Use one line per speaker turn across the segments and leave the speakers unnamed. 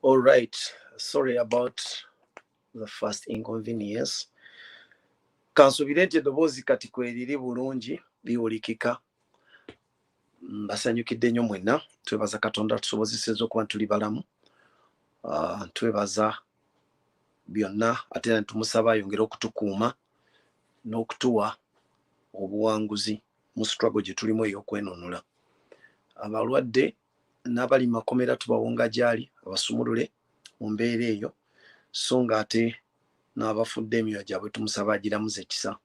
All right. Sorry about the first inconvenience. Kansubire nti eddoboozi kati kweriri bulungi biwulikika. Mbasanyukidde nnyo mwenna. Twebaza Katonda tusobozesezza okuba tuli balamu. Twebaza byonna ate era tumusaba ayongere okutukuuma n'okutuwa obuwanguzi mu struggle gye tulimu ey'okwenunula. Abalwadde n'abali mu makomera tubawonga gyali abasumulule mu mbeera eyo, so nga ate n'abafudde emyoyo gyabwe tumusaba agiramuze ekisa.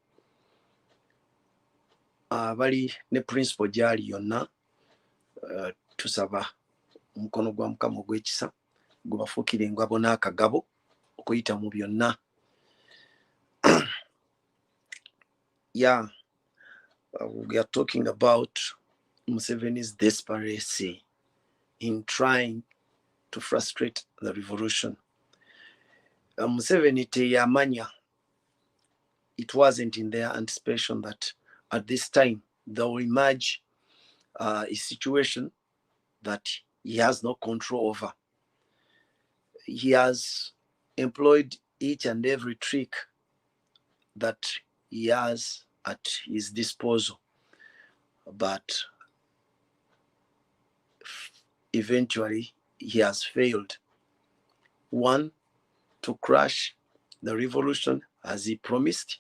Abali ne principal gyali yonna tusaba omukono gwa Mukama ogw'ekisa gubafuukire engabo n'akagabo okuyita mu byonna. Yeah, we are talking about Museveni's desperation in trying to frustrate the revolution. Museveni teyamanya, it wasn't in their anticipation that at this time there will emerge a situation that he has no control over. He has employed each and every trick that he has at his disposal, but eventually he has failed. One, to crash the revolution as he promised,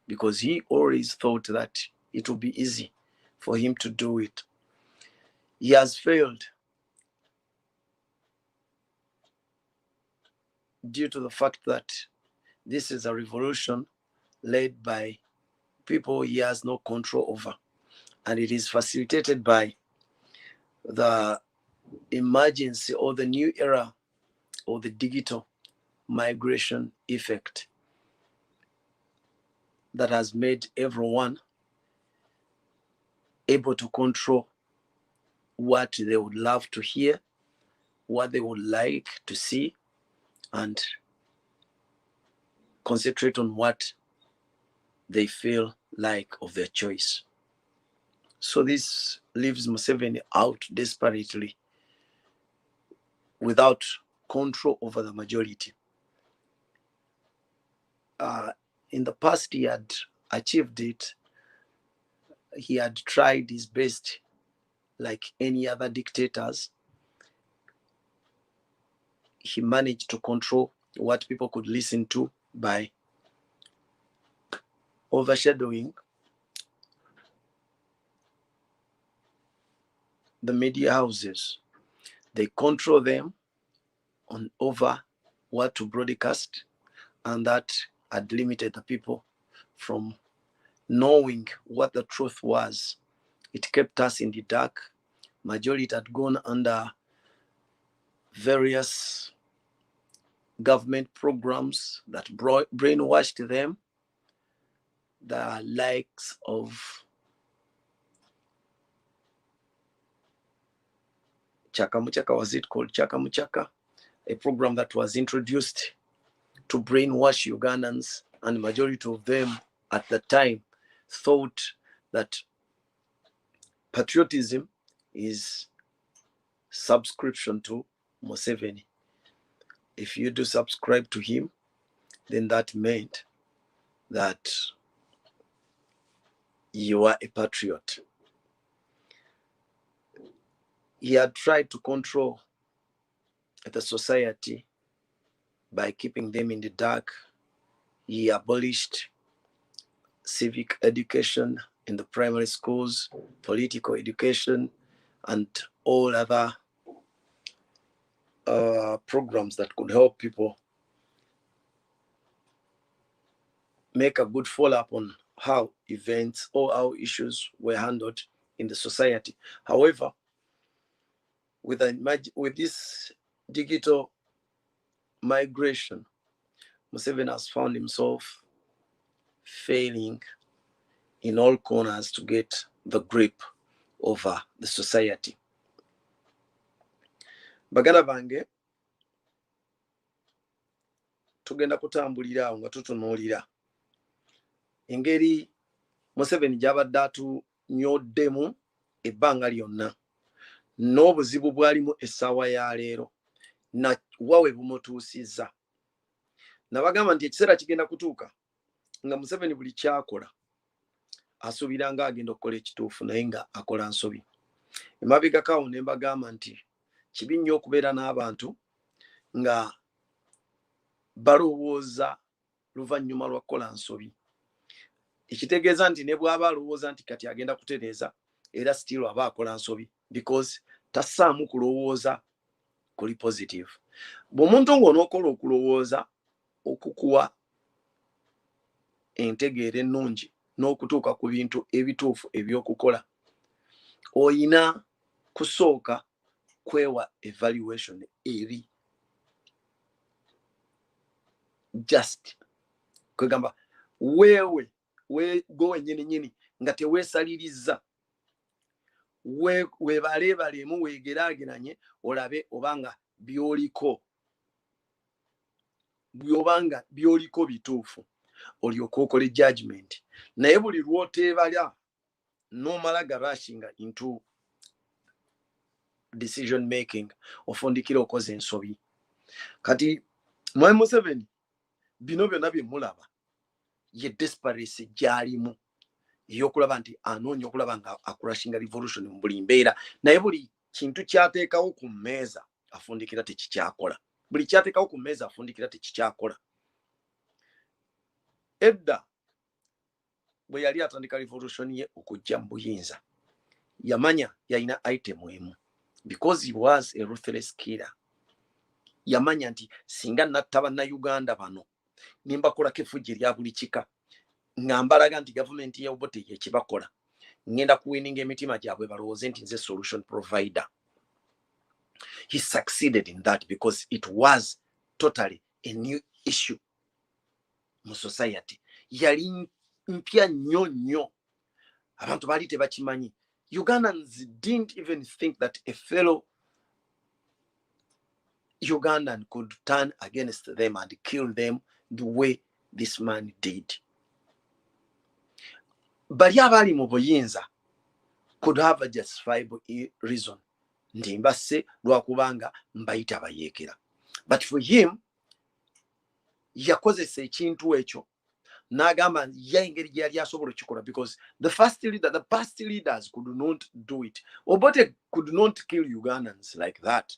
because he always thought that it would be easy for him to do it. He has failed due to the fact that this is a revolution led by people he has no control over, and it is facilitated by the emergency or the new era or the digital migration effect that has made everyone able to control what they would love to hear, what they would like to see, and concentrate on what they feel like of their choice. So this leaves Museveni out desperately without control over the majority. In the past, he had achieved it. He had tried his best like any other dictators. He managed to control what people could listen to by overshadowing the media houses. They control them over what to broadcast, and that had limited the people from knowing what the truth was. It kept us in the dark. Majority had gone under various government programs that brainwashed them. The likes of Chaka Muchaka, was it called Chaka Muchaka? A program that was introduced to brainwash Ugandans, and the majority of them at the time thought that patriotism is subscription to Museveni. If you do subscribe to him, then that meant that you are a patriot. He had tried to control the society by keeping them in the dark. He abolished civic education in the primary schools, political education, and all other programs that could help people make a good follow-up on how events or how issues were handled in the society. However, with this digital migration, Museveni has found himself failing in all corners to get the grip over the society. Bagala bange, tugenda kutambulira awo nga tutunuulira engeri Museveni gy'abadde atunyoddemu ebbanga lyonna n'obuzibu bwalimu essaawa ya leero, wawe bumutuusiza. Nabagamba nti ekiseera kigenda kutuuka nga Museveni buli kyakola asuubira nga agenda okukola ekituufu naye nga akola nsobi. Emabegakaawo ne mbagamba nti kibi nnyo okubeera n'abantu nga balowooza luvannyuma lwa kukola nsobi. Ekitegeeza nti ne bw'aba alowooza nti kati agenda kutereeza era still aba akola nsobi because tassaamu kulowooza kuli positive. Bw'omuntu ng'onookola okulowooza okukuwa entegeera ennungi n'okutuuka ku bintu ebituufu eby'okukola, oyina kusooka kwewa evaluation eri just kwegamba wewe gwe nyini nga teweesaliriza weebaleebalemu weegeraageranye olabe obanga byoliko bituufu olyoka okole judgment. Naye buli lw'oteebalya n'omala garashinga into decision making ofundikira okoze ensobi. Kati Mwami Museveni bino byonna bye mulaba ye desperation gy'alimu ey'okulaba nti anoonya okulaba nga akurashinga revolution mu buli mbeera, naye buli kintu kyateekawo ku mmeeza afundikira tekikyakola. Buli kyateekawo ku mmeeza afundikira tekikyakola. Edda bwe yali atandika revolution ye okujja mu buyinza yamanya yalina item emu because he was a ruthless killer. Yamanya nti singa natta bannayuganda bano nimbakolako effujjo erya buli kika nga mbalaga nti gavumenti ya Obote yekibakola ngenda kuwininga emitima gyabwe balowooze nti nze solution provider. He succeeded in that because it was totally a new issue mu society. Yali mpya nnyo abantu baali tebakimanyi. Ugandans didn't even think that a fellow Ugandan could turn against them and kill them the way this man did. Bali abali mu buyinza could have a justifiable reason nti mbasse lwakubanga mbayita bayeekera. But for him yakozesa ekintu ekyo n'agamba yengeri gyali asobola okikola because the past leaders could not do it. Obote could not kill Ugandans like that.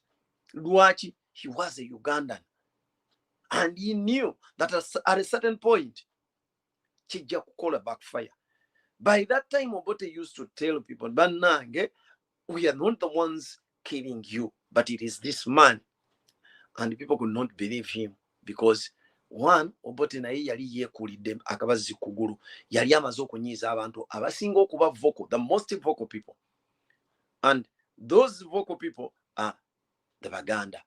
Lwaki? He was a Ugandan and he knew that at a certain point kijja kukola backfire. By that time Obote used to tell people, Bannange, we are not the ones killing you, but it is this man. And people could not believe him because one, Obote naye yali yeekulidde akabazi kugulu, yali amaze okunyiiza abantu abasinga okuba vocal, the most vocal people. And those vocal people are the Baganda.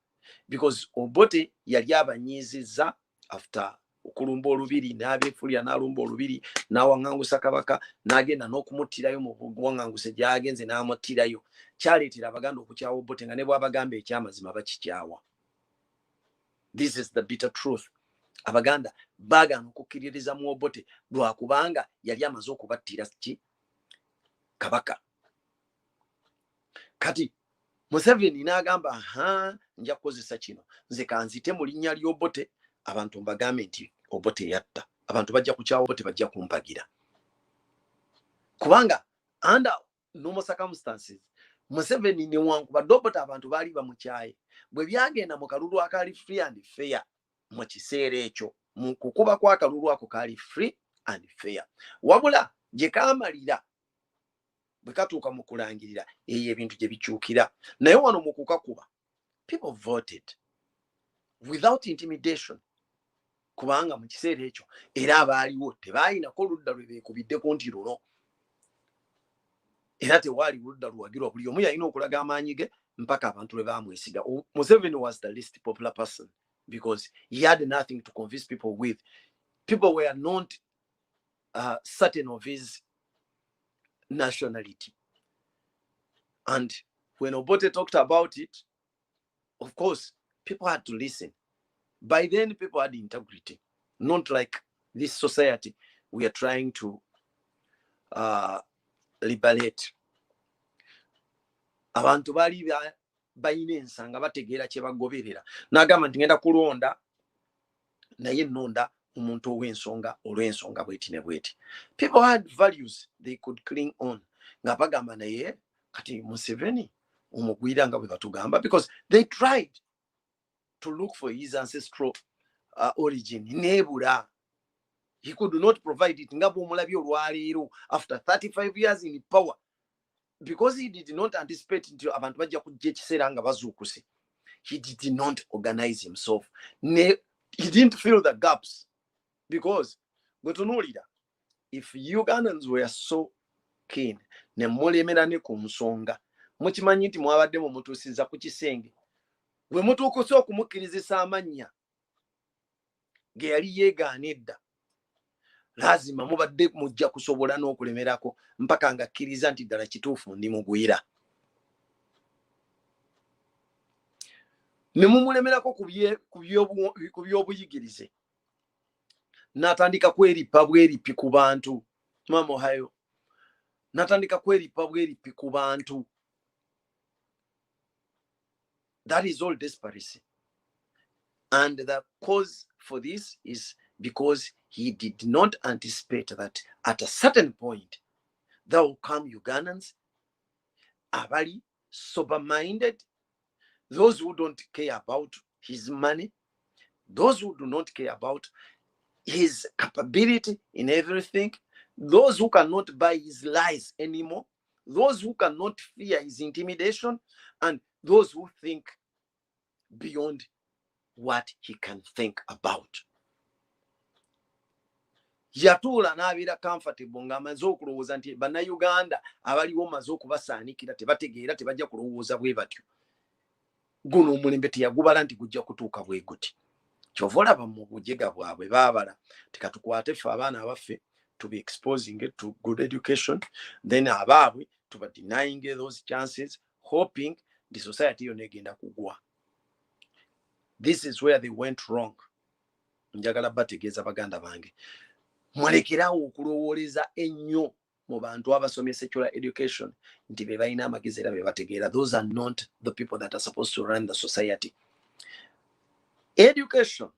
Because Obote yali abanyiizizza after okulumba olubiri n'abeefulira n'alumba olubiri n'awaŋŋangusa kabaka n'agenda n'okumuttirayo mu buwaŋŋanguse gy'agenze n'amuttirayo. Kyaleetera Abaganda okukyawa Obote nga ne bw'abagamba ekyamazima bakikyawa. This is the bitter truth. Abaganda baagaana okukkiririza mu Obote lwakubanga yali amaze okubattira ki kabaka. Kati Museveni n'agamba nja kukozesa kino nze kanzite mu linnya ly'Obote abantu mbagambe nti Obote yatta. Abantu bajja kukyawa Obote bajja kumpagira. Kubanga under normal circumstances Museveni newankubadde Obote abantu baali bamukyaye bwe byagenda mu kalulu akaali free and fair mu kiseera ekyo mu kukuba kwa kalulu ako kaali free and fair. Wabula gye kaamalira bwe katuuka mu kulangirira eyo ebintu gye bikyukira. Naye wano mu kukakuba people voted without intimidation kubanga mu kiseera ekyo era abaaliwo tebaalinako ludda lwe beekubiddeko nti luno era tewaali ludda luwagirwa. Buli omu yalina okulaga amaanyi ge mpaka abantu lwe baamwesiga. Museveni was the least popular person because he had nothing to convince people with. People were not certain of his nationality. And when Obote talked about it, of course, people had to listen. By then, people had integrity, not like this society we are trying to liberate. Abantu bali bayina ensanga bategeera kye bagoberera n'agamba nti ngenda kulonda naye nnonda omuntu ow'ensonga olw'ensonga bweti ne bweti. People had values they could cling on nga bagamba naye kati Museveni omugwira nga bwe batugamba, because they tried to look for his ancestral origin nebula. He could not provide it nga bw'omulabye olwaleero after 35 years in power, because he did not anticipate nti abantu bajja kujja ekiseera nga bazuukuse. He did not organize himself. He didn't fill the gaps, because if Ugandans were so keen ne mulemera ne ku nsonga mukimanyi nti mwabadde mu mutuusiza ku kisenge bwe mutuukuse okumukkirizisa amannya ge yali yeegaana edda, lazima mubadde mujja kusobola n'okulemerako mpaka nga akkiriza nti ddala kituufu ndi mugwira. Ne mumulemerako ku by'obuyigirize n'atandika kweripa bweripi ku bantu. Mama Ohio n'atandika kweripa bweripi ku bantu. That is all desperation. And the cause for this is because he did not anticipate that at a certain point there will come Ugandans, abali sober-minded, those who don't care about his money, those who do not care about his capability in everything, those who cannot buy his lies anymore, those who cannot fear his intimidation, and those who think beyond what he can think about. Yatuula n'abeera comfortable ng'amaze okulowooza nti bannayuganda abaliwo maze okubasaanikira tebategeera tebajja kulowooza bwe batyo. Guno omulembe teyagubala nti gujja kutuuka bwe guti. Kyova olaba mu bujega bwabwe baabala tekatukwate ffe abaana abaffe to be exposing it to good education, then abaabwe to be denying those chances, hoping the society yonna egenda kugwa. This is where they went wrong. Njagala bategeeza baganda bange. Mwalekerawo okulowooleza ennyo mu bantu abasomye secular education nti be balina amagezi era be bategeera. Those are not the people that are supposed to run the society. Education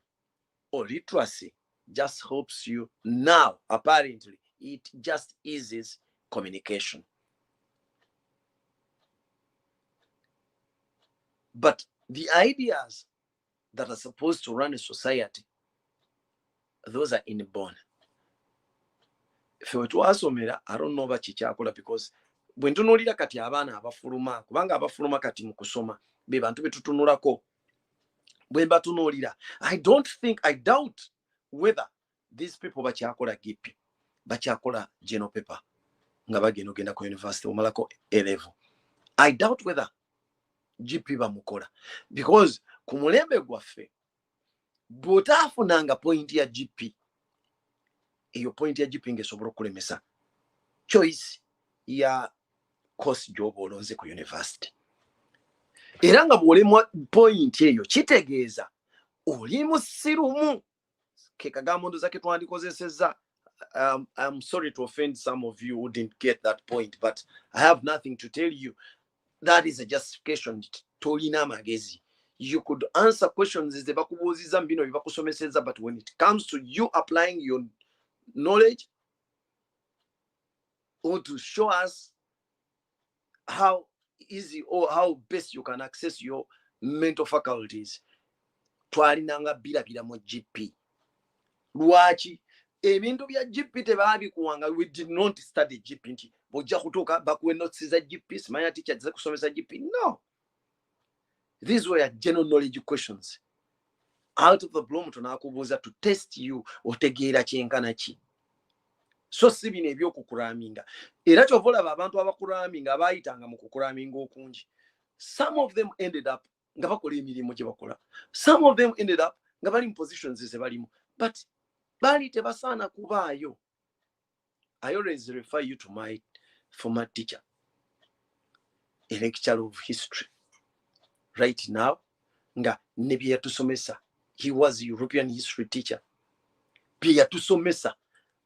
or literacy just helps you now. Apparently, it just eases communication. But the ideas that are supposed to run a society, those are inborn. If we twasomera, I don't know about kikyakola, because bwe ntunuulira kati abaana abafuluma, kubanga abafuluma kati mu kusoma be bantu be tutunulako. Bwe mbatunuulira, I doubt whether these people bakyakola GP, bakyakola general paper nga bagenda ogenda ku university omalako A-level. I doubt whether GP bamukola, because ku mulembe gwaffe bw'otaafunanga point ya GP, eyo point ya GP ng'esobola okulemesa choice ya course gy'oba olonze ku university. Era nga bw'olemwa point eyo kitegeeza oli musirumu. Ke kagambo ndoza ke twandikozesezza. I'm sorry to offend some of you who didn't get that point, but I have nothing to tell you. That is a justification. Tolina magezi. You could answer questions ze bakubuuziza mbino bibakusomeseza, but when it comes to you applying your knowledge or to show us how easy or how best you can access your mental faculties, twalinanga birabira mu GP. Lwaki ebintu bya GP tebabikuwanga? We did not study GP nti bojja kutuuka bakuwe notes za GP, simanya teacher ze kusomesa GP. No, these were general knowledge questions. Out of the blue tunakubuuza to test you otegeera kyenkana ki. So si bino ebyokukuraminga. Era kyova olaba abantu abakuraminga abayitanga mu kukuraminga okungi, some of them ended up nga bakola emirimu gye bakola. Some of them ended up nga bali mu positions ze balimu, but bali tebasaana kubaayo. I always refer you to my former teacher, a lecturer of history. Right now, nga ne bye yatusomesa, he was a European history teacher. Bye yatusomesa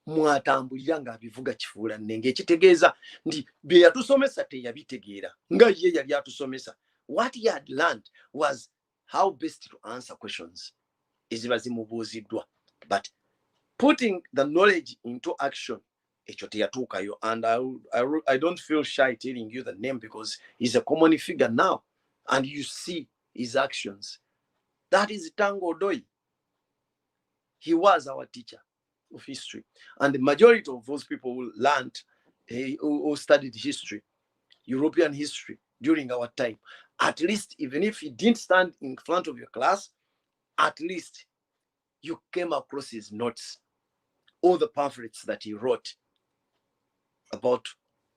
mwatambulira nga abivuga kifuula nnenge, ekitegeeza nti bye yatusomesa teyabitegeera nga ye yali atusomesa. what he had learned was how best to answer questions. But putting the knowledge into action, and I don't feel shy telling you the name because he's a common figure now, and you see his actions. That is Tango Doi. He was our teacher of history, and the majority of those people who learned, who studied history, European history during our time, at least even if he didn't stand in front of your class, at least you came across his notes, all the pamphlets that he wrote about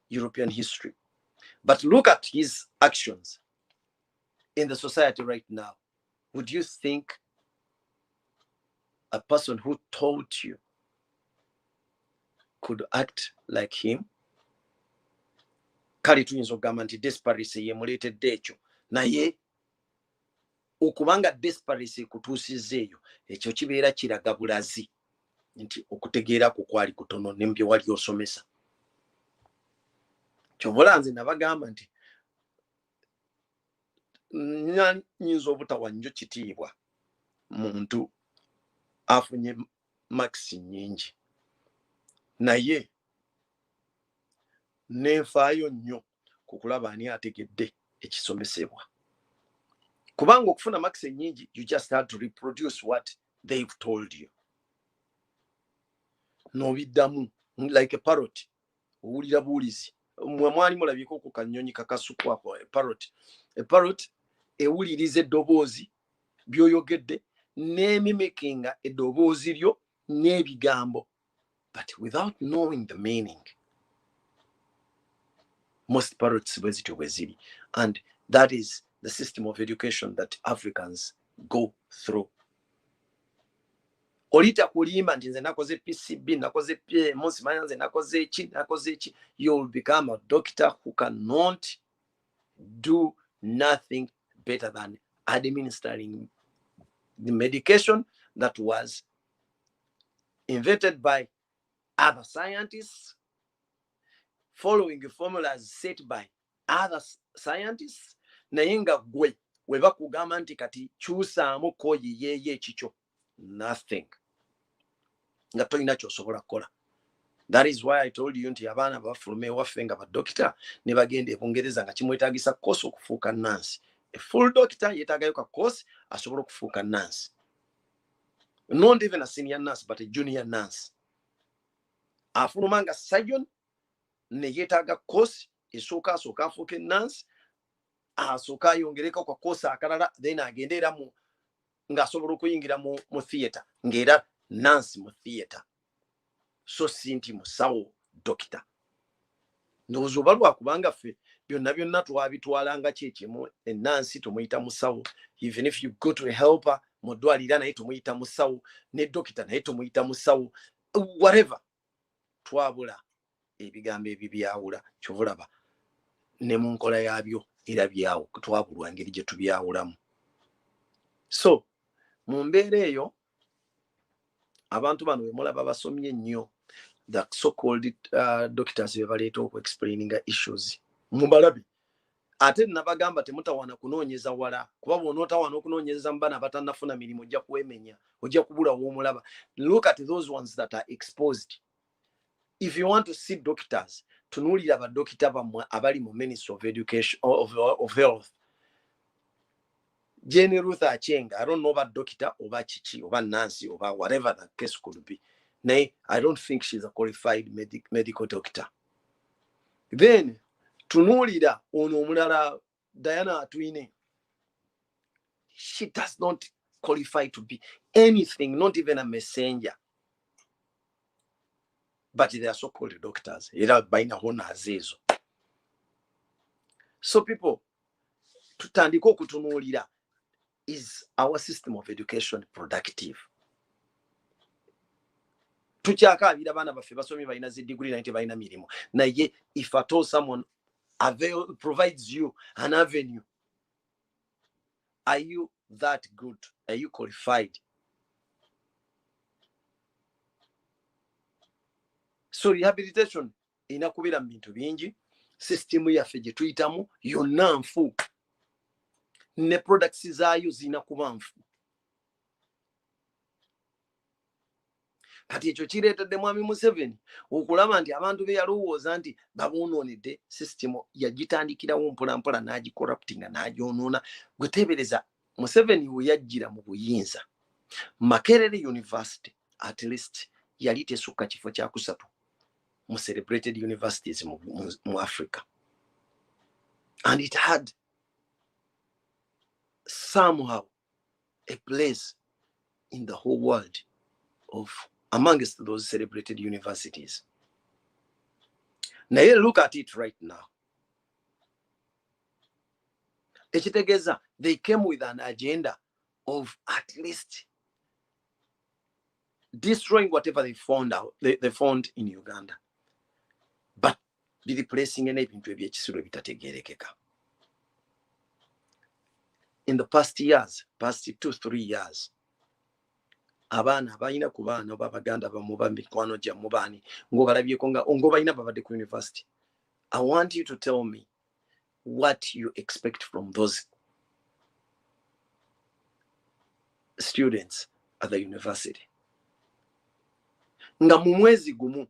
European history. But look at his actions in the society right now. Would you think a person who taught you could act like him? Kali tuyinza okugamba nti desparency yemuleetedde ekyo, naye okubanga desparency kutuusizza eyo, ekyo kibeera kiraga bulazi nti okutegeera ku kwali kutono ne bye wali osomesa. Kyova nze nabagamba nti nyinza obutawa nnyo kitiibwa muntu afunye makisi nnyingi, naye nenfaayo nnyo ku kulaba ani ategedde ekisomesebwa. Kubanga okufuna makisi ennyingi, you just have to reproduce what they've told you. N'obiddamu like a parrot, owulira buwulizi. Mwe mwali mulabyeko ku kanyonyi kakasukwako, a parrot ewuliriza eddoboozi by'oyogedde n'emimikinga eddoboozi lyo n'ebigambo, but without knowing the meaning. Most parrots bwe zityo bwe ziri, and that is the system of education that Africans go through. Olita kulimba nti nze nakoze PCB, nakoze PMO, simanya nze nakoze eki, you'll become a doctor who cannot do nothing better than administering the medication that was invented by other scientists, following the formulas set by other scientists. Naye nga gwe weba kugamba nti kati kyusaamu ko yeye ekikyo, nothing nga tolina ky'osobola kukola. That is why I told you nti abaana bafulume waffe nga badokita ne bagenda e Bungereza nga kimwetaagisa kosi okufuuka nurse. A full doctor yeetaagayo ka kosi asobola okufuuka nurse. Not even a senior nurse, but a junior nurse. Afuluma nga surgeon ne yeetaaga kosi esooka afuuke nurse, asooka ayongereko kwa kosi akalala, then agende era ng'asobola okuyingira mu theatre, ng'era nurse mu theatre. So sinti musawo doctor. Ndowooza oba lwakubanga ffe byonna twabitwalanga kyekimu, enansi tumuyita musawo. Even if you go to a helper mu ddwaliro naye tumuyita musawo, ne doctor naye tumuyita musawo, whatever. Twabula ebigambo ebibyawula, kyovulaba ne mu nkola yabyo era byawo, twabulwa ngeri gye tubyawulamu. So mu mbeera eyo abantu bano bwe mulaba basomye nnyo, the so-called doctors be baleeta oku-explaininga issues mubalabi. Ate nabagamba temutawaana kunoonyeza wala, kuba bw'onootawaana okunoonyeza mu bana abatannafuna mirimu ojja kuwemenya, ojja kubula w'omulaba. Look at those ones that are exposed. If you want to see doctors, tunuulira badokita bammwe abali mu Ministry of Education of Health. Jenny Ruth Achenga, I don't know about doctor, over chichi, over Nancy, over whatever the case could be. Nay, I don't think she's a qualified medical doctor. Then, tunulida ono mulala Diana Atwine. She does not qualify to be anything, not even a messenger. But they are so-called doctors. So people, tutandika okutunuulira, is our system of education productive? Tukyakaabira abaana baffe basomye balina zi degree nti balina mirimu. Naye if at all someone provides you an avenue, are you that good? Are you qualified? So rehabilitation inakubira mu bintu bingi. System yaffe gye tuyitamu yonna nfu. ne products zaayo zina kuba nfu. Kati ekyo kireetedde mwami Museveni okulaba nti abantu be yalowooza nti baboonoonedde system yagitandikirawo mpolampola n'agicorruptinga n'agyonoona. Gwe teebereza Museveni we yajjira mu buyinza, Makerere University at least yali tesukka kifo kya kusatu mu celebrated universities mu Africa, and it had somehow a place in the whole world of amongst those celebrated universities. Now look at it right now. Ekitegeza, they came with an agenda of at least destroying whatever they found out, they found in Uganda, but be replacing ebintu ebyekisiro bitategerekeka. In the past 2-3 years, abaana balina ku baana b'Abaganda bamu bamikwano gyamu baani ng'obalabyeko nga balina babadde ku university. I want you to tell me what you expect from those students at the university. Nga mu mwezi gumu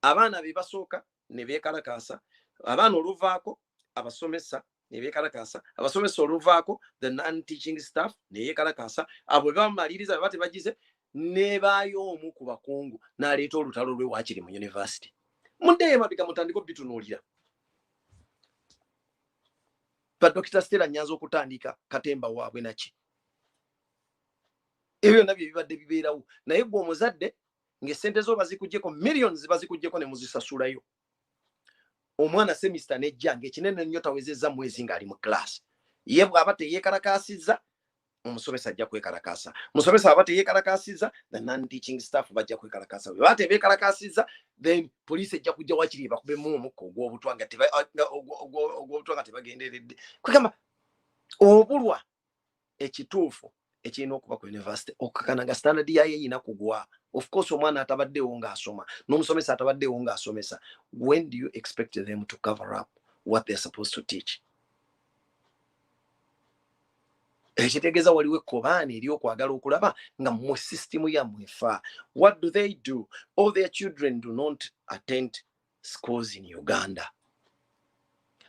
abaana be basooka ne beekalakaasa, abaana oluvaako abasomesa ne beekalakaasa, abasomesa oluvaako the non-teaching staff ne yeekalakaasa, abo bamaliriza bate bagize ne baayo omu ku bakungu n'aleeta olutalo lwe waakiri mu university. Muddeyo emabega mutandika bitunuulira. Ba Dr. Stella Nyanza okutandika Katemba waabwe naki. Ebyo nabyo bibadde bibeerawo, naye gwe omuzadde ng'essente zo bazikugyeko, millions bazikugyeko ne muzisasulayo. Omwana semester nejja ng'ekinene nnyo tawezezza mwezi ng'ali mu class. Ye bw'aba teyeekalakaasizza, omusomesa ajja kwekalakaasa. Musomesa aba teyeekalakaasizza, the non-teaching staff bajja kwekalakaasa. Bwe baba tebeekalakaasizza, then police ejja kujja wakiri bakubemu omukka ogw'obutwa nga tebagenderedde. Kwegamba obulwa ekituufu ekirina okuba ku university okukakana nga standard yayo eyina kugwa. Of course omwana atabaddewo ng'asoma n'omusomesa atabaddewo ng'asomesa. When do you expect them to cover up what they're supposed to teach? Ekitegeeza waliwo ekkobaane ery'okwagala okulaba nga mu system yammwe efa. What do? All their children do not attend schools in Uganda.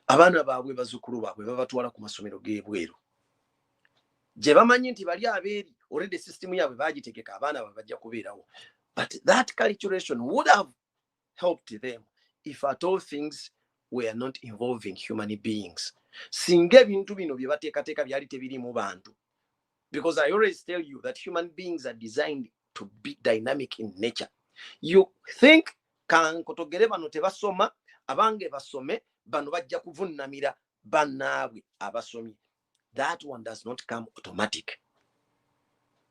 Abaana baabwe bazzukulu baabwe babatwala ku masomero g'ebweru. Gye bamanyi nti bali abeeri already system yaabwe baagitegeka abaana baabwe bajja kubeerawo. But that calculation would have helped them if at all things were not involving human beings. Singa ebintu bino bye bateekateeka byali tebirimu bantu. Because I always tell you that human beings are designed to be dynamic in nature. You think kankotogere bano tebasoma, abange basome, bano bajja kuvunnamira bannaabwe abasomye. That one does not come automatic.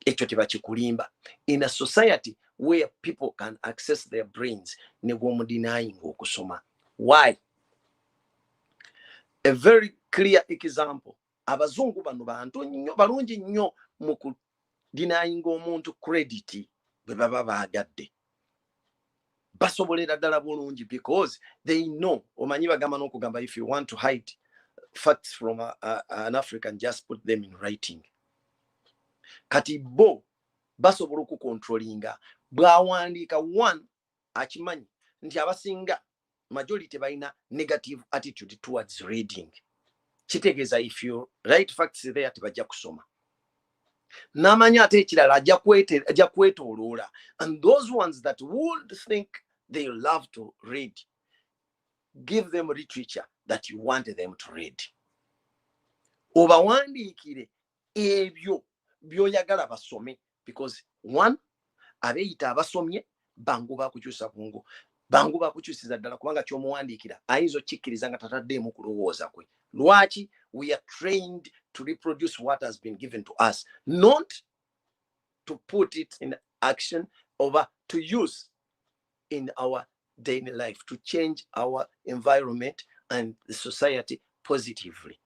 Ekyo tebakikulimba. In a society where people can access their brains, ne gwomudenying okusoma. Why? A very clear example. Abazungu bano bantu nnyo balungi nnyo mu kudenying omuntu credit bwe baba baagadde. Basobolera ddala bulungi because they know. Omanyi bagamba n'okugamba, if you want to hide facts from an African, just put them in writing. Kati bo basobola okukontrolinga bwawandiika one akimanyi nti abasinga majority balina negative attitude towards reading. Kitegeeza if you write facts there tebajja kusoma. N'amanya ate ekirala ajja kwetooloola. And those ones that would think they love to read, give them literature that you want them to read. Obawandiikire ebyo byoyagala basome, because one, abeeyita abasomye bangu bakukyusa bwongo, bangu bakukyusiza ddala kubanga ky'omuwandiikira ayinza okkikkiriza nga tataddeemu kulowooza kwe. Lwaki? We are trained to reproduce what has been given to us, not to put it in action or to use in our daily life to change our environment and the society positively.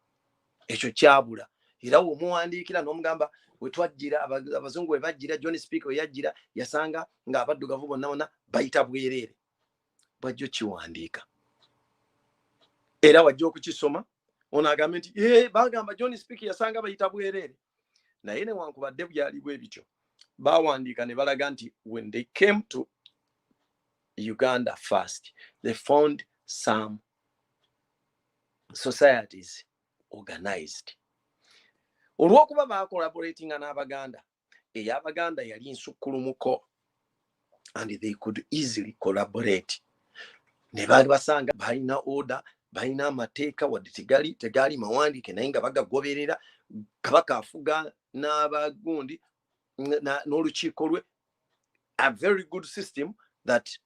Ekyo kyabula. Era omuwandiikira n'omugamba we twajjira abazungu we bajjira, John Speaker we yajjira yasanga ng'abaddugavu bonna bonna bayita bwereere. Bwajja okiwandiika. Era wajja okukisoma ono agamba nti bagamba John Speaker yasanga bayita bwerere naye ne wankubadde byali bwe bityo bawandiika ne balaga nti when they came to Uganda first they found some societies organized olw'okuba bakolaboratinga n'Abaganda ey'Abaganda yali nsukkulumuko and they could easily collaborate ne basanga balina order balina amateeka wadde tegali mawandiike naye nga bagagoberera kabaka afuga n'abagundi n'olukiiko lwe a very good system that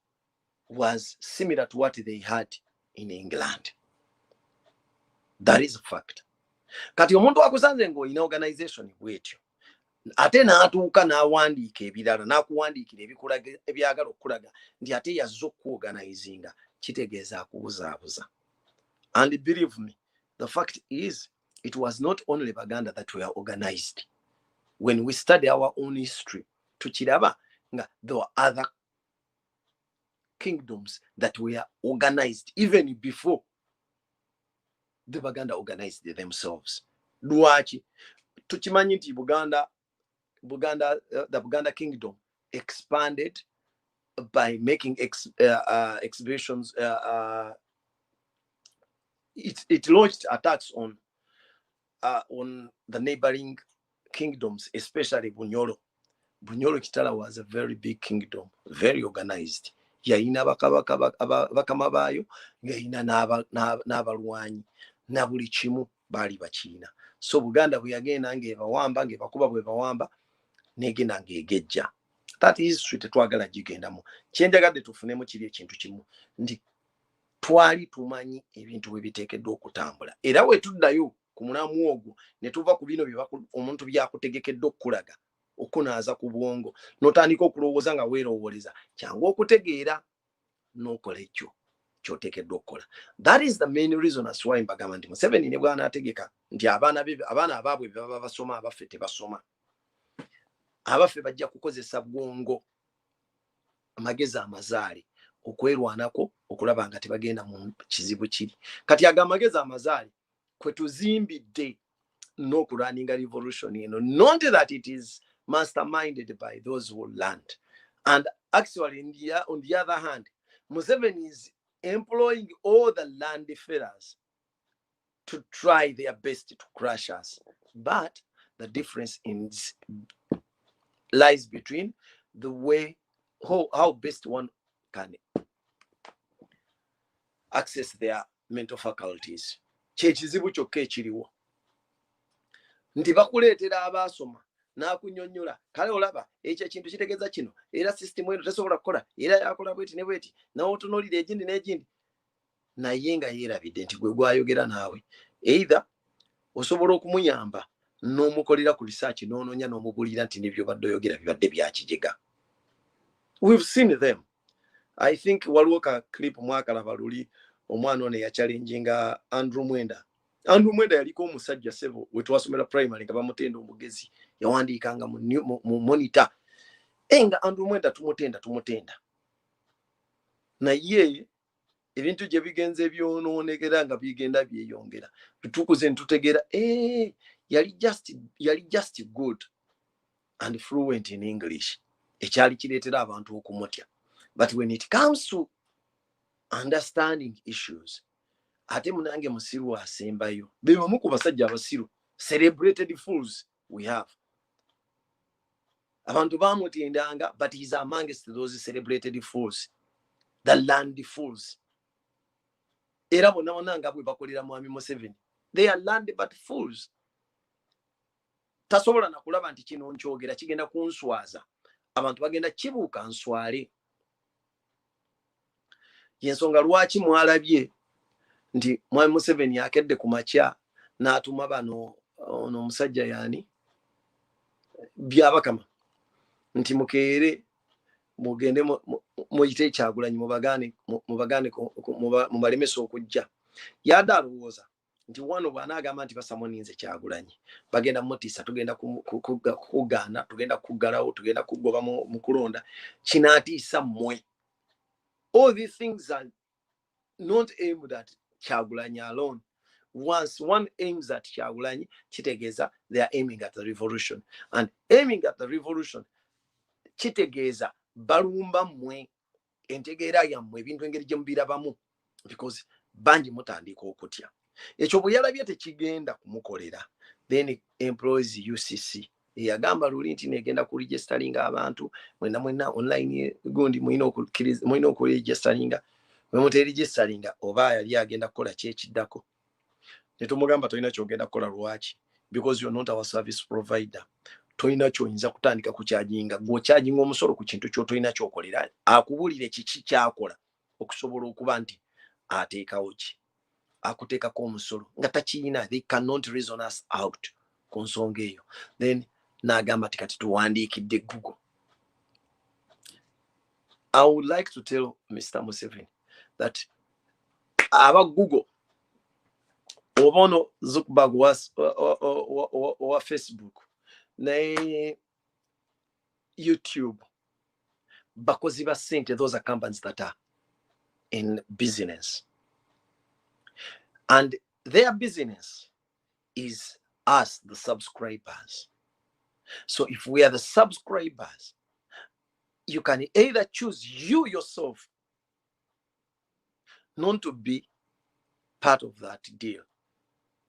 was similar to what they had in England. That is a fact. Kati omuntu akusanze ng'olina organization bwetyo ate n'atuuka n'awandiika ebirala n'akuwandiikira ebyagala okulaga nti ate yazze okuorganizinga kitegeeza akubuzaabuza. And believe me, the fact is it was not only Baganda that were organized. When we study our own history, tukiraba nga there were other kingdoms that were organized even before the Baganda organized themselves. Lwaki tukimanyi nti the Buganda kingdom expanded by making exhibitions. It launched attacks on the neighboring kingdoms, especially Bunyoro. Bunyoro Kitala was a very big kingdom, very organized. Yaina bakama bayo, yaina n'abalwanyi na buli kimu bali bachina. So Buganda bweyagenda ng'ebawamba ng'ebakuba bwebawamba negenda ng'egejja. That is twagala gigendamu. Kyenjagadde tufunemu kiri ekintu kimu nti twali tumanyi ebintu bwe biteekeddwa okutambula. Era we tuddayo ku mulamu ogwo ne tuva ku bino omuntu byakutegekeddwa okulaga okunaaza ku bwongo n'otandika okulowooza nga weerowooleza kyangu okutegeera n'okola ekyo ky'oteekeddwa okukola. That is the main reason as why mbagamba nti Museveni ne bw'anaategeka nti abaana abaabwe baba basoma abaffe tebasoma. Abaffe bajja kukozesa bwongo amagezi amazaale okwerwanako okulaba nga tebagenda mu kizibu kiri. Kati aga amagezi amazaale kwe tuzimbidde n'okulwaninga revolution eno, not that it is masterminded by those who land. And actually on the other hand, Museveni is employing all the land fellas to try their best to crush us. But the difference lies between the way how best one can access their mental faculties. Kyekizibu kyokka ekiriwo nti bakuleetera abaasoma n'akunyonnyola kale olaba ekyo ekintu kitegeeza kino era system eno tesobola kukola era yakola bweti ne bweti n'otunuulira egindi n'egindi naye nga yeerabidde nti gwe gwayogera naawe either osobola okumuyamba n'omukolera ku research n'onoonya n'omugulira nti nebyo badde oyogera bibadde bya kijega. We've seen them. I think waliwo ka clip mwakalaba luli omwana ono yachallenginga Andrew Mwenda. Andrew Mwenda yaliko omusajja sebo we twasomera primary nga bamutenda omugezi yawandiikanga mu monitor enga Andrew Mwenda tumutenda naye ebintu gye bigenze byonoonekera nga bigenda byeyongera tutukuze ntutegeera yali just good and fluent in English ekyali kireetera abantu okumutya. But when it comes to understanding issues, ate munange musiru asembayo bebamu ku basajja abasiru celebrated fools we have. Abantu bamutendanga, but he's amongst those celebrated fools, the land fools. Era bonna nga bwe bakolera mwami Museveni, they are land but fools. Tasobola na kulaba nti kino nkyogera kigenda kunswaza, abantu bagenda kibuuka nswale. Yensonga lwaki mwalabye nti mwami Museveni akedde ku makya n'atuma bano ono musajja yani byabakama nti mukeere mugende muyite Kyagulanyi mubagane mubalemesa okujja. Yadde alowooza nti wano bw'anaagamba nti basamoninze Kyagulanyi bagenda mutiisa, tugenda kugaana, tugenda kuggalawo, tugenda kugoba mu kulonda, kinaatiisa mmwe. All these things are not aimed at Kyagulanyi alone. Once one aims at Kyagulanyi, Chitegeza, they are aiming at the revolution. And aiming at the revolution, Chitegeza, Barumba mwe, entegera yammwe ebintu engeri gye mubirabamu, because bangi mutandika okutya. Ekyo bwe yalabye tekigenda kumukolera, then employees UCC yagamba luli nti negenda ku registeringa abantu mwena online gundi mwina okuregisteringa mwe muteregisteringa oba yali agenda kukola kyekiddako. Netumugamba tolina kyogenda kukola lwaki, because you're not our service provider. Tolina kyoyinza kutandika kukyajinga gw'okyajinga omusolo ku kintu ky'otolina kyokolera, akubulire kiki kyakola okusobola okuba nti ateekawo ki, akuteekako omusolo nga takiyina. They cannot reason us out ku nsonga eyo. Then n'agamba ti kati tuwandiikidde Google. I would like to tell Mr. Museveni that aba Google obono Zuckerberg wa Facebook na YouTube bakozi ba sente, those are companies that are in business, and their business is us, the subscribers. So if we are the subscribers, you can either choose you yourself not to be part of that deal.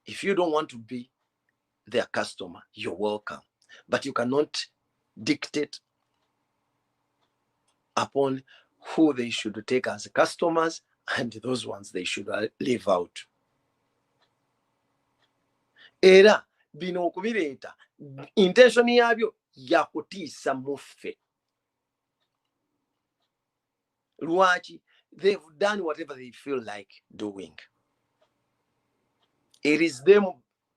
If you don't want to be their customer, you're welcome. But you cannot dictate upon who they should take as customers and those ones they should leave out. Era bino okubireeta intention yabyo yakutiisa muffe. Lwaki? They've done whatever they feel like doing. It is them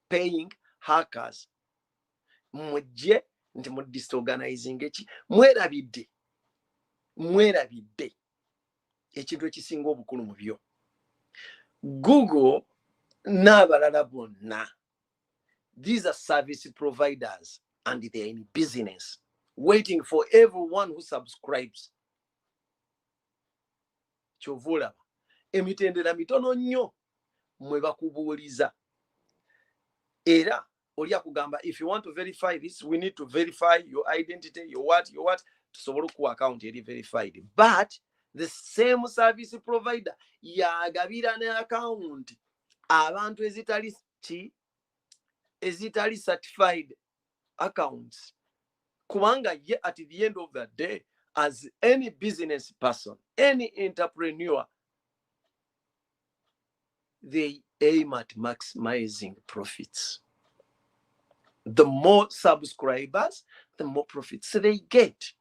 paying hackers. Mujje nti mu disorganizing eki mwerabidde ekintu ekisinga obukulu mu byo. Google n'abalala bonna, these are service providers and they are in business waiting for everyone who subscribes. Kyovula emitendera mitono nnyo mwe bakubuuliza. Era oli akugamba, if you want to verify this, we need to verify your identity, your what, tusobole ku account eri verified. But the same service provider yagabira ne account abantu ezitali certified accounts. Kubanga ye at the end of the day, as any business person, any entrepreneur, they aim at maximizing profits. The more subscribers, the more profits they get.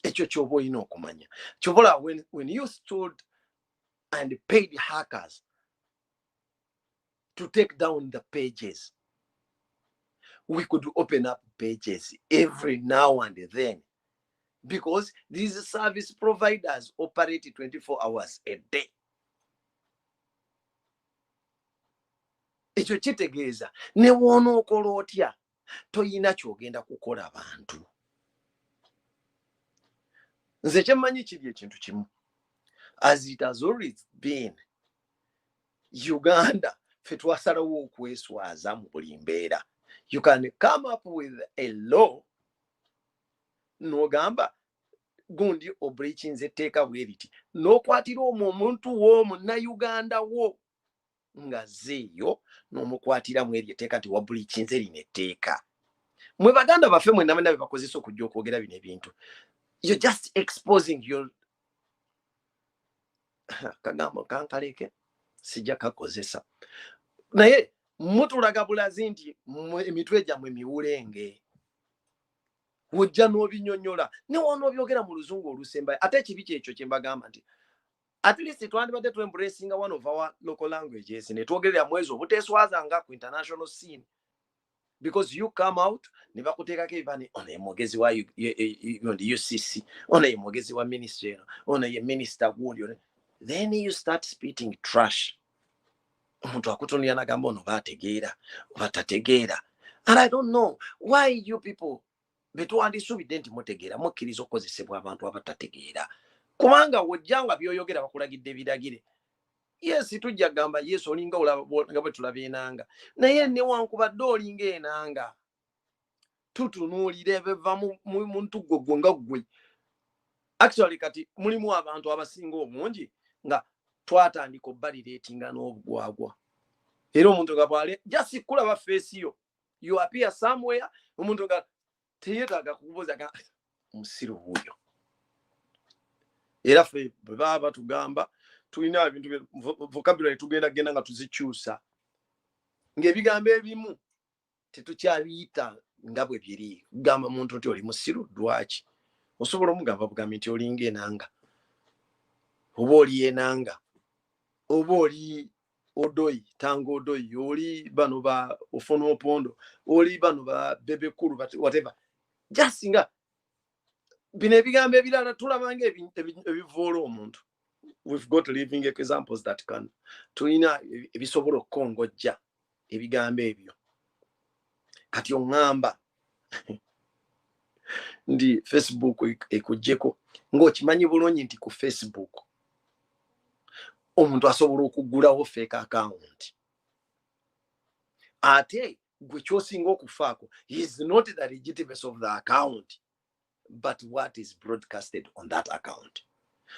Ekyo kyoba olina okumanya. Kyobola when you stood and paid hackers to take down the pages, we could open up pages every now and then, because these service providers operate 24 hours a day. Ekyo kitegeeza ne wonookola otya toyina kyogenda kukola bantu. Nze kyemmanyi kiri ekintu kimu, as it has always been, Uganda fe twasalawo okweswaza mu buli mbeera. You can come up with a law n'ogamba gundi obreachinze etteeka bwe riti n'okwatira omwo omuntu wo munnayuganda wo nga zeeyo n'omukwatira mu eryo etteeka nti wabreachinze lino etteeka. Mwe baganda baffe mwenna be bakozesa okujja okwogera bino ebintu, you're just exposing your kagambo kankaleke sijja kakozesa naye mutulaga bulazi nti emitwe gyammwe miwulenge. Wojja n'obinyonyola ne wonoobyogera mu luzungu olusembayo. Ate ekibi kyekyo kye mbagamba nti at least twandibadde twembracinga one of our local languages ne twogerera mwezi obuteeswazanga ku international scene, because you come out ne bakuteekako ebibani, ono ye mwogezi wa UCC, ono ye mwogezi wa ministry, ono ye minister gundi, then you start spitting trash. Omuntu akutunira nagamba ono bategeera oba tategeera. And I don't know why you people betwandisubidde nti mutegeera mukkiriza okukozesebwa abantu abatategeera, kubanga wojja nga byoyogera bakulagidde biragire. yes tujja gamba yes olinga nga bwe tulaba enanga naye newankubadde olinga enanga tutunuulira ebeva mu ntuggo gwo nga ggwe. Actually kati mulimu abantu abasinga obungi nga twatandika obbalireetinga n'obugwagwa era omuntu nga bwale just kulaba face yo you appear somewhere omuntu nga teyetaaga kukubuuza musiru huyo. Era ffe bwe baba tugamba tulina ebintu vocabulary tugenda nga tuzikyusa ng'ebigambo ebimu tetukyabiyita nga bwe biri. Gamba muntu nti oli musiru lwaki osobola omugamba bugambi nti olinga enanga oba oli enanga oba oli odoyi tanga odoyi oli bano ba ofona opondo oli bano ba bebekulu whatever just nga bino ebigambo ebirala tulabanga ebivoola omuntu. We've got living examples that can tulina ebisobola okukongojja ebigambo ebyo. Kati oŋŋamba ndi Facebook ekujjeko ng'okimanyi bulungi nti ku Facebook omuntu asobola okuggulawo fake account ate gwe kyosinga okufaako is not the legitimacy of the account but what is broadcasted on that account.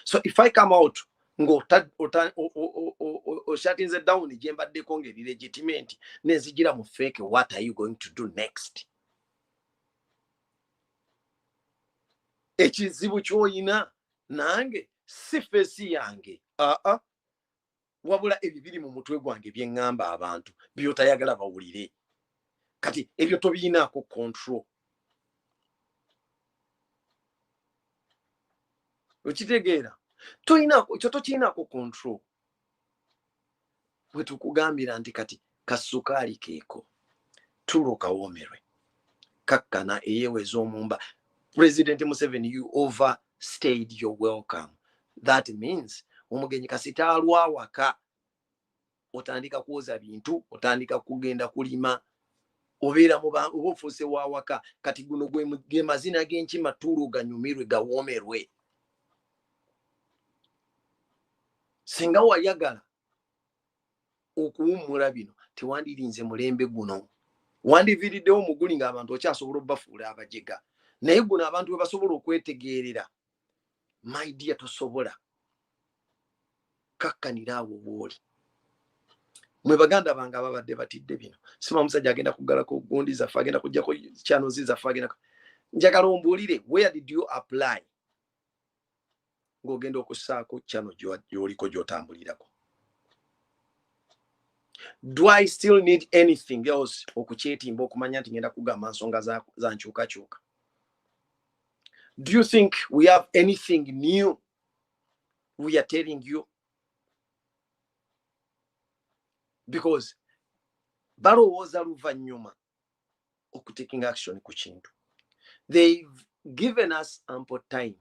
So if I come out oshatinze down gye mbaddeko ng'eri legitimate nezigira mu fake, what are you going to do next? Ekizibu ky'oyina nange si feesi yange wabula ebyo biri mu mutwe gwange bye ŋŋamba abantu by'otayagala bawulire. Kati ebyo tobiyinaako control. Okitegeera kyo tokiyinaako control. Bwe tukugambira nti kati kasukaali keeko tulo kawoomerwe kakkana eyeeweza omumba. President Museveni, you overstayed your welcome. That means omugenyi kasita alwawaka otandika kwoza bintu otandika kugenda kulima obeera oba ofuuse wawaka kati guno ge mazina g'enkima tulo ganyumirwe gawoomerwe. Singa wayagala okuwummula bino tewandirinze mulembe guno wandiviiriddewo muguli ng'abantu okyasobola obbafuula abajega naye guno abantu bwe basobola okwetegeerera my dear tosobola kakkanira awo bw'oli. Mwe baganda bange ababadde batidde bino sima musajja agenda kugalako gundi zaffe agenda kujjako channels zaffe agenda njagala ombuulire where did you apply ng'ogenda okussaako channel gy'oliko gy'otambulirako. Do I still need anything else okukyetimba okumanya nti ngenda kugamba nsonga za nkyukakyuka? Do you think we have anything new we are telling you? Because balowooza luvannyuma okutaking action ku kintu. They've given us ample time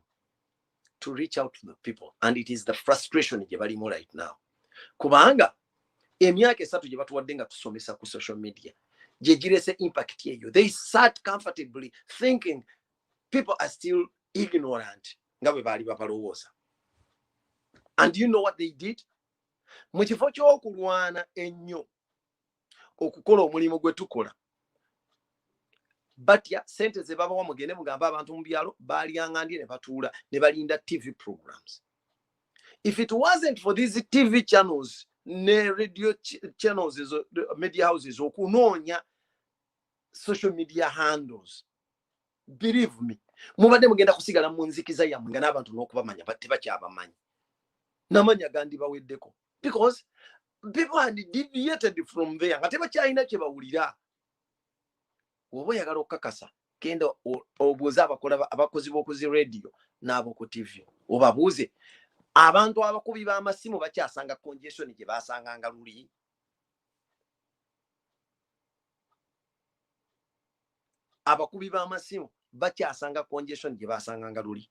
to reach out to the people and it is the frustration gye balimu right now. Kubanga emyaka 3 gye batuwadde nga tusomesa ku social media gye girese impact eyo. They sat comfortably thinking people are still ignorant nga bwe baali babalowooza. And you know what they did? Mu kifo ky'okulwana ennyo okukola omulimu gwe tukola batya sente ze babawa mugende mugamba abantu mu byalo baalyaŋŋandye ne batuula ne balinda TV programs. If it wasn't for these TV channels ne radio channels media houses okunoonya social media handles, believe me mubadde mugenda kusigala mu nzikiza yammwe nga n'abantu n'okubamanya tebakyabamanyi n'amanya gandi baweddeko because people had deviated from there nga tebakyalina kye bawulira. Oba oyagala okukakasa genda obuuze abakozi b'okuzi radio n'ab'oku TV obabuuze abantu abakubi b'amasimu bakyasanga congestion gye baasanganga luli. Abakubi b'amasimu bakyasanga congestion gye baasanganga luli.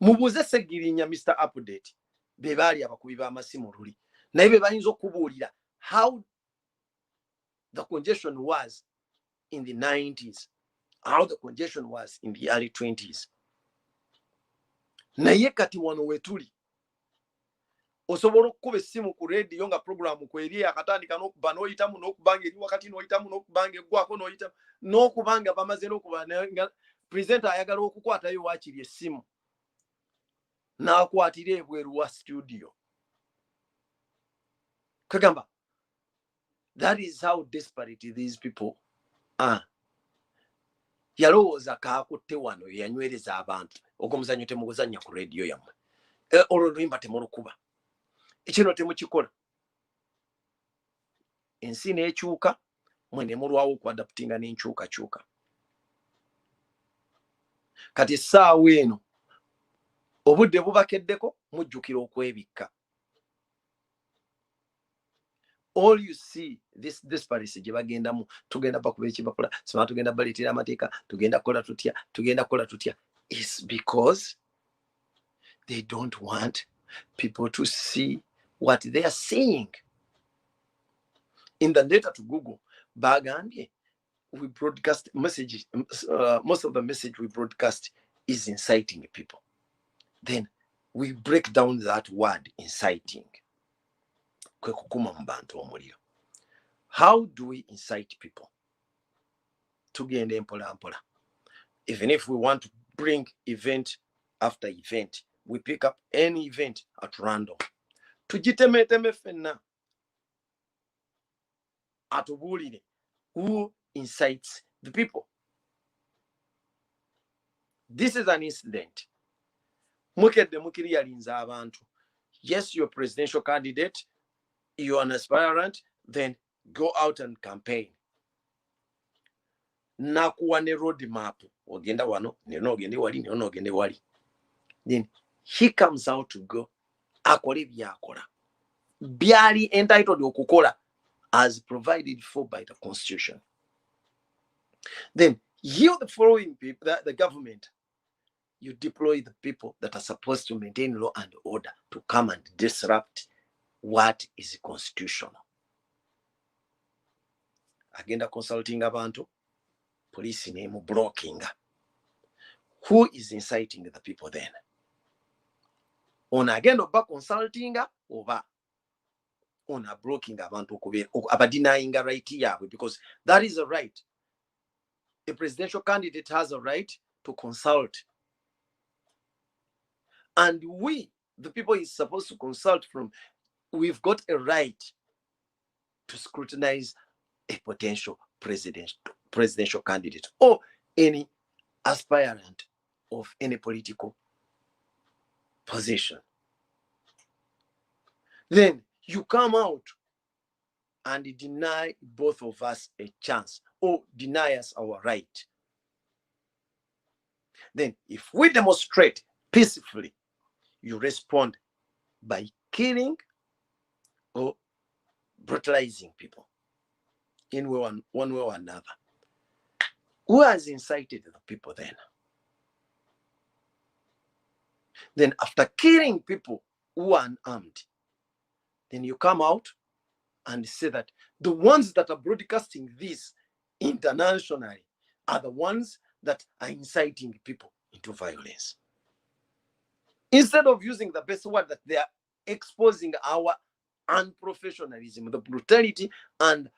Mubuuze Segirinya Mr. Update be baali abakubi b'amasimu luli naye be bayinza okubuulira how the congestion was in the 90s, how the congestion was in the early 20s. Naye kati wano wetuli osobola okukuba essimu ku radio nga program kweri akatandika n'okuba n'oyitamu n'okubanga eri wakati n'oyitamu n'okubanga eggwako n'oyitamu n'okubanga bamaze n'okuba nga presenter ayagala okukwatayo waakiri essimu n'akwatira ebweru wa studio. Kagamba, that is how desperate these people are. Yalowooza kaakutte wano yanywereza abantu ogw'omuzannyo temuguzannya ku radio yammwe, olwo luyimba temulukuba, ekino temukikola. Ensi n'ekyuka, mwe ne mulwawo okuadaputinga n'enkyukakyuka. Kati essaawa eno obudde bubakeddeko, mujjukira okwebikka. All you see, this desperation gye bagendamu, tugenda bakuba ekibakola, sima tugenda baleetera amateeka, tugenda kola tutya, is because they don't want people to see what they are seeing. In the letter to Google, bagambye, we broadcast messages, most of the message we broadcast is inciting people. Then we break down that word, inciting. How do we incite people? Tugende mpola mpola. Even if we want to bring event after event, we pick up any event at random. Tugitemeteme fenna. Atubulire. Who incites the people? This is an incident. Mukedde mukiri yalinza abantu. Yes, you're a presidential candidate. You're an aspirant. Then go out and campaign. Nakuwa ne road map. Ogenda wano, neno ogende wali, neno ogende wali. Then he comes out to go. Akole byakola. Byali entitled okukola as provided for by the Constitution. Then you, the following people, the government, you deploy the people that are supposed to maintain law and order to come and disrupt what is constitutional. Agenda consulting abantu, police name blocking. Who is inciting the people then? On agenda oba consulting oba on a blocking abantu aba denying a right yabwe, because that is a right. A presidential candidate has a right to consult. And we, the people he's supposed to consult from, we've got a right to scrutinize a potential presidential candidate or any aspirant of any political position. Then you come out and deny both of us a chance or deny us our right. Then if we demonstrate peacefully, you respond by killing or brutalizing people in one way or another. Who has incited the people then? Then after killing people who are unarmed, then you come out and say that the ones that are broadcasting this internationally are the ones that are inciting people into violence. Instead of using the best word, that they are exposing our unprofessionalism, the brutality, and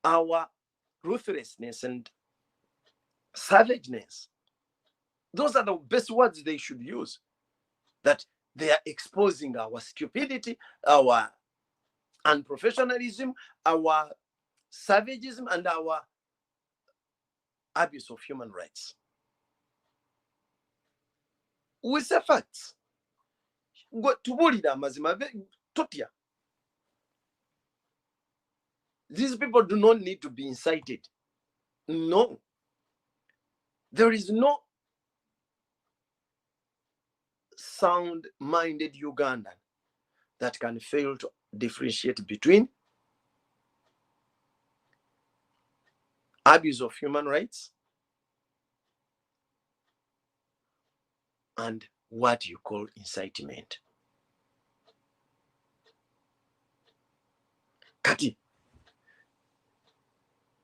our ruthlessness and savageness. Those are the best words they should use. That they are exposing our stupidity, our unprofessionalism, our savagism, and our abuse of human rights. We say facts. These people do not need to be incited. No. There is no sound-minded Ugandan that can fail to differentiate between abuse of human rights and what you call incitement. Kati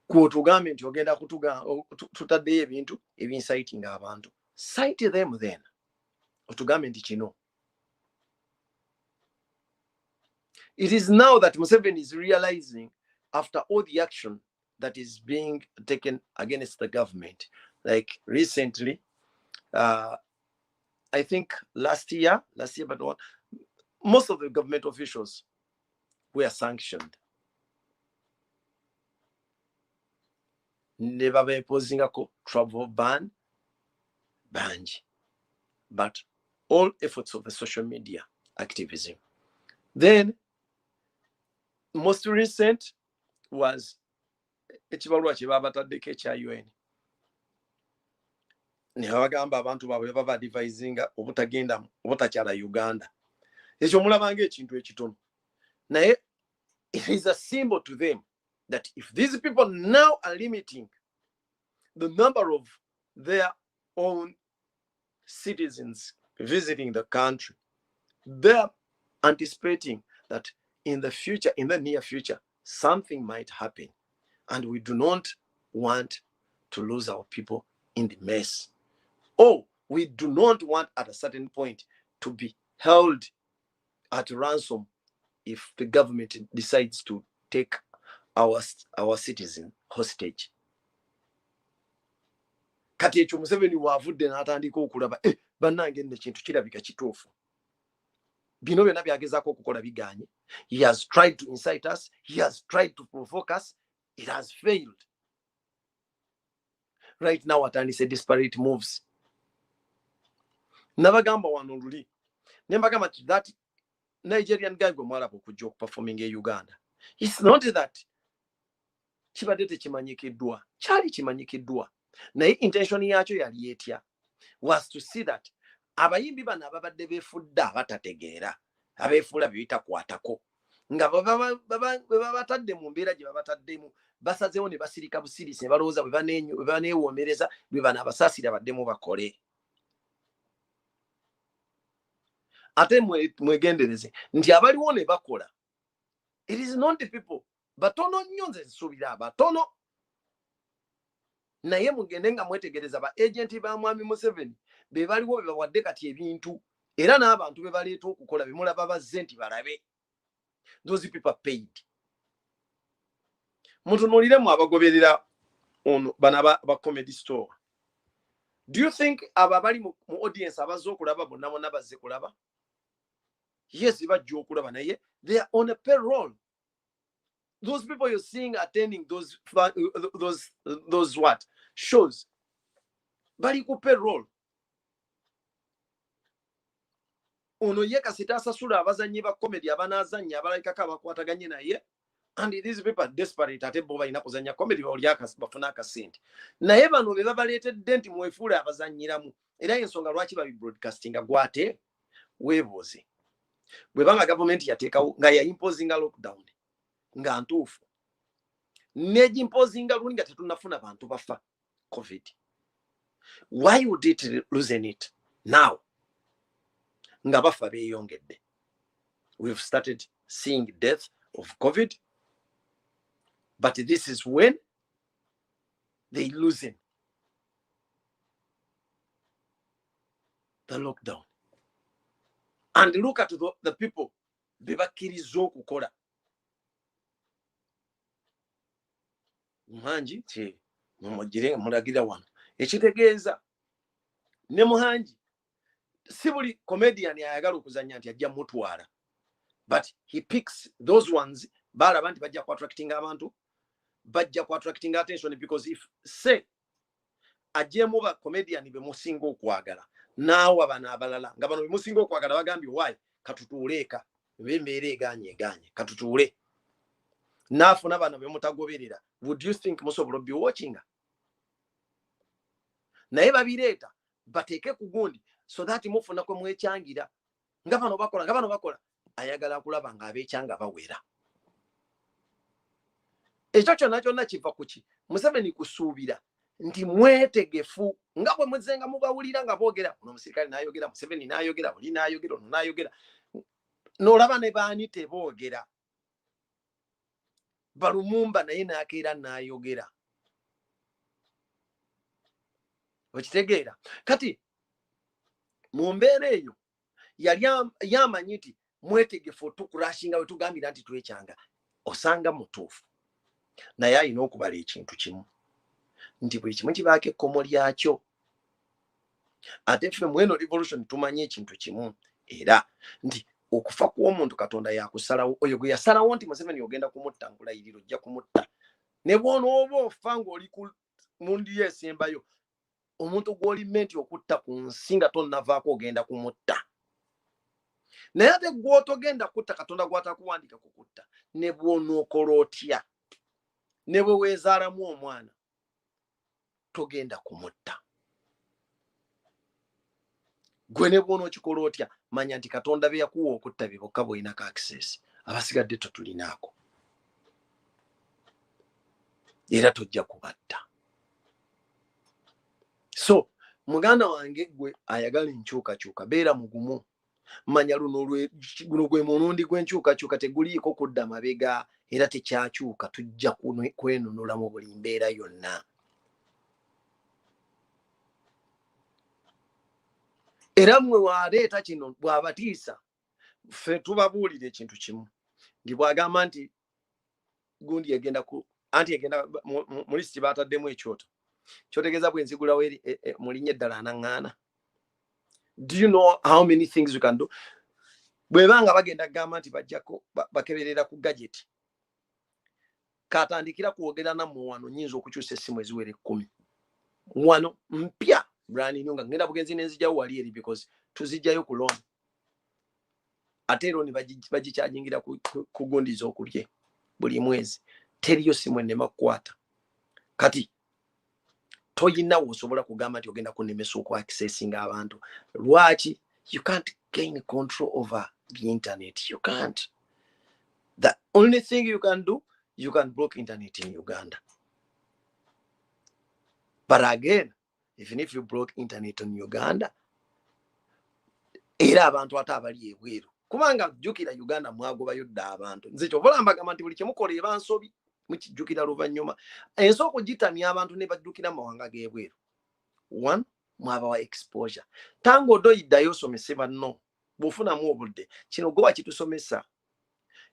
kutugambe nti ogenda tutaddeyo ebintu ebinciting abantu. Cite them then. Otugambe nti kino. It is now that Museveni is realizing, after all the action that is being taken against the government, like recently, I think last year, but what, most of the government officials were sanctioned. Never be imposing a travel ban, but all efforts of the social media activism. Then, most recent was ekibalwa kye babataddeko ekya UN. Ne bagamba abantu baabwe baba advisinga obutagenda obutakyala Uganda. Ekyo mulabanga ekintu ekitono. Naye it is a symbol to them that if these people now are limiting the number of their own citizens visiting the country, they're anticipating that in the future, in the near future, something might happen. And we do not want to lose our people in the mess. Or we do not want at a certain point to be held at ransom if the government decides to take our citizen hostage. Kati ekyo Museveni waavudde n'atandika okulaba bannange nno ekintu kirabika kituufu. Bino byonna byagezaako okukola biganye. He has tried to incite us. He has tried to provoke us. It has failed. Right now, atandise disparate moves. Nabagamba wano luli. Nembagamba that Nigerian guy gwe mwalaba okujja okuperforming e Uganda. It's not that kibadde tekimanyikiddwa. Kyali kimanyikiddwa. Naye intention yakyo yali etya was to see that abayimbi bano ababadde beefudde abatategeera abeefuula bebitakwatako nga babatadde mu mbeera gye babataddemu basazeewo ne basirika busirisi ne balowooza bwe baneewoomereza bwe bano abasaasira baddemu bakole. Ate mwegendereze nti abaliwo ne bakola, it is not the people batono nnyo, nze nsuubira abatono. Naye mugende nga mwetegereza ba agenti ba mwami Museveni be baliwo be bawadde kati ebintu era n'abantu be baleeta okukola be mulaba bazze nti balabe. Those people paid. Mutunuuliremu abagoberera ono bana ba comedy store. Do you think aba bali mu audience abazze okulaba bonna bonna bazze kulaba? Yes, bajja okulaba naye they are on a payroll. Those people you're seeing attending those what shows, bali ku payroll. Ono ye kasita asasula abazanyi ba comedy abanazanya abalayikako abakwataganye naye, and these people are desperate ate bo balina kuzanya comedy bafuna akasente. Naye bano be babaleetedde nti mwefuule abazanyiramu era ensonga lwaki babi broadcasting gwate weebuuze. Bwe banga government yateekawo nga ya imposinga lockdown nga ntuufu neji imposinga lundi nga tetunafuna bantu bafa COVID, why would it loosen it now nga bafa beeyongedde? We've started seeing death of COVID, but this is when they loosen the lockdown. And look at the people bebakkiriza okukola. Muhanji kye mumugire mulagira wano ekitegeeza ne Muhanji si buli comedian ayagala okuzanya nti ajja mutwala, but he picks those ones balaba nti bajja ku attracting abantu, bajja ku attracting attention, because if say ajjemu ba comedian be musinga okwagala naawe bano abalala nga bano be musinga okwagala bagambye why katutuuleeka bembeera eganye katutuule naafuna bano be mutagoberera, would you think musobola be watching? Naye babireeta bateeke ku gundi so that mufuna kwe mwekyangira nga bano bakola ayagala kulaba nga abeekyanga bawera. Ekyo kyonna kiva ku ki? Museveni kusuubira nti mwetegefu nga bwe muzenga mubawulira nga boogera, ono omusirikale n'ayogera, Museveni n'ayogera, oli n'ayogera, ono n'ayogera, n'olaba ne baani teboogera. Balumumba naye n'akeera n'ayogera. Okitegeera? Kati mu mbeera eyo yali yamanyi nti mwetegefu tukurashinga we tugambira nti twekyanga osanga mutuufu naye alina okubala ekintu kimu nti buli kimu kibaako ekkomo lyakyo. Ate ffe mweno revolution tumanye ekintu kimu era nti okufa kw'omuntu Katonda yakusalawo. Oyo gwe yasalawo nti Museveni ogenda kumutta nkulayirira ojja kumutta. Ne bw'onooba ofa ng'oli mu ndi esembayo, omuntu gw'oli menti okutta ku nsi nga tonnavaako ogenda kumutta. Naye ate gw'otogenda kutta Katonda gw'atakuwandika kukutta, ne bw'onookola otya, ne bwe weezaalamu omwana togenda kumutta. Gwe ne bw'onookikola otya manya nti Katonda be yakuwa okutta bye bokka bw'olinako access, abasigadde totulinaako. Era tojja kubatta. So muganda wange gwe ayagala enkyukakyuka beera mugumu. Manya luno gwe munundi gw'enkyukakyuka teguliiko kudda mabega era tekyakyuka, tujja kwenunula mu buli mbeera yonna. Era mmwe waleeta kino bw'abatiisa ffe tubabuulira ekintu kimu nti bw'agamba nti gundi yagenda anti yagenda mu lisiti baataddemu ekyoto kyotegeeza bwe nzigulawo mu linnya eddala anaŋŋaana. Do you know how many things you can do? Bwebanga bagenda kugamba nti bajjako bakeberera ku gadget, katandikira kwogera nammwe wano nnyinza okukyusa essimu eziwera 10 wano mpya brand new nga ngenda bugenzi nenzijjawo wali eri because tuzijjayo ku loan. Ate loan bagikyajingira ku gundi z'okulye buli mwezi. Teriyo simu ennema kukwata. Kati toyina wosobola kugamba nti ogenda kunemesa oku accessing abantu. Lwaki? You can't gain control over the internet. You can't. The only thing you can do, you can block internet in Uganda. But again, even if you block internet in Uganda, era abantu atabali ebweru. Kubanga jukira Uganda mwagobayo dda abantu. Nze kyobola mbagamba nti buli kimukola eba nsobi mukijjukira luvannyuma. Ensooka ogitamya abantu ne baddukira amawanga g'ebweru. One, mwabawa exposure. Tango doyiddayo osomese banno bw'ofunamu obudde. Kino gwe wakitusomesa.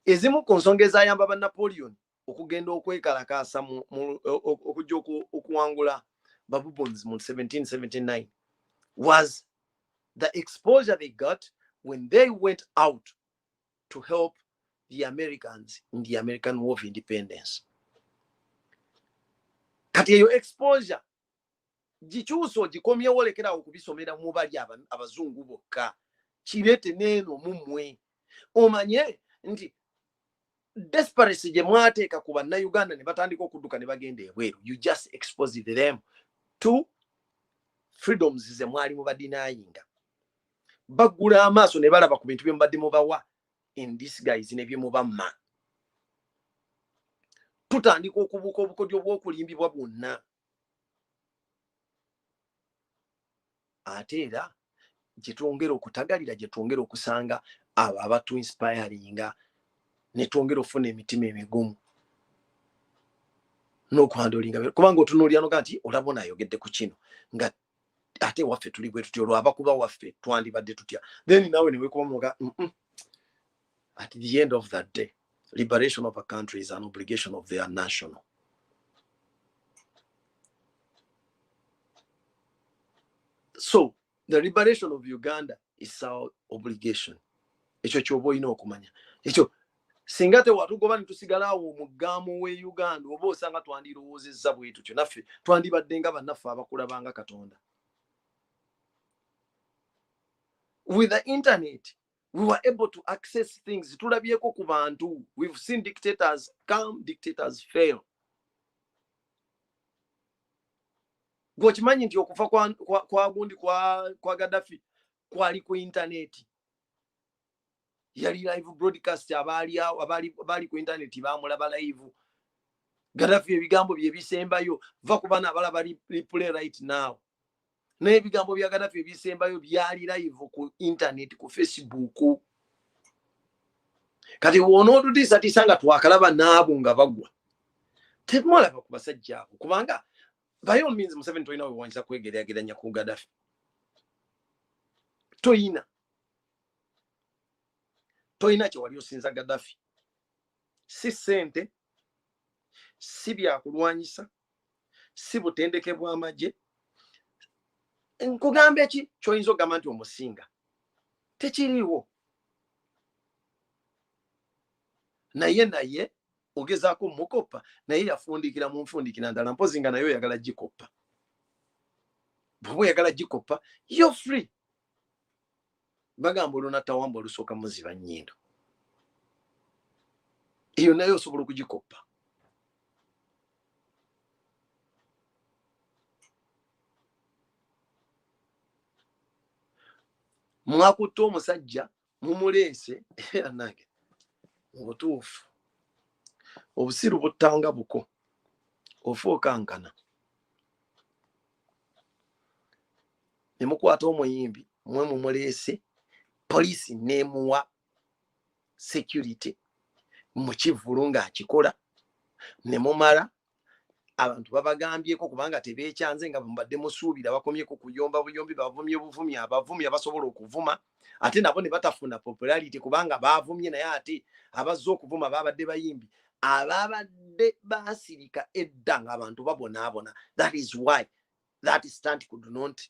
Ezimu ku nsonga ezayamba ba Napoleon okugenda okwekalakaasa okujja okuwangula Babubons mu 1779 was the exposure they got when they went out to help the Americans in the American War of Independence. Kati eyo exposure gikyuso gikomyewo lekera okubisomera mu bali abazungu bokka kirete neeno mumwe omanye nti desperation gye mwateeka ku bannayuganda ne batandika okudduka ne bagenda ebweru. You just exposed them to freedoms ze mwali mu badinayinga. Bagula amaaso ne balaba ku bintu bye mubadde mubawa in disguise ne bye mubamma. Tutandika okubuuka obukodyo bw'okulimbibwa bwonna. Ate era gye twongera okutagalira, gye twongera okusanga abo abatu inspiringa ne twongera ofuna emitima emigumu n'okwandolinga. Kubanga otunuulira noga nti olabona ayogedde ku kino nga ate waffe tuli bwe tutyo olwabakuba waffe twandibadde tutya. Then nawe ne weekuba muga at the end of that day, liberation of a country is an obligation of their national. So the liberation of Uganda is our obligation. Ekyo kyoba olina okumanya. Ekyo singa tewatugoba ne tusigalawo omuggamu we Uganda oba osanga twandirowoozezza bwe tutyo naffe twandibadde nga bannaffe abakulabanga Katonda. With the internet, we were able to access things. Tulabyeko ku bantu. We've seen dictators come, dictators fail. Gwokimanyi nti okufa kwa gundi kwa Gaddafi kwali ku internet. Yali live broadcast abali ku internet bamulaba live. Gaddafi ebigambo bye bisembayo va ku bana abalaba replay right now. N'ebigambo bya Gaddafi ebisembayo byali live ku internet ku Facebook. Kati wonootutiisa tisanga twakalaba naabo nga bagwa. Temulaba ku basajja abo kubanga by all means Museveni toyina we wanyiza kwegeraageranya ku Gaddafi. Toyina. toyina kye wali osinza Gaddafi. Si ssente, si byakulwanyisa, si butendeke bw'amagye. Nkugamba eki ky'oyinza okugamba nti omusinga tekiriiwo. Naye ogezaako mukoppa, naye yafundikira mu nfundikira ndala, mpozi nga naye oyagala gikoppa. Bw'oba oyagala gikoppa, you're free. Bagamba olunatawamba olusooka muziba nnyindo. Eyo naye osobola okugikoppa. Mwakutte omusajja mumuleese nange mu butuufu obusiru buttanga buko ofuuka nkana. Ne mukwata omuyimbi mwe mumuleese, poliisi neemuwa security mu kivvulu ng'akikola, ne mumala abantu babagambyeko kubanga tebeekyanze nga mubadde musuubira bakomyeko kuyomba buyombi, bavumye buvumi, abavumi abasobola okuvuma ate nabo ne batafuna popularity kubanga baavumye, naye ate abazze okuvuma babadde bayimbi ababadde baasirika edda ng'abantu babonaabona. That is why that stunt could not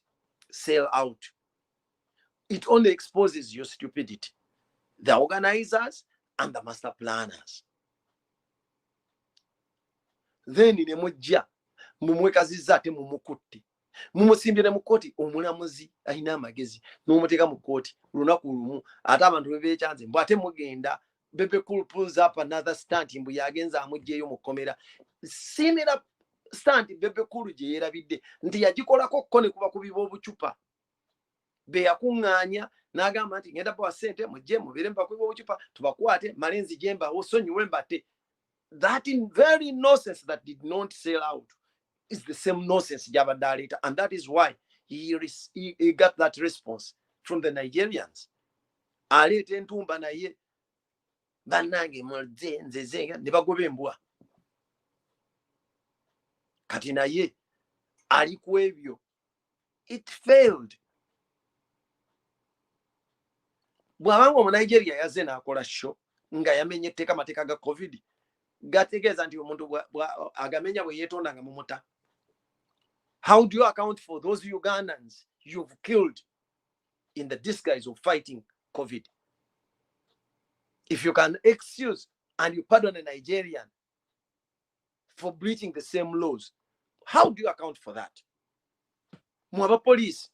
sell out. It only exposes your stupidity, the organizers and the master planners. Then ne mujja mumwekazizza ate mumukutte, mumusimbye ne mu kkooti, omulamuzi alina amagezi n'omuteeka mu kkooti lunaku lumu, ate abantu bebeekyanze mbu ate mugenda Bebe Cool pulls up another stunt mbu yagenza amugjeeyo mu kkomera. Simira stunt Bebe Cool gye yeerabidde nti yagikolako kko ne kuba kubiba obucupa. Be yakuŋŋaanya n'agamba nti ngenda bawa ssente mujje mubeere mubakubiba obucupa tubakwate malenzi gyemba osonyiwe mbatte. That very nonsense that did not sell out is the same nonsense gy'abadde aleeta, and that is why he got that response from the Nigerians. Aleeta entumba naye bannange nze ne bagoba embwa. Kati naye ali ku ebyo. It failed. Bw'abanga Omunigeria yazze n'akola show nga yamenye etteeka amateeka ga COVID, gategeeza nti omuntu agamenya bwe yeetonda nga mumuta. How do you account for those Ugandans you've killed in the disguise of fighting COVID? If you can excuse and you pardon a Nigerian for breaching the same laws, how do you account for that? Mwaba police.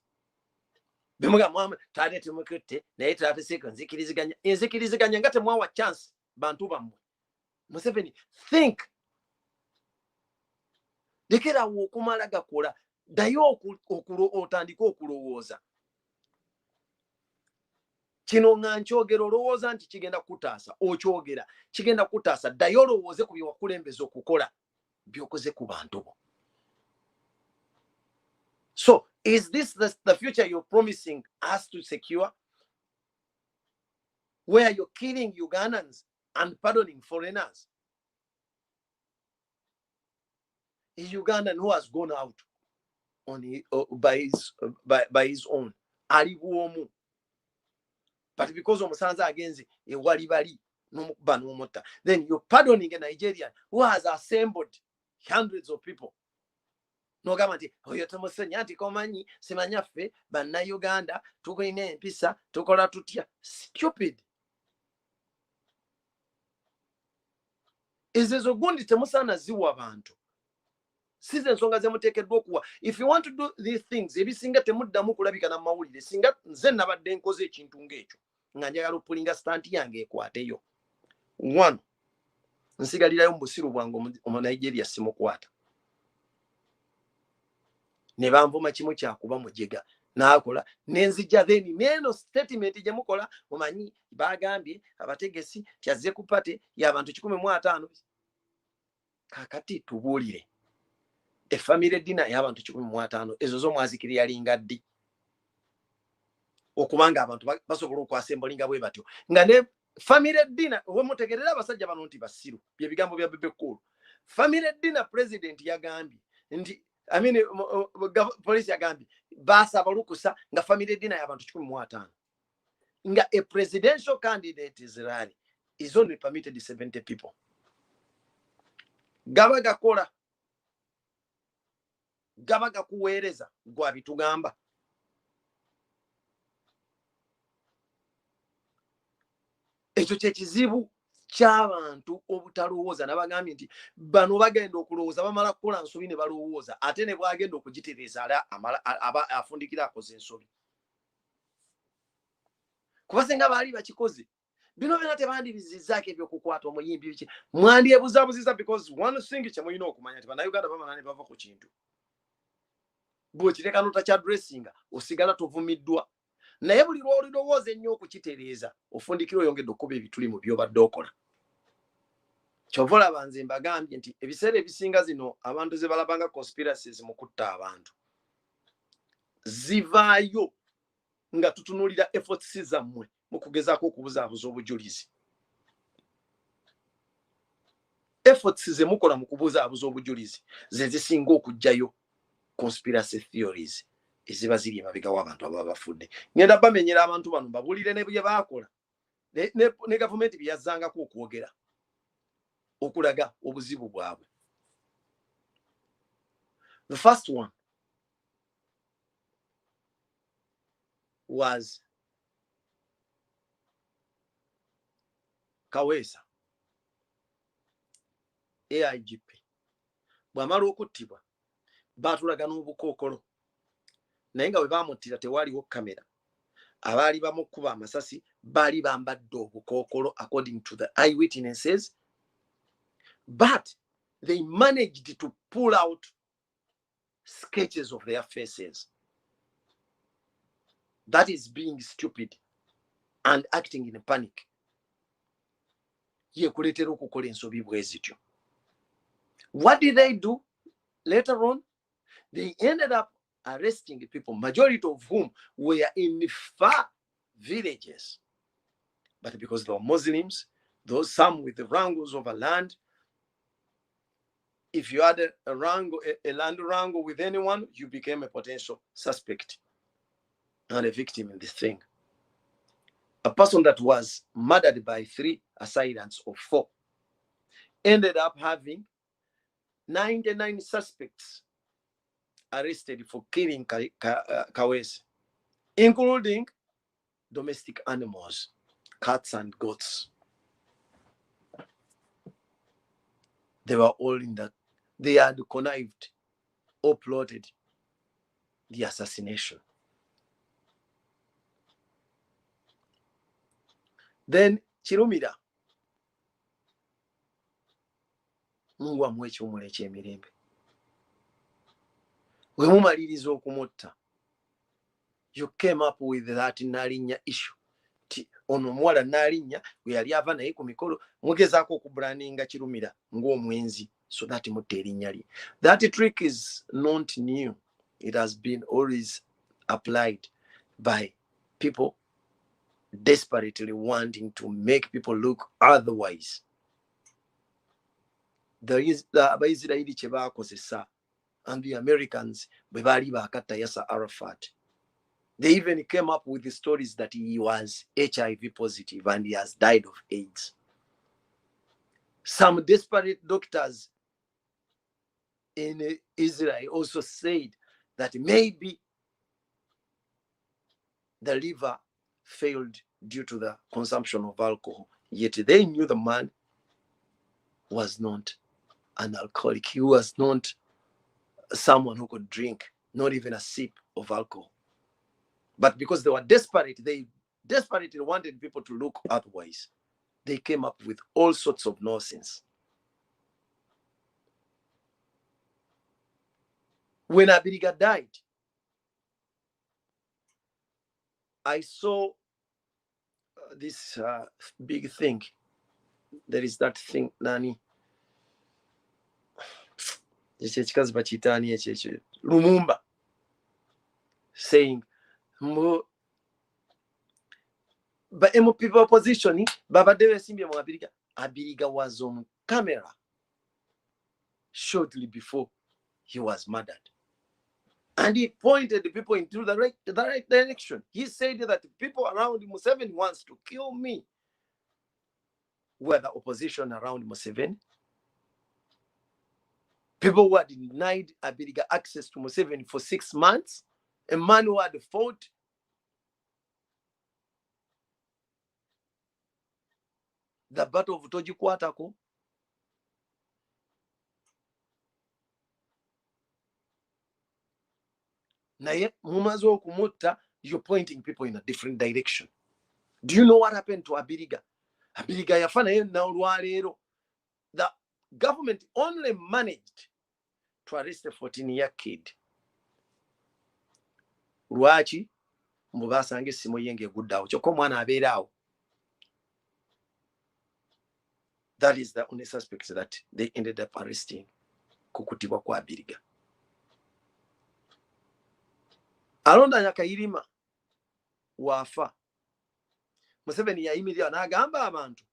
Bemuga mwama tade tumukutte naye tataseko nzikiriziganya. Enzikiriziganya ngate mwawa chance bantu bammwe. Museveni, think. Lekera okumala gakola, ddayo otandika okulowooza. Kino nga nkyogera olowooza nti kigenda kutaasa, okyogera kigenda kutaasa, ddayo olowooze ku bye wakulembeza okukola by'okoze ku bantu bo. So, is this the future you're promising us to secure? Where you're killing Ugandans and pardoning foreigners? A Ugandan who has gone out on by his own. Ali bwomu. But because of Musanza against a walibali, no banumota, then you're pardoning a Nigerian who has assembled hundreds of people. No gamanti, oyotomosenyanti komanyi, semanyafe, banna Uganda, tukoine empisa, tukola tutia. Stupid. Ezezo gundi temusana ziwa abantu. Size nsonga zemuteekeddwa okuwa. If you want to do these things, ebisinga temuddamu kulabika na mawulire. Singa nze nabadde nkoze ekintu ng'ekyo nga njagala okulinga stanti yange ekwateyo. One, nsigalirayo mu busiru bwange Omunigeria simukwata. Ne banvuma kimu kyakuba mujega n'akola n'enzija then neno statement gye mukola mumanyi bagambye abategesi tyazze ku pate y'abantu 150. Kakati tubuulire. Family dinner y'abantu 150 ezo zo mwazikiri yalinga ddi okubanga abantu basobola okwasembolinga bwe batyo nga ne family dinner we mutegerera abasajja bano nti basiru bye bigambo bya Bebe Cool. Family dinner president yagambye nti police yagambye basa balukusa nga family dinner y'abantu 150. nga a presidential candidate is only permitted 70 people. Gaba gakola gaba gakuweereza gwa bitugamba. Ekyo kyekizibu ky'abantu obutalowooza nabagambye nti bano bagenda okulowooza bamala kukola nsobi ne balowooza ate ne bwagenda okugitereeza aba afundikira akoze ensobi. Kuba senga baali bakikoze bino byonna tebandibizizzaako ebyokukwata omuyimbi biki mwandyebuzabuziza because one thing kyemulina okumanya nti bannayuganda bamala ne bava ku kintu bw'okireka n'otakya dressinga osigala tovumiddwa naye buli lw'olirowooza ennyo okukitereeza ofundikira oyongedde okuba ebituli mu by'obadde okola. Kyova olaba nze mbagambye nti ebiseera ebisinga zino abantu ze balabanga conspiracies mu kutta abantu zivaayo nga tutunuulira efforts zammwe mu kugezaako okubuzaabuza obujulizi. Efforts ze mukola mu kubuzaabuza obujulizi ze zisinga okujjayo conspiracy theories eziba ziri emabega w'abantu ababa bafudde. Ngenda bamenyera abantu bano babulire ne bye baakola ne gavumenti bye yazzangako okwogera okulaga obuzibu bwabwe. The first one was Kaweesa AIGP bw'amala okuttibwa baatulaga n'obukookolo naye nga bwe baamuttira tewaaliwo kamera abaali bamukuba amasasi baali bambadde obukookolo according to the eyewitnesses, but they managed to pull out sketches of their faces. That is being stupid and acting in a panic. Ye kuletera okukola ensobi bwe zityo. What did they do later on? They ended up arresting people, majority of whom were in far villages. But because they were Muslims, those some with the wrangles of a land, if you had a land wrangle with anyone, you became a potential suspect and a victim in this thing. A person that was murdered by 3 assailants or 4 ended up having 99 suspects arrested for killing Kaweesa, including domestic animals, cats and goats. They were all in that. They had connived or plotted the assassination. Then Kirumira Mungu amuwe ekyomula eky'emirembe. Bwe mumaliriza okumutta, you came up with that Nalinya issue. Ono omuwala Nalinya bwe yali ava naye ku mikolo mugezaako okubrandinga Kirumira ng'omwenzi so that mutta erinnya lye. That trick is not new. It has been always applied by people desperately wanting to make people look otherwise. There is the Abaisiraeli kye baakozesa and the Americans bwe baali baakatta Yasser Arafat. They even came up with the stories that he was HIV positive and he has died of AIDS. Some desperate doctors in Israel also said that maybe the liver failed due to the consumption of alcohol. Yet they knew the man was not an alcoholic. He was not someone who could drink, not even a sip of alcohol. But because they were desperate, they desperately wanted people to look otherwise. They came up with all sorts of nonsense. When Abiriga died, I saw this big thing. There is that thing, Nani. Lumumba saying, but people opposition, Baba Deve Simbia Abiriga. Abiriga was on camera shortly before he was murdered. And he pointed the people into the right direction. He said that the people around Museveni wants to kill me. Were the opposition around Museveni? People who had denied Abiriga access to Museveni for 6 months. A man who had fought the Battle of Tojikwatako. Naye mumaze okumutta, you're pointing people in a different direction. Do you know what happened to Abiriga? Abiriga yafana ye na olwaleero. The government only managed to arrest a 14-year kid. Lwaki? Mbu basanga essimu ye ng'eguddeawo. Kyokka omwana abeera awo. That is the only suspect that they ended up arresting. Kukutibwa kwa Abiriga. Alonda Nyakayirima wafa. Museveni yayimirira n'agamba abantu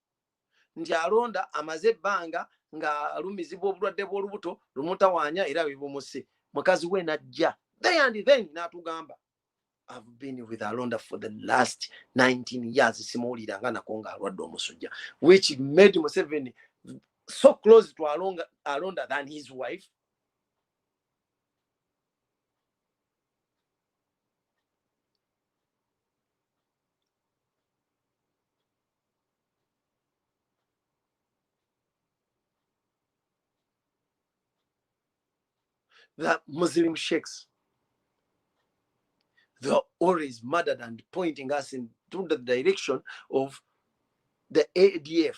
nti alonda amaze ebbanga nga alumizibwa obulwadde bw'olubuto lumutawaanya era bibumuse. Mukazi we najja. Then n'atugamba, I've been with Alonda for the last 19 years. Simuwuliranga nako nga alwadde omusujja. Which made Museveni so close to Alonda than his wife. The Muslim sheikhs, they're always murdered and pointing us into the direction of the ADF.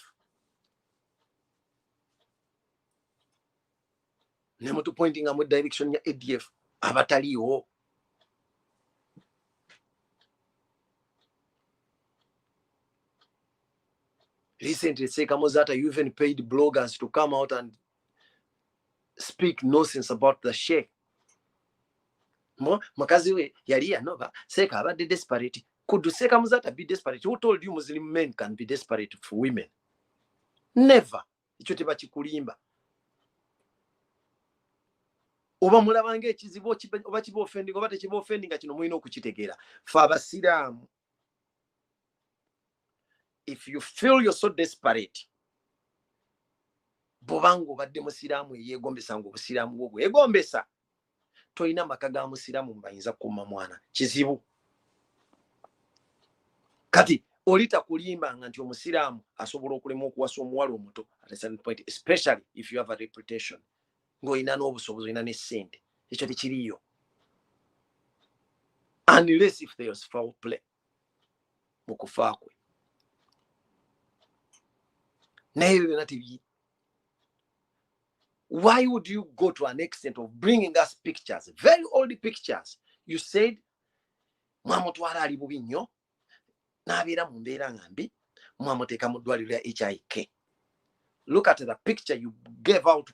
Nemutu pointing in the direction ya ADF. Abataliyo. Recently, Sekamozata, you even paid bloggers to come out and speak nonsense about the sheikh. Mukazi we yali yanova Seka abadde desperate. Could Sekamozata be desperate? Who told you Muslim men can be desperate for women? Never. Ekyo tebakikulimba. Oba mulabanga ekizibu oba kiba offending oba tekiba offending nga kino mulina okukitegeera. Fe abasiraamu, if you feel you're so desperate, bobanga obadde musiraamu eyeegombesa nga obusiraamu bwo bwegombesa, toyina maka ga musiraamu mbayinza kuuma mwana. Kizibu. Kati olita kulimbanga nti omusiraamu asobola okulema okuwasa omuwala omuto at a certain point, especially if you have a reputation. Ng'olina n'obusobozi, olina n'essente. Ekyo tekiriyo. Unless if there is foul play mu kufa kwe. Naye byonna tebiri. Why would you go to an extent of bringing us pictures, very old pictures? You said, mwamutwala ali bubi nnyo, n'abeera mu mbeera nga mbi, mwamuteeka mu ddwaliro lya HIK. Look at the picture you gave out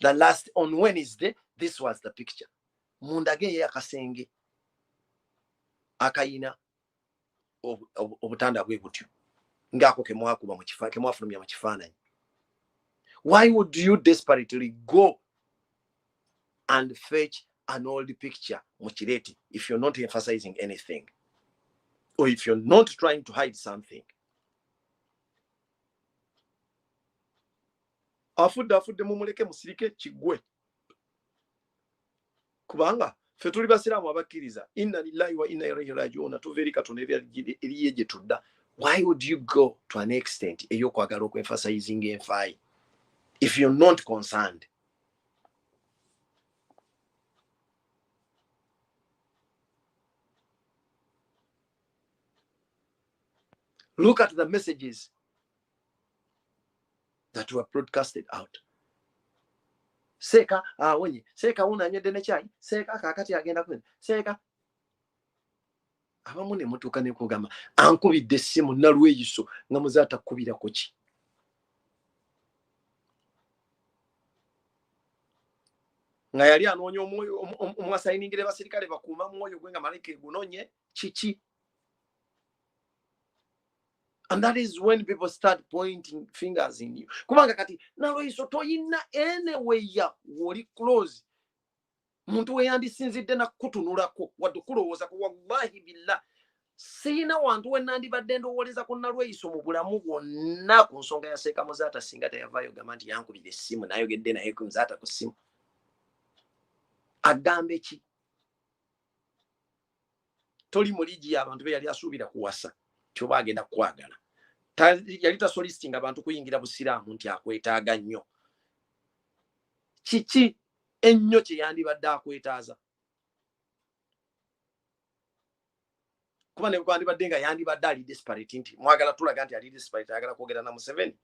the last on Wednesday. This was the picture. Mundage ye akasenge akayina obutanda bwe butyo. Ngako kemwakuba mu kifaananyi, kemwafulumya mu kifaananyi. Why would you desperately go and fetch an old picture, Muchireti, if you're not emphasizing anything? Or if you're not trying to hide something? Afudde mumuleke musirike kigwe. Kubanga ffe tuli basiraamu abakkiriza. Inna lillahi wa inna ilaihi raji'un. Tuva eri Katonda eriye gye tudda. Why would you go to an extent ey'okwagala okwenfasizing enfaayi if you're not concerned? Look at the messages that were broadcasted out. Seka wenye Seka unanyede ne chai, Seka kakati agenda kwenda, Seka abamu ne mutuuka ne kugamba ankubidde essimu nalweyiso nga muzaata kubira koki. Nga yali anoonya omwoyo omwasayiningire basirikale bakuuma mwoyo gwe nga malayika egunonye kiki. And that is when people start pointing fingers in you. Kubanga kati nalweyiso toyina anywhere woli close muntu we yandisinzidde nakutunulako wadde kulowooza ku wallahi billah siina wantu we nandibadde ndowoleza ku Nalweyiso mu bulamu bwonna ku nsonga ya Seeka Muzaata singa teyavaayo gamba nti yankubira essimu nayogedde naye ku Muzaata ku ssimu agambe ki toli muligi abantu be yali asuubira kuwasa kyoba agenda kukwagala yali tasolisitinga abantu kuyingira busiraamu nti akwetaaga nnyo kiki ennyo kye yandibadde akwetaaza kuba ne kwandibadde nga yandibadde ali desperate nti mwagala tulaga nti ali desperate ayagala kwogera na Museveni.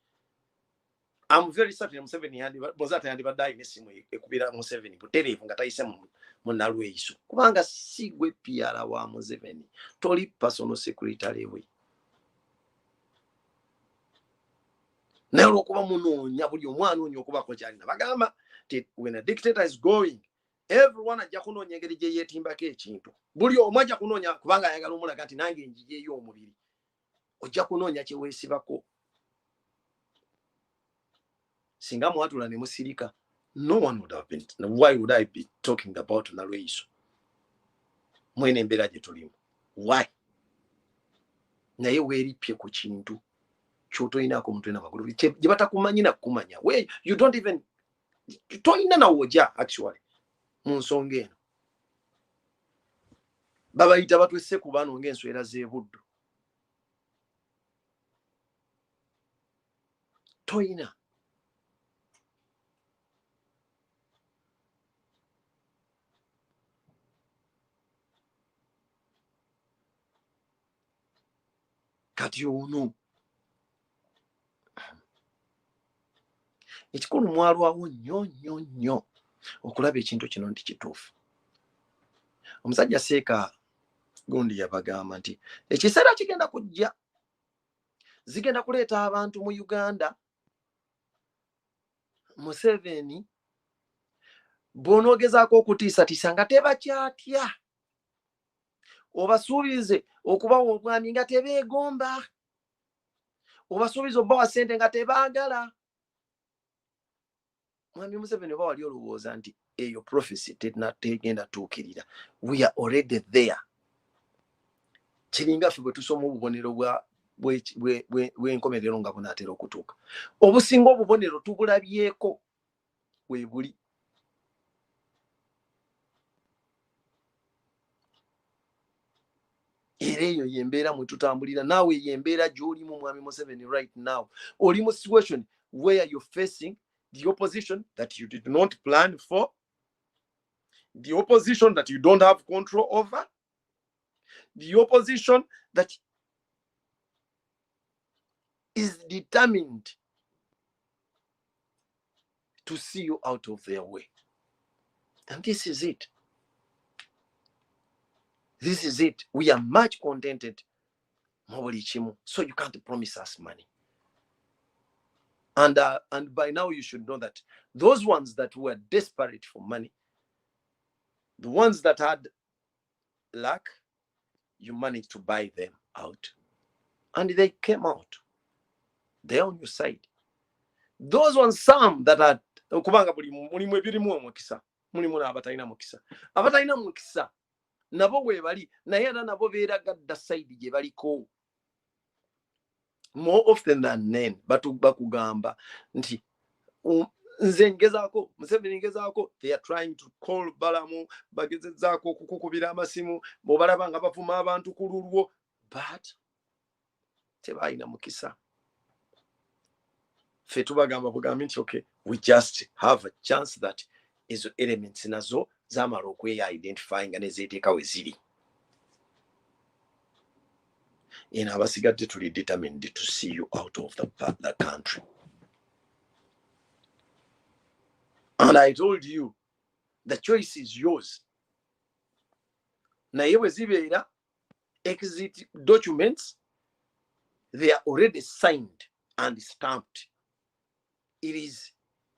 I'm very certain Museveni Muzaata yandibadde alina essimu ekubira Museveni butereevu nga tayise mu Nalweyiso kubanga si gwe PR wa Museveni toli personal secretary we naye olwokuba munoonya buli omu anoonya okubako kyalina bagamba nti when a dictator is going everyone ajja kunoonya engeri gye yeetimbako ekintu buli omu ajja kunoonya kubanga ayagala omulaga nti nange njijeeyo omubiri ojja kunoonya kye weesibako singa mwatula ne musirika no one would have been why would I be talking about Nalweyiso mwene embeera gye tulimu why naye weeripye ku kintu ky'otoyinaako omutwe n'amagulu gye batakumanyi nakumanya we you don't even toyina nawojja actually mu nsonga eno babayita batwesse ku bano ng'enswera z'ebuddu toyina kati ono ekikulu mwalwawo nnyo okulaba ekintu kino nti kituufu. Omusajja Seeka gundi yabagamba nti ekiseera kigenda kujja zigenda kuleeta abantu mu Uganda Museveni bw'onoogezaako okutiisatiisa nga tebakyatya obasuubize okubawa obwami nga tebeegomba obasuubize obbawa ssente nga tebaagala. Mwami Museveni oba wali olowooza nti eyo prophecy tegenda tuukirira. We are already there. Kiringa ffe bwe tusoma obubonero bw'enkomerero nga bunaatera okutuuka. Obusinga obubonero tubulabyeko we buli. Era eyo yembeera mwe tutambulira naawe yembeera gy'olimu Mwami Museveni right now. Oli mu situation where you're facing the opposition that you did not plan for, the opposition that you don't have control over, the opposition that is determined to see you out of their way. And this is it. This is it. We are much contented. So you can't promise us money. And by now you should know that those ones that were desperate for money, the ones that had lack, you managed to buy them out. And they came out. They're on your side. Those ones, some that had kubanga mulimu ebirimu omukisa, mulimu n'abatalina mukisa. Abatalina mukisa nabo bwe bali naye era nabo beeragadda side gye baliko. More often than then, bakugamba nti nze ngezaako Museveni ngezaako, they are trying to call Balamu bagezezaako okukukubira amasimu bw'obalaba nga bavuma abantu ku lulwo, but tebalina mukisa. Ffe tubagamba bugambi nti okay, we just have a chance that ezo elements nazo zamala okweya-identify nga nezeeteeka we ziri. In abasigadde tuli determined to see you out of the country. And I told you, the choice is yours. Naye bwe zibeera exit documents, they are already signed and stamped. It is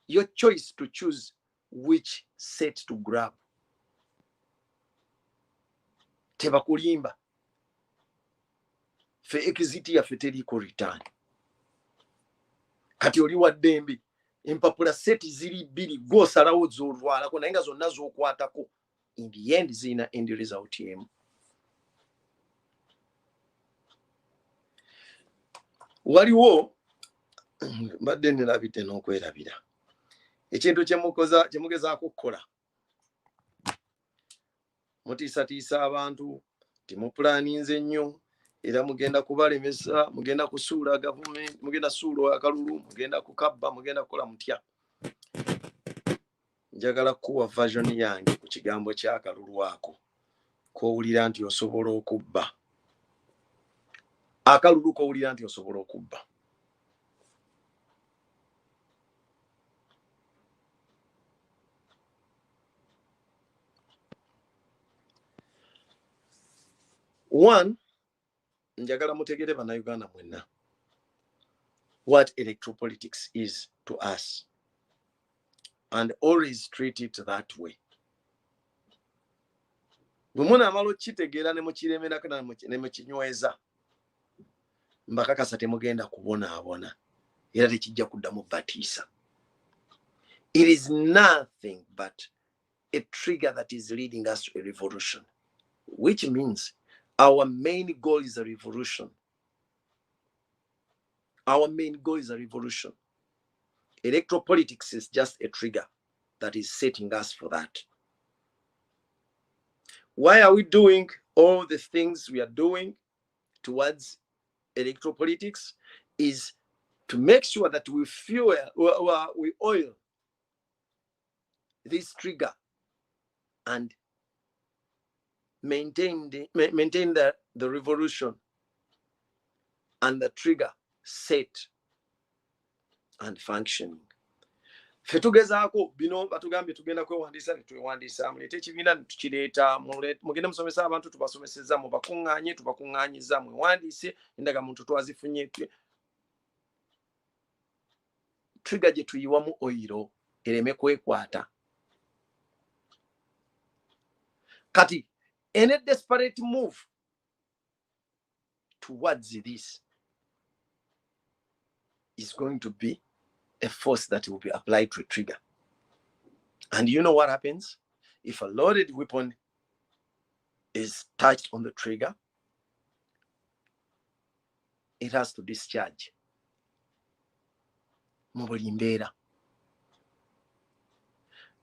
your choice to choose which set to grab. Tebakulimba. Fe exit yaffe teriiko return. Kati oli wa ddembe empapula seti ziri bbiri gw'osalawo z'olwalako naye nga zonna z'okwatako in the end zirina end result emu. Waliwo mbadde nirabidde n'okwerabira ekintu kyemugezaako okukola, mutiisatiisa abantu, timupulaninze nnyo, era mugenda kubalemesa, mugenda kusuula gavumenti, mugenda suula akalulu, mugenda kukabba, mugenda kukola mutya. Njagala kuwa version yange ku kigambo ky'akalulu ako k'owulira nti osobola okubba. Akalulu k'owulira nti osobola okubba. One, njagala mutegere bannayuganda mwenna what electropolitics is to us, and always treat it that way. Bwe munaamala okitegeera ne mukiremerako ne mukinyweza, mbakakasa temugenda kubonaabona era tekijja kuddamu batiisa. It is nothing but a trigger that is leading us to a revolution, which means our main goal is a revolution. Our main goal is a revolution. Electropolitics is just a trigger that is setting us for that. Why are we doing all the things we are doing towards electropolitics? Is to make sure that we oil this trigger and maintain the revolution and the trigger set and functioning. Fetugezaako bino batugambye tugenda kwewandiisa ne twewandiisa, mulete ekibiina ne tukireeta, mugende musomesa abantu, tubasomesezza, mubakuŋŋaanye, tubakuŋŋaanyiza, mwewandiise, endagamuntu twazifunye. Trigger gye tuyiwamu oyiro ereme kwekwata. Kati any desperate move towards this is going to be a force that will be applied to a trigger. And you know what happens? If a loaded weapon is touched on the trigger, it has to discharge. Mubuli mbeera.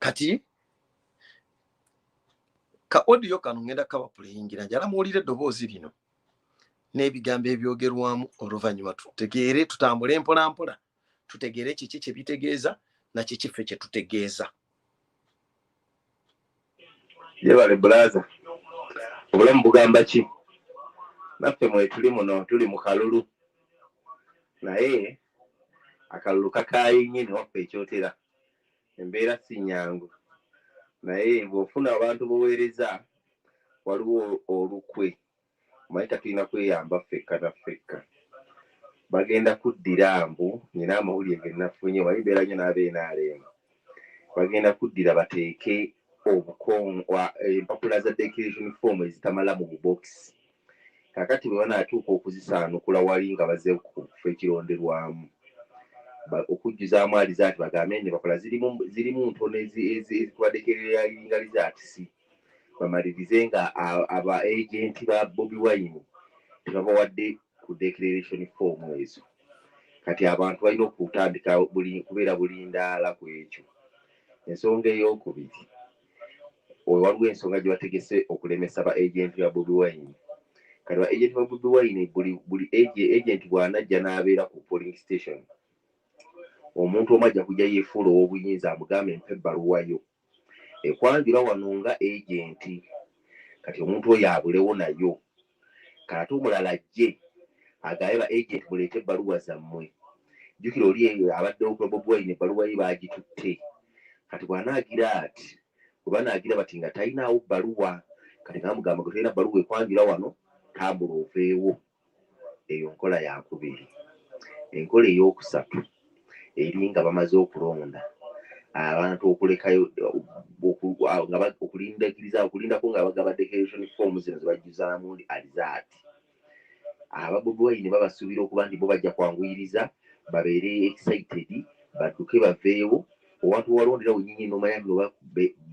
Kati ka audio kano ngenda kaba puleyingira njala muwulire eddoboozi lino n'ebigambo ebyogerwamu oluvannyuma tutegeere, tutambule mpola mpola, tutegeere kiki kye bitegeeza na kiki ffe kye tutegeeza.
Yebale bulaza, obulamu bugamba ki? Naffe mwe tuli muno, tuli mu kalulu, naye akalulu kakaaye nnyini waffe ekyotera. Embeera si nnyangu, naye bw'ofuna abantu boweereza waliwo olukwe, omanyi tulina kweyamba ffekka na ffekka. Bagenda kuddira mbu nina amawulire ge nafunye, wali mbeera nnyo n'abeNRM. Bagenda kuddira bateeke empapula za declaration form ezitamala mu bubokisi. Kakati bwe banaatuuka okuzisaanukula wali nga bazze kufa ekironderwamu, okujjuzaamu alizaati bagambe empapula zirimu ntono ezikubadekerera ingalizaatisi, bamalirize nga aba agenti ba Bobi Wine tebabawadde ku declaration form ezo. Kati abantu balina okutandika kubeera bulindaala ku ekyo. Ensonga ey'okubiri, waliwo ensonga gye bategese okulemesa ba agenti ba Bobi Wine. Kati ba agenti ba Bobi Wine buli agenti bw'anajja n'abeera ku polling station, omuntu omu ajja kujja yeefuula ow'obuyinza amugambe mpa ebbaluwa yo ekwanjula wano nga agenti. Kati omuntu oyo abulewo nayo, kati omulala ajje agaye ba agenti muleete ebbaluwa zammwe. Jjukira oli abaddewo ku Bobi Wine ebbaluwa ye baagitutte. Kati bw'anaagira ati bwe banaagira bati nga talinaawo bbaluwa, kati ng'amugamba gwe talina bbaluwa ekwanjula wano, tambula oveewo. Eyo nkola yakubiri. Enkola ey'okusatu eri nga bamaze okulonda abantu okulekayo okulindako nga bagaba declaration form zino ze bajjuzaamu alizaati. Aba Bobi Wine babasuubira okuba nti bo bajja kwanguyiriza, babeere excited, badduke baveewo owantu walonderawo nyinyi nomanya nga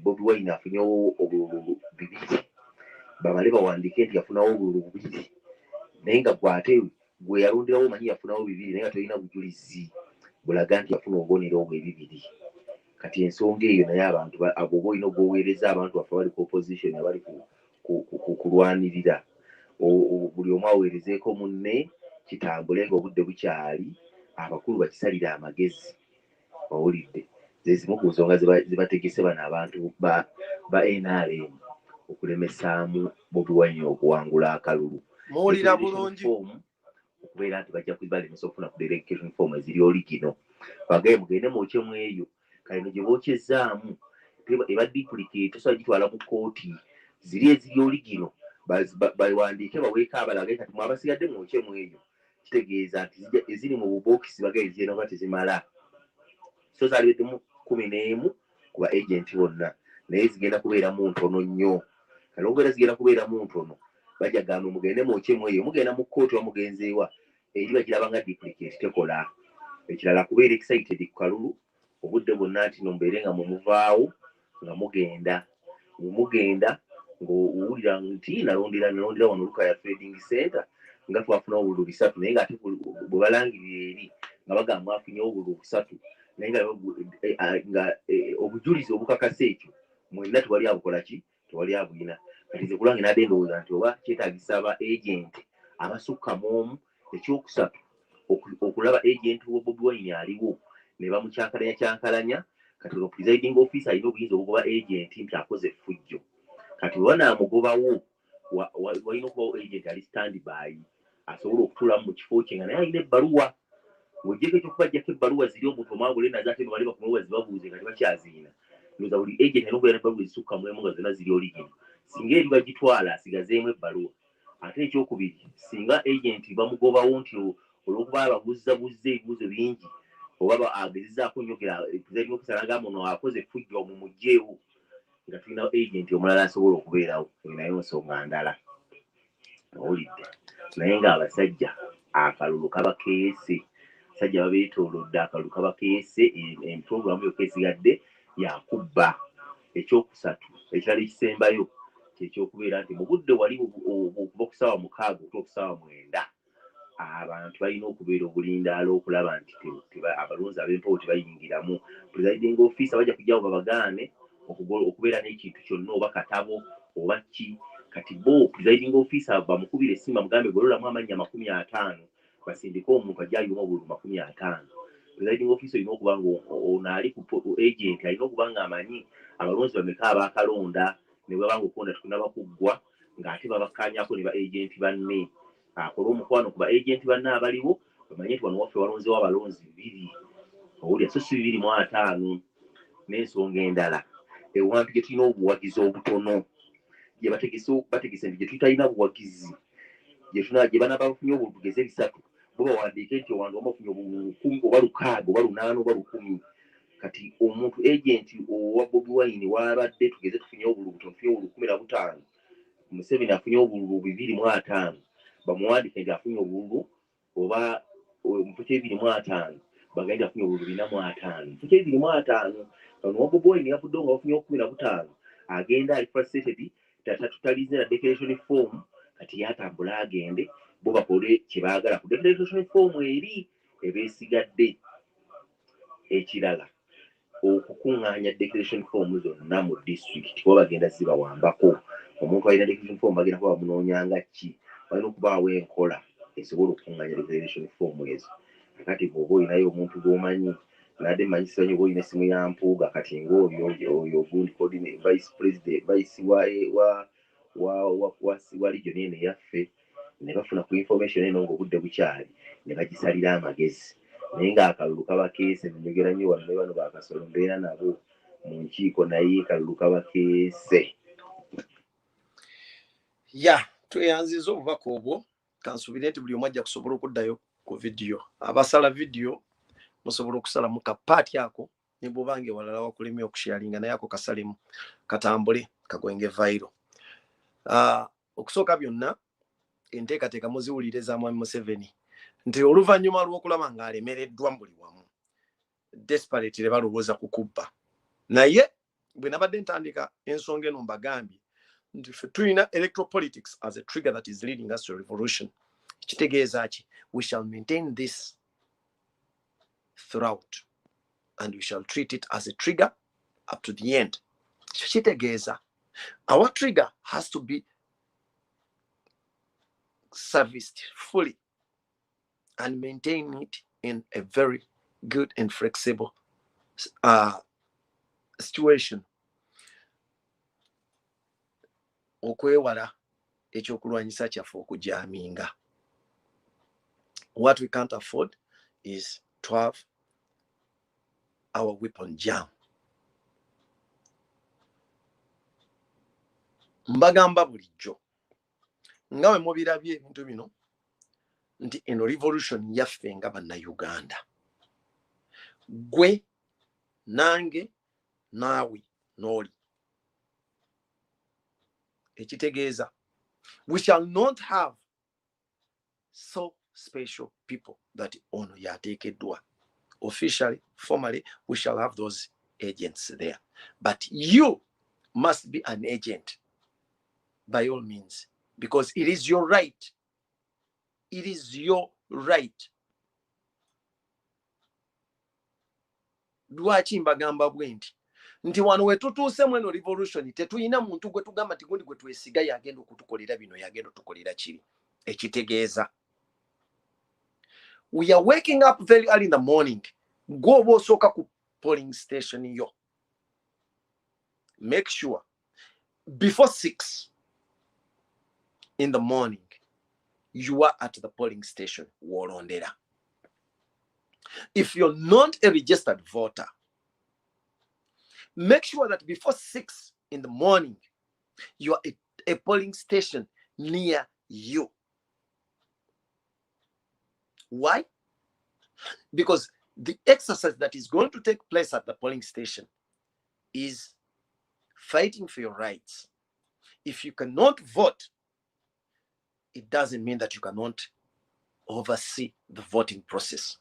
Bobi Wine afunyewo obululu 2 bamale bawandiike nti yafunawo obululu 2 naye nga gwate gwe yalonderawo manyi yafunawo 2 naye nga tolina bujulizi bulaga nti yafuna obubonero obwo 2 kati ensonga eyo naye abantu abo boolina ogwoweereza abantu baffe bali ku opposition abali kulwanirira buli omu aweerezeeko munne kitambule ng'obudde bukyali abakulu bakisalire amagezi bawulidde zezimu ku nsonga zibategese bano abantu ba NRM okulemesaamu Bobi Wine okuwangula akalulu
muwulira bulungi
okubeera nti bajja balemesa okufuna ku delegation form eziri oligino bagaye mugende mwokyemu eyo kalino gye bookyezaamu eba duplicate tosobola gitwala mu kooti ziri eziri oligino bawandiike baweeko abalagaye kati mwabasigadde mwokyemu eyo kitegeeza nti eziri mu bubokisi bagaye zigenda kuba tezimala so zaaliweddemu 11 ku ba agenti bonna naye zigenda kubeeramu ntono nnyo kale okubeera zigenda kubeeramu ntono bajja gamba mugende mwokyemu eyo mugenda mu kooti bamugenzeewa eri bagiraba nga duplicate tekola ekirala kubeera excited ku kalulu obudde bwonna nti nombeere nga mumuvaawo nga mugenda ng'owulira nti nalondera wano Lukaya Trading Center nga twafuna obululu 3 naye ng'ate bwe balangirira eri nga bagamba mwafunyewo obululu 3 naye nga obujulizi obukakasa ekyo mwenna tewali abukola ki tewali abulina kati nze kulange nadde ndowooza nti oba kyetaagisa aba agenti abasukka mu omu ekyokusatu okulaba agenti wa Bobi Wine aliwo ne bamukyankalanya kati ono presiding officer alina obuyinza obugoba agenti nti akoze effujjo kati bwe banaamugobawo walina okubawo agent ali standby asobola okutuulamu mu kifo kye nga naye alina ebbaluwa ng'ogyeko ekyokubajjako ebbaluwa ziri omuntu omwagule nazo ate bali bakumuwa zibabuuze nga tebakyaziina ndowooza buli agent alina okubeera n'ebbaluwa ezisukka mu emu nga zonna ziri oligino singa eri bagitwala asigazeemu ebbaluwa ate ekyokubiri singa agent bamugobawo nti olw'okuba ababuzzabuza ebibuuzo bingi oba agezezaako nnyogera presiding officer n'agamba ono akoze effujjo mumuggyeewo nga tulina agent omulala asobola okubeerawo nayo nsonga ndala owulidde naye ng'abasajja akalulu kabakeese sajja babeetoolodde akalulu kabakeese empuroguramu yokka esigadde yakubba ekyokusatu ekirala ekisembayo kyekyokubeera nti mu budde wali okuva ku ssaawa 6 okutuuka ku ssaawa 9 abantu balina okubeera obulindaala okulaba nti abalonzi ab'empewo tebayingiramu presiding officer bajja kujjawo babagaane okubeera n'ekintu kyonna oba katabo oba ki kati bo presiding officer bamukubira essimu bamugambe gololamu amannya 50 basindike omuntu ajja ayuma obululu 50 presiding officer olina okuba nga ono ali ku agent alina okuba nga amanyi abalonzi bameka abaakalonda ne baba nga okulonda tukunaba kuggwa ng'ate babakkaanyako ne ba agent banne akola omukwano ku ba agent banne abaliwo bamanye nti wano waffe walonzewo abalonzi 2 owulira so si 2.5 n'ensonga endala ewantu gye tulina obuwagizi obutono gye bategese nti gye tutalina buwagizi gye banaba bafunye obululu tugeze 3 bo bawandiike nti owantu bamufunye obululu 10 oba 6 oba 8 oba 10 kati omuntu agent owa Bobi Wine wabadde tugeze tufunye obululu tufunye obululu 15 Museveni afunye obululu 2.5 bamuwandike nti afunye obululu oba mpuke 2.5 bagenda afunye obululu 4.5 mpuke 2.5 ono wa Bobi Wine yavudde nga bafunye 15 agenda ali frustrated tatutalize na declaration form kati yatambula agende bo bakole kye baagala ku declaration form eri ebeesigadde ekirala okukuŋŋaanya declaration form zonna mu district kuba bagenda zibawambako omuntu alina declaration form bagenda kuba bamunoonyanga ki balina okubaawo enkola esobola okukuŋŋaanya declaration form ezo kati bw'oba olinayo omuntu g'omanyi nadde manyisa nnyo olina essimu ya mpuuga kati ng'oyo ogundi coordinate vice president vice wa region eno eyaffe ne bafuna ku information eno ng'obudde bukyali ne bagisalira amagezi naye ng'akalulu kabakeese nenyogera nnyo wano ne bano bakasolo mbeera nabo mu nkiiko naye kalulu kabakeese
tweyanziza obubaka obwo kansuubire nti buli omu ajja kusobola okuddayo ku vidiyo abasala vidiyo musobola okusalamu kapaati ako ne bw'obanga ewalala wakulemye okusharinga naye ako kasalemu katambule kagwenge vairo okusooka byonna enteekateeka muziwulire za mwami Museveni nti oluvannyuma lw'okulaba ng'alemereddwa buli wamu desperately balowooza kukubba. Naye bwe nabadde ntandika ensonga eno mbagambye nti ffe tulina electoral politics as a trigger that is leading us to revolution. Kitegeeza ki? We shall maintain this throughout and we shall treat it as a trigger up to the end. Kitegeeza our trigger has to be serviced fully and maintain it in a very good and flexible situation. Okwewala ekyokulwanyisa kyaffe okujaaminga. What we can't afford is to have our weapon jam. Mbagamba bulijjo nga bwe mubirabye ebintu bino nti eno revolution yaffe nga bannayuganda, gwe nange naawe n'oli. Ekitegeeza we shall not have so special people that ono yateekeddwa. Officially, formally, we shall have those agents there. But you must be an agent by all means, because it is your right. It is your right. Lwaki mbagamba bwe nti wano we tutuuse mu eno revolution tetuyina muntu gwe tugamba nti gundi gwe twesiga yagenda okutukolera bino, yagenda okutukolera kiri. Ekitegeeza we are waking up very early in the morning. Go osooka ku polling station yo. Make sure before 6 in the morning you are at the polling station. Wolondera. If you're not a registered voter, make sure that before 6 in the morning you are at a polling station near you. Why? Because the exercise that is going to take place at the polling station is fighting for your rights. If you cannot vote, it doesn't mean that you cannot oversee the voting process.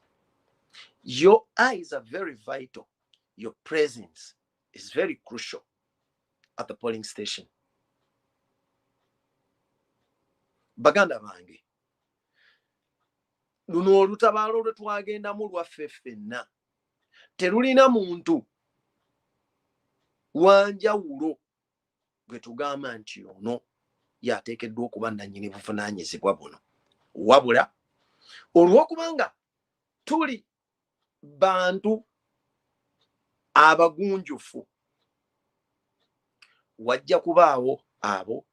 Your eyes are very vital. Your presence is very crucial at the polling station. Baganda bange, luno olutabaalo lwe twagendamu lwaffe ffenna terulina muntu wanjawulo gwe tugamba nti ono yateekeddwa okuba nannyini buvunaanyizibwa buno, wabula olw'okubanga tuli bantu abagunjufu wajja kubaawo abo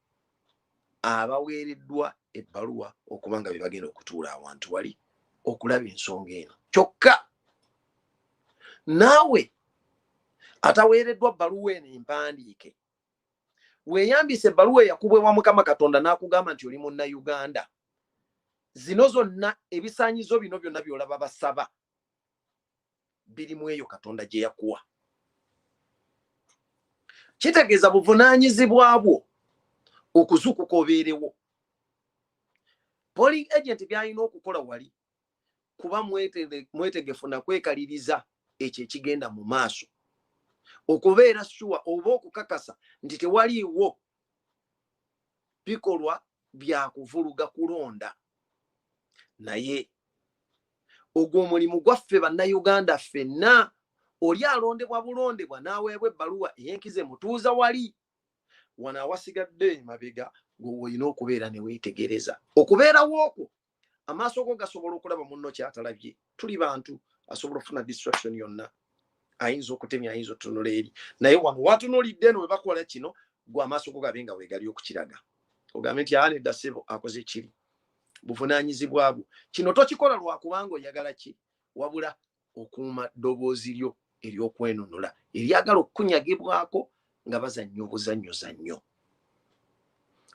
abaweereddwa ebbaluwa okubanga be bagenda okutuula awantu wali okulaba ensonga eno. Kyokka naawe ataweereddwa bbaluwa eno empandiike, weeyambise ebbaluwa eyakubibwa Mukama Katonda n'akugamba nti oli munnayuganda, zino zonna ebisaanyizo bino byonna by'olaba basaba birimu eyo Katonda gye yakuwa. Kitegeeza buvunaanyizibwa bwo okuzuukuka obeerewo. Polling agent by'alina okukola wali kuba mwetegefu na kwekaliriza ekyo ekigenda mu maaso, okubeera sure oba okukakasa nti tewaliiwo bikolwa bya kuvuluga kulonda. Naye ogwo omulimu gwaffe bannayuganda ffenna. Oli alondebwa bulondebwa n'aweebwa ebbaluwa ey'enkize mutuuza wali, wano awasigadde emabega gwe olina okubeera ne weetegereza. Okubeerawo okwo amaaso go gasobola okulaba munno kyatalabye. Tuli bantu, asobola okufuna distraction yonna, ayinza okutemya, ayinza otunula eri. Naye wano watunulidde eno we bakola kino, gwe amaaso go gabe nga weegali okukiraga. Ogambe nti nedda ssebo akoze kiri. Buvunaanyizibwa bwo. Kino tokikola lwakubanga oyagala ki, wabula okuuma ddoboozi lyo ery'okwenunula eryagala okukunyagibwako nga bazannya obuzannyozannyo.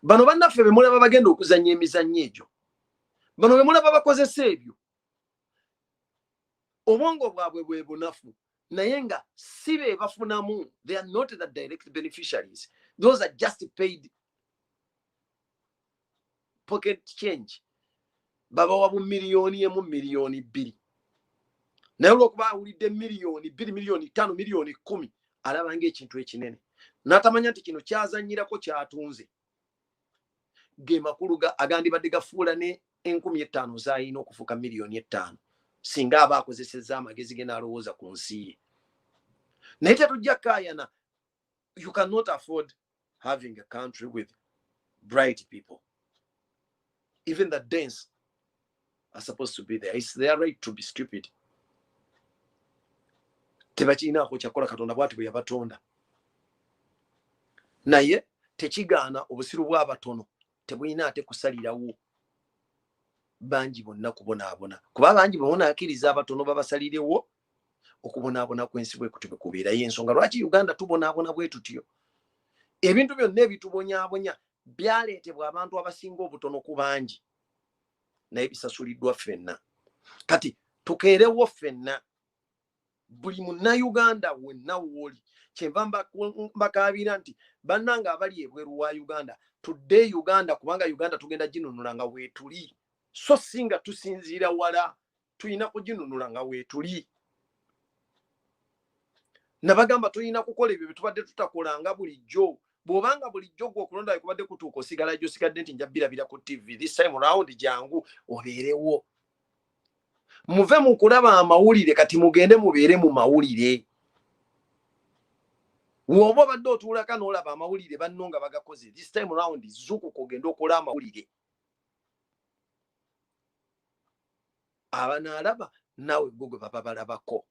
Bano bannaffe be mulaba bagenda okuzannya emizannyo egyo, bano be mulaba bakozesa ebyo, obwongo bwabwe bwe bunafu, naye nga si be bafunamu. They are not the direct beneficiaries. Those are just paid pocket change. Babawa bu miliyoni emu, miliyoni bbiri. naye olwokuba awulidde miliyoni 2 miliyoni 5 miliyoni 10 alaba ng'ekintu ekinene n'atamanya nti kino kyazanyirako kyatunze ge makulu agandibadde gafuula ne 15,000 z'alina okufuuka miliyoni 5 singa aba akozesezza amagezi ge n'alowooza ku nsi ye. Naye tetujja kaayana. You cannot afford having a country with bright people. Even the dense are supposed to be there. It's their right to be stupid. Tebakinaako kyakola Katonda bw'ati bwe yabatonda. Naye tekigaana obusiru bw'abatono tebulina ate kusalirawo bangi bonna kubonaabona. Kuba bangi bonna akkiriza abatono babasalirewo okubonaabona kw'ensi bwe kutube kubeera y'ensonga lwaki Uganda tubonaabona bwe tutyo. Ebintu byonna ebitubonyaabonya byaleetebwa abantu abasinga obutono ku bangi naye bisasuliddwa ffenna. Kati tukeerewo ffenna buli munnayuganda wenna w'oli kyenva mbakaabira nti bannanga abali ebweru wa Uganda tudde Uganda kubanga Uganda tugenda ginunula nga weetuli so singa tusinziira wala tulina kuginunula nga weetuli. Nabagamba tulina kukola ebyo bitubadde tutakolanga bulijjo. Bw'obanga bulijjo gwe okulonda kubadde kutuuka osigala jjo sigadde nti njabirabira ku TV. This time round jangu obeerewo. Muve mu kulaba amawulire kati mugende mubeere mu mawulire. Woba badde otuulaka n'olaba amawulire banno nga bagakoze. This time round zuukuka ogenda okola amawulire. Abanaalaba naawe gwe baba balabako.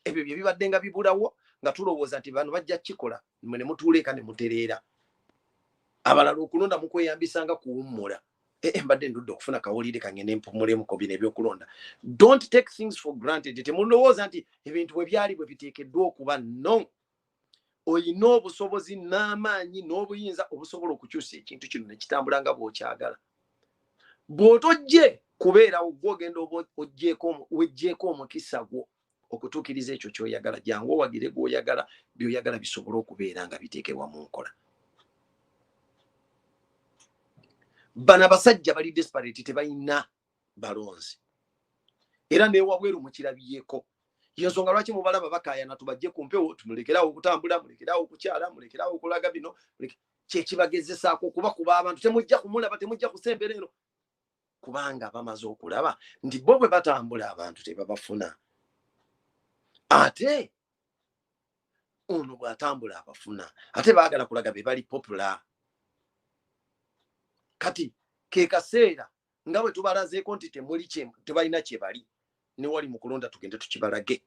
Ebyo bye bibadde nga bibulawo nga tulowooza nti bano bajja kikola ne mutuuleka ne mutereera. Abalala okulonda mukweyambisanga kuwummula. Mbadde ndudde okufuna kawulire kangende mpumulemu ko bino ebyokulonda. Don't take things for granted. Temulowooza nti ebintu bwe byali bwe biteekeddwa okuba. No. Olina obusobozi n'amaanyi n'obuyinza obusobola okukyusa ekintu kino ne kitambula nga bw'okyagala. Bw'otojje kubeerawo gw'ogenda weggyeko omukisa gwo okutuukiriza ekyo ky'oyagala jangu owagire gw'oyagala by'oyagala bisobole okubeera nga biteekebwa mu nkola. Bano abasajja bali desperate tebalina balonzi. Era n'ewabweru mukirabyeko. Yensonga lwaki mubalaba bakaayana tubajje ku mpewo tumulekerawo okutambula mulekerawo okukyala mulekerawo okulaga bino kyekibagezesaako kuba abantu temujja kumulaba temujja kusembera eno kubanga bamaze okulaba nti bo bwe batambula abantu tebabafuna. Ate ono bw'atambula abafuna ate baagala kulaga be bali popular. Kati ke kaseera nga bwe tubalazeeko nti tebalina kye bali ne wali mu kulonda tugende tukibalage.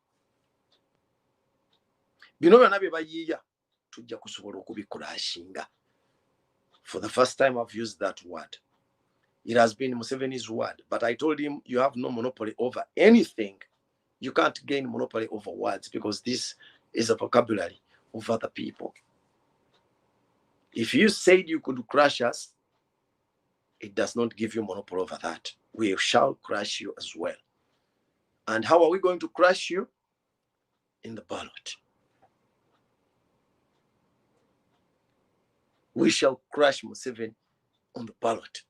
Bino byonna bye bayiiya tujja kusobola okubikurashinga. For the first time I've used that word. It has been Museveni's word, but I told him you have no monopoly over anything. You can't gain monopoly over words because this is a vocabulary of other people. If you said you could crush us, it does not give you monopoly over that. We shall crush you as well. And how are we going to crush you? In the ballot. We shall crush Museveni on the ballot.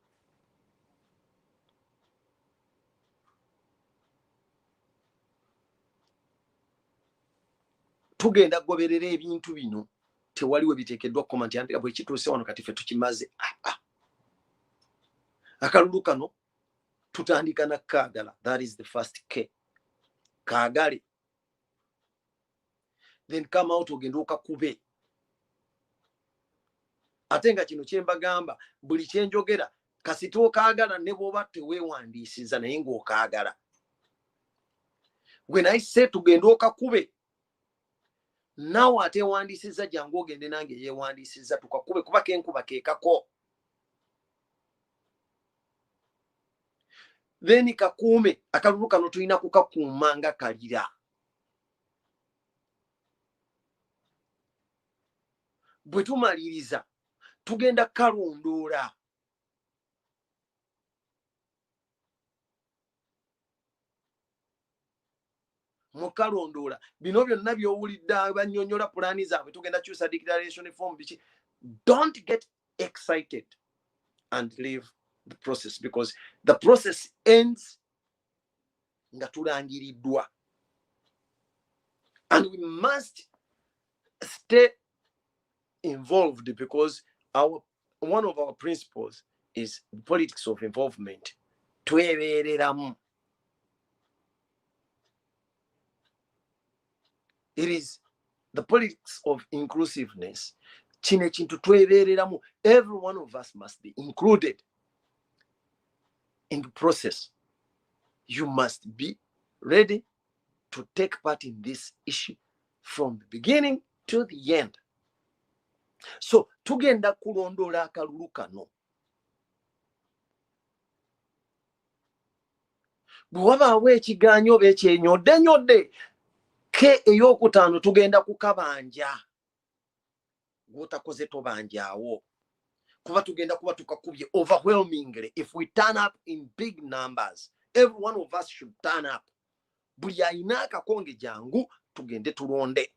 Tugenda goberera ebintu bino tewaliwe biteekeddwa comment yandiga bwe kituuse wano kati ffe tukimaze. Akalulu kano tutandika na kaagala. That is the first K. Kaagale. Then come out ogenda okakube. Ate nga kino kye mbagamba buli kye njogera kasita okaagala ne bw'oba teweewandiisiza naye ng'okaagala. When I say tugenda okakube nawe ateewandiisiza jangu ogende nange yeewandiisiza tukakube kuba kenkuba keekako. Then kakuume akalulu kano tulina kukakuuma nga kalira. Bwe tumaliriza tugenda kalondoola. Mukalondoola bino byonna by'owulidde abannyonnyola pulaani zaabwe tugenda kyusa declaration form biki. Don't get excited and leave the process because the process ends nga tulangiriddwa. And we must stay involved because one of our principles is politics of involvement. Twebereramu. It is the politics of inclusiveness. Kino ekintu twebereramu. Every one of us must be included in the process. You must be ready to take part in this issue from the beginning to the end. So tugenda kulondola akalulu kano. Bwe wabaawo ekigaanyo oba ekyenyodde ke ey'okutaano tugenda kukabanja. Gw'otakoze tobanjaawo. Kuba tugenda kuba tukakubye overwhelmingly. If we turn up in big numbers, every one of us should turn up. Buli alina akakonge jangu tugende tulonde.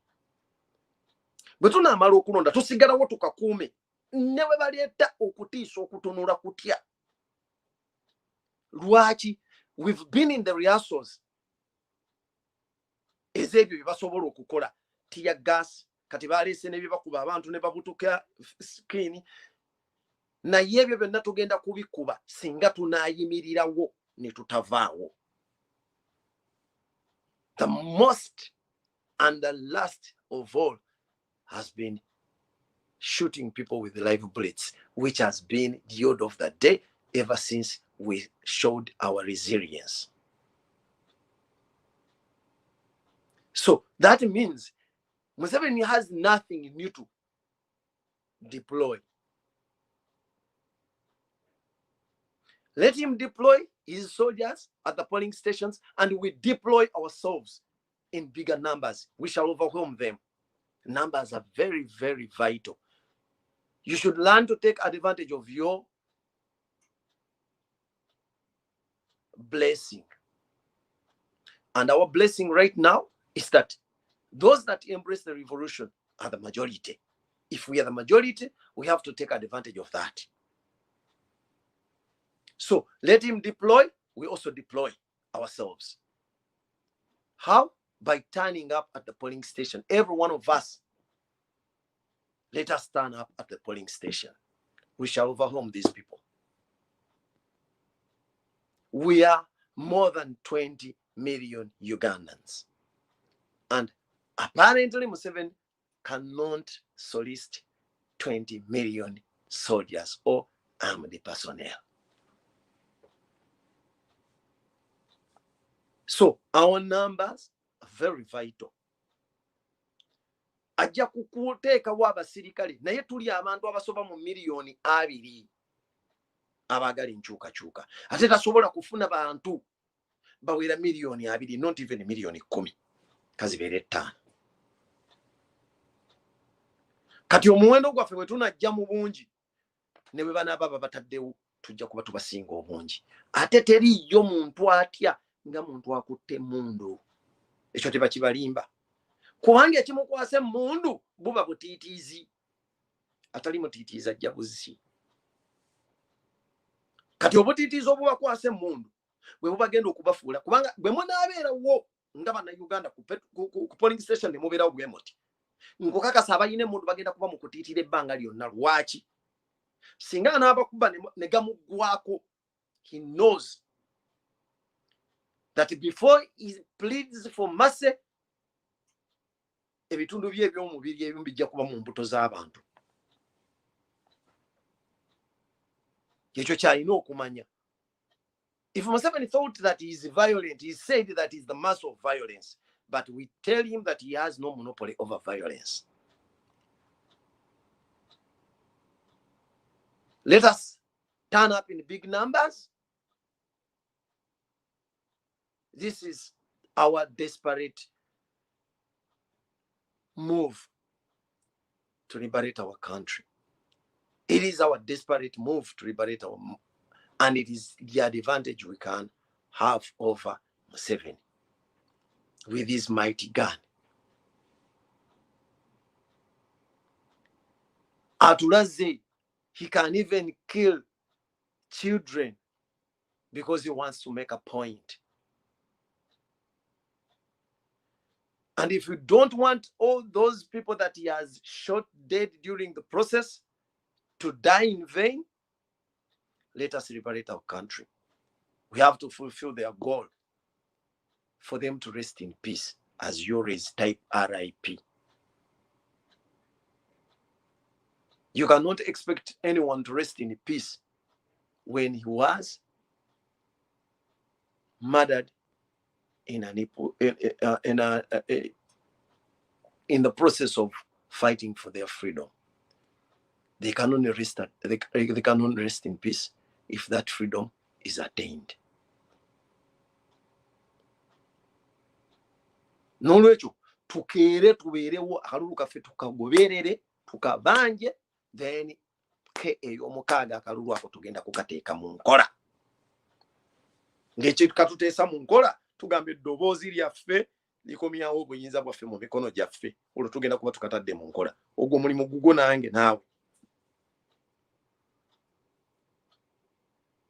Bwe tunaamala okulonda tusigalawo tukakuume. Ne bwe baleeta okutiisa okutunula kutya. Lwaki? We've been in the rehearsals. Ezebyo bye basobola okukola. Tear gas. Kati baleese ne bye bakuba abantu ne babutuka screen. Naye ebyo byonna tugenda kubikuba singa tunaayimirirawo ne tutavaawo. The most and the last of all has been shooting people with live bullets, which has been the order of the day ever since we showed our resilience. So that means Museveni has nothing new to deploy. Let him deploy his soldiers at the polling stations, and we deploy ourselves in bigger numbers. We shall overwhelm them. Numbers are very, very vital. You should learn to take advantage of your blessing. And our blessing right now is that those that embrace the revolution are the majority. If we are the majority, we have to take advantage of that. So let him deploy, we also deploy ourselves. How? By turning up at the polling station. Every one of us, let us turn up at the polling station. We shall overwhelm these people. We are more than 20 million Ugandans. And apparently Museveni cannot solicit 20 million soldiers or armed personnel. So our numbers are very vital. Ajja kukuteekawo abasirikale naye tuli abantu abasoba mu miliyoni 2 abaagala enkyukakyuka. Ate tasobola kufuna bantu bawera miliyoni 2, not even miliyoni 10. Kazibeere 5. Kati omuwendo gwaffe bwe tunajja mu bungi ne bwe banaaba bataddewo tujja kuba tubasinga obungi. Ate teriyo muntu atya nga muntu akutte mundu. Ekyo tebakibalimba. Kubanga ekimukwase mundu buba butiitiizi. Atali mutiitiizi ajja buzzi. Kati obutiitiizi obubakwase mundu bwe bubagenda okubafuula. Kubanga bwe munaabeerawo nga bannayuganda ku polling station ne mubeerawo bwe muti. Nkukakasa abayina mundu bagenda kuba mu kutiitira ebbanga lyonna. Lwaki? Singa anaabakuba ne gamuggwako, he knows that before he pleads for mercy, ebitundu bye eby'omubiri ebimu bijja kuba mu mbuto z'abantu. Ekyo kyalina okumanya. If Museveni thought that he is violent, he said that he is the master of violence. But we tell him that he has no monopoly over violence. Let us turn up in big numbers. This is our desperate move to liberate our country. It is our desperate move to liberate our, and it is the advantage we can have over Museveni with his mighty gun. Atulaze, he can even kill children because he wants to make a point. And if you don't want all those people that he has shot dead during the process to die in vain, let us liberate our country. We have to fulfill their goal for them to rest in peace, as yours type RIP. You cannot expect anyone to rest in peace when he was murdered in the process of fighting for their freedom. They can only rest in peace if that freedom is attained. Nolwekyo tukeere tubeerewo akalulu kaffe tukagoberere tukabanje, then ke ey'omukaaga akalulu ako tugenda kukateeka mu nkola. Ng'ekintu katuteesa mu nkola tugamba eddoboozi lyaffe likomyawo obuyinza bwaffe mu mikono gyaffe, olwo tugenda kuba tukatadde mu nkola. Ogwo mulimu gugwo nange naawe.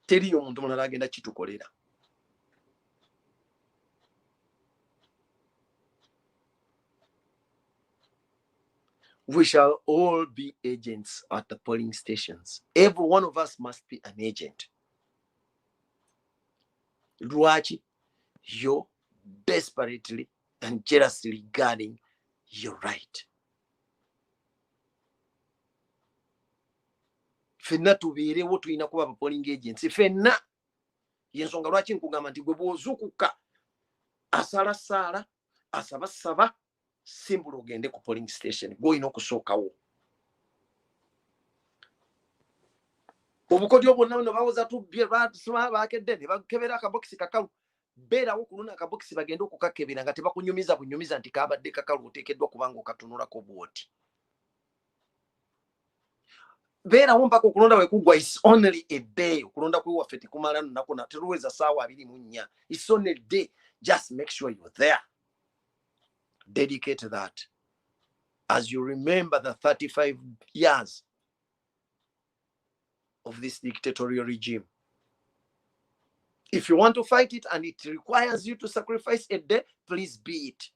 Teriyo omuntu mulala agenda kitukolera. We shall all be agents at the polling stations. Every one of us must be an agent. Lwaki? You're desperately and jealously guarding your right. Fenna tubeerewo tulina kuba ba polling agents. Fenna yensonga lwaki nkugamba nti gwe bw'ozuukuka asalasaala asabasaba simbula ogende ku polling station gw'olina okusookawo. Obukodyo bwonna buno bawoza tubbye bakedde ne bakebera akabokisi kakalu. Beerawo kuluna akabokisi bagende okukakebera nga tebakunyumiza bunyumiza nti kabadde kakalu oteekeddwa kubanga okatunulako bwoti. Beerawo mpaka okulonda we kuggwa. It's only a day. Okulonda kwe waffe tekumala nnaku na teruweza ssaawa 24. It's only a day. Just make sure you're there. Dedicate that. As you remember the 35 years of this dictatorial regime. If you want to fight it and it requires you to sacrifice a day, please be it.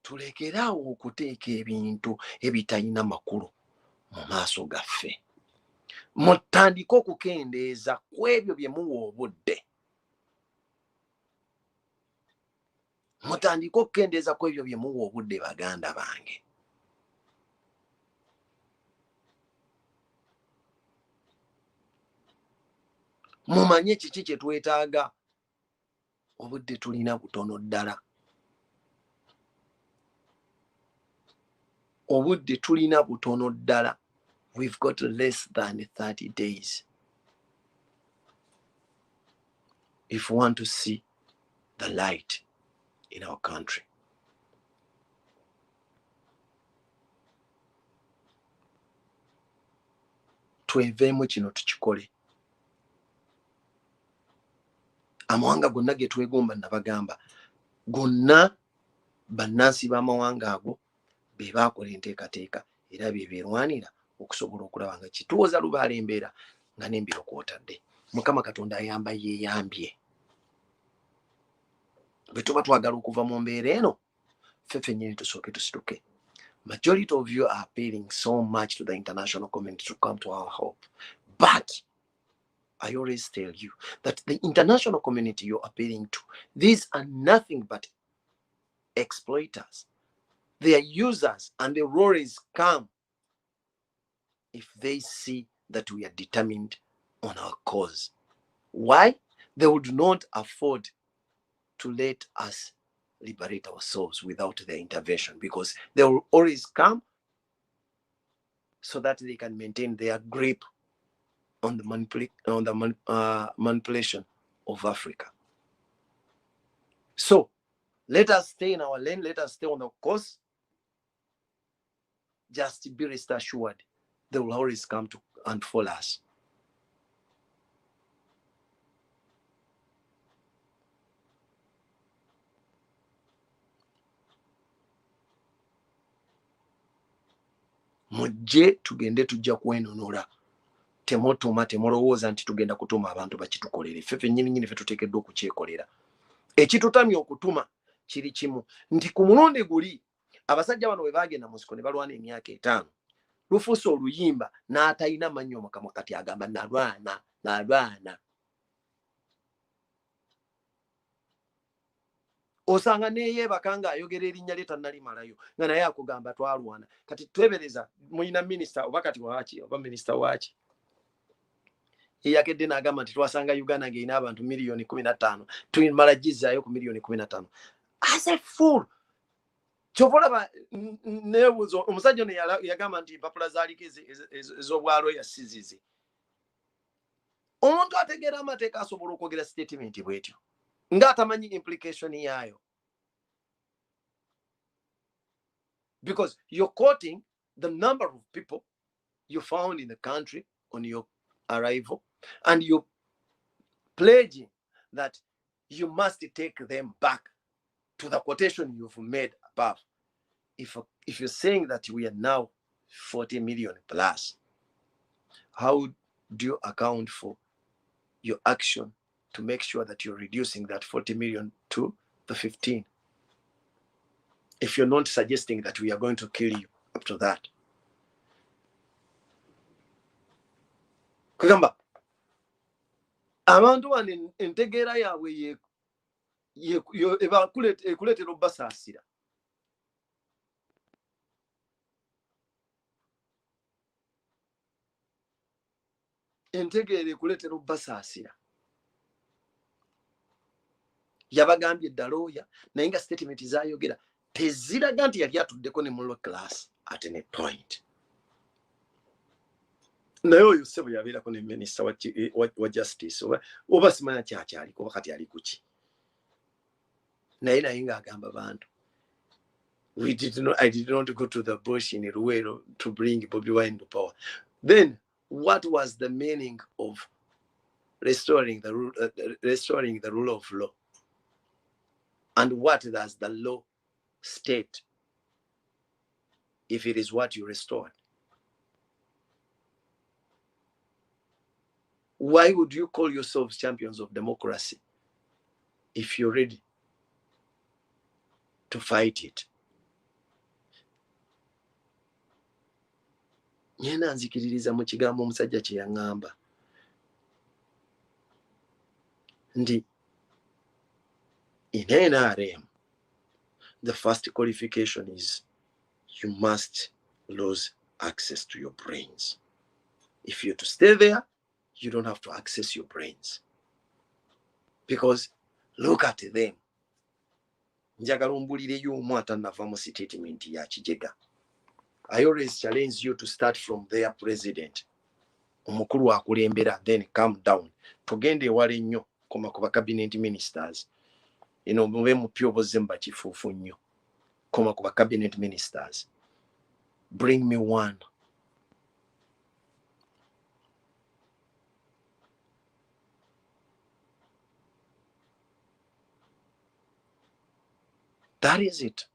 Tulekeraawo okuteeka ebintu ebitalina makulu mu maaso gaffe. Mutandike okukendeeza ku ebyo bye muwa obudde. Mutandike okukendeeza ku ebyo bye muwa obudde baganda bange. Mumanye kiki kye twetaaga. Obudde tulina butono ddala. Obudde tulina butono ddala. We've got less than 30 days. If we want to see the light in our country. Tweveemu kino tukikole. Amawanga gonna ge twegomba nabagamba. Gonna bannansi b'amawanga ago be baakola enteekateeka era be beerwanira okusobola okulaba nga kituwoza lubaala embeera nga n'embiro kwotadde. Mukama Katonda ayamba yeeyambye. Bwe tuba twagala okuva mu mbeera eno, ffe ffennyini tusooke tusituke. Majority of you are appealing so much to the international community to come to our help. But I always tell you that the international community you're appealing to, these are nothing but exploiters. They are users, and they will always come if they see that we are determined on our cause. Why? They would not afford to let us liberate ourselves without their intervention, because they will always come so that they can maintain their grip on the manipulation of Africa. So let us stay in our lane. Let us stay on the course. Just be rest assured, they will always come to and follow us. Mujje tugende tujja kwenunula temutuma temulowooza nti tugenda kutuma abantu bakitukolere ffe nnyini ffe tuteekeddwa okukyekolera. Ekitutamya okutuma kiri kimu nti ku mulundi guli abasajja bano bwe bagenda mu nsiko ne balwana emyaka 5 lufuusa oluyimba n'atalina mannyo mu kamwa kati agamba nalwana. Osanga neyeebaka nga ayogera erinnya lye tannalimalayo nga naye akugamba twalwana. Kati twebereza mulina minisita oba kati waaki oba minisita waaki eyakedde n'agamba nti twasanga Uganda ng'erina abantu miliyoni 15 tumala gizzaayo ku miliyoni 15. As a fool. Kyovolaba neebuuza omusajja ono yagamba nti empapula zaaliko ez'obwalo yasizize. Omuntu ategeera amateeka asobola okwogera statement bwetyo ng'atamanyi implication yaayo. Because you're quoting the number of people you found in the country on your arrival and you're pledging that you must take them back to the quotation you've made above. If you're saying that we are now 40 million plus, how do you account for your action to make sure that you're reducing that 40 million to the 15? If you're not suggesting that we are going to kill you up to that. Kugamba abantu bano entegeera yaabwe ekuleetera obbasaasira. Entegeera ekuleetera obbasaasira. Yabagambye eddalooya naye nga statement zaayogera teziraga nti yali atuddeko ne mulo class at any point. Naye oyo ssebo yabeerako ne minisita wa justice oba simanya kyakyaliko oba kati ali kuki. Naye ng'agamba bantu I did not go to the bush in Ruwero to bring Bobi Wine to power. Then what was the meaning of restoring the rule of law? And what does the law state if it is what you restored? Why would you call yourselves champions of democracy if you're ready to fight it? Nyena nzikiririza mu kigambo omusajja kye yaŋŋamba nti in NRM the first qualification is you must lose access to your brains. If you're to stay there, you don't have to access your brains. Because look at them. Njagala ombulireyo omu atannava mu statement ya Kijega. I always challenge you to start from their president. Omukulu akulembera, then calm down. Tugende ewala ennyo koma ku cabinet ministers. Mube mupya obuzemba kifuufu nnyo. Koma ku cabinet ministers. Bring me one. That is it.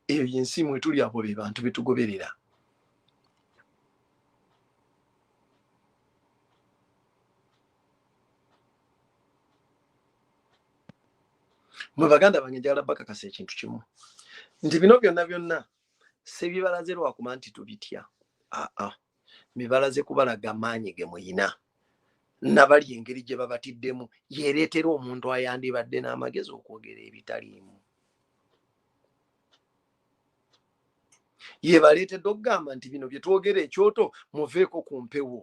Eyo yensi mwe tuli abo be bantu betugoberera. Mwe baganda bange njagala bakakasa ekintu kimu. Nti bino byonna sebibalaze lwakuma nti tubitya. Bibalaze kubalaga amaanyi ge muyina. Nabali engeri gye babatiddemu yereetera omuntu ayandibadde n'amagezi okwogera ebitaliimu. Ye baleetedde okugamba nti bino bye twogera ekyoto muveeko ku mpewo.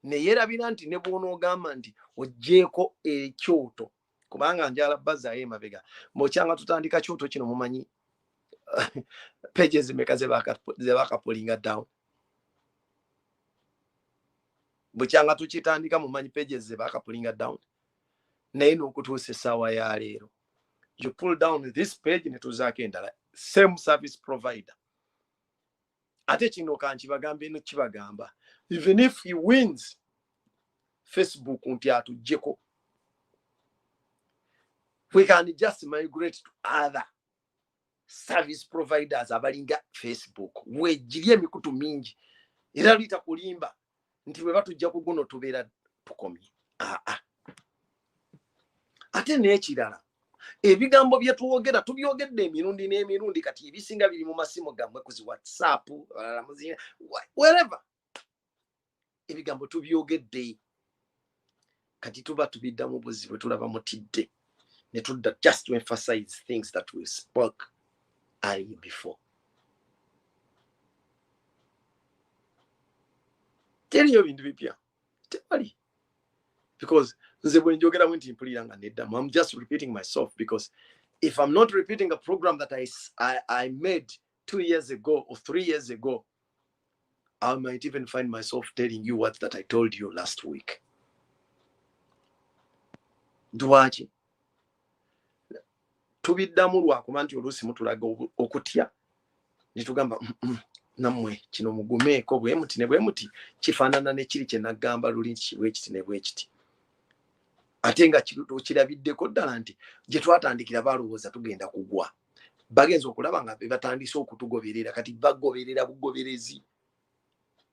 Ne yeerabira nti ne bw'onoogamba nti oggyeko ekyoto kubanga njala bazaayo emabega. Bw'okyanga tutandika kyoto kino mumanyi pages meka ze baakapulinga down. Bw'okyanga tukitandika mumanyi pages ze baakapulinga down. Naye n'okutuusa essaawa ya leero. You pull down this page ne tuzaako endala. Same service provider. Ate kino kankibagambe no kibagamba. Even if he wins Facebook nti atuggyeko, we can just migrate to other service providers abalinga Facebook wejirye emikutu mingi era litakulimba nti bwe batujja ku guno tubeera tukomye. Ate n'ekirala ebigambo bye tuwogera tubyogedde emirundi n'emirundi kati ebisinga biri mu masimu gammwe ku zi WhatsApp wherever ebigambo tubyogedde kati tuba tubiddamu buzibu tulaba mutidde ne tudda just to emphasize things that we spoke earlier before. Teriyo bintu bipya tewali because nze bwe njogeramu nti mpuliranga neddamu. I'm just repeating myself because if I'm not repeating a program that I made 2 years ago or 3 years ago, I might even find myself telling you what that I told you last week. Dwachi tubiddamu lwakuba nti oluusi mutulaga okutya nitugamba nammwe kino mugumeeko bwe muti ne bwe muti kifaanana ne kiri kye nagamba luli kiwe kiti ne bwe kiti. Ate nga okirabiddeko ddala nti gye twatandikira balowooza tugenda kugwa. Bagenza okulaba nga batandise okutugoberera kati bagoberera bugoberezi.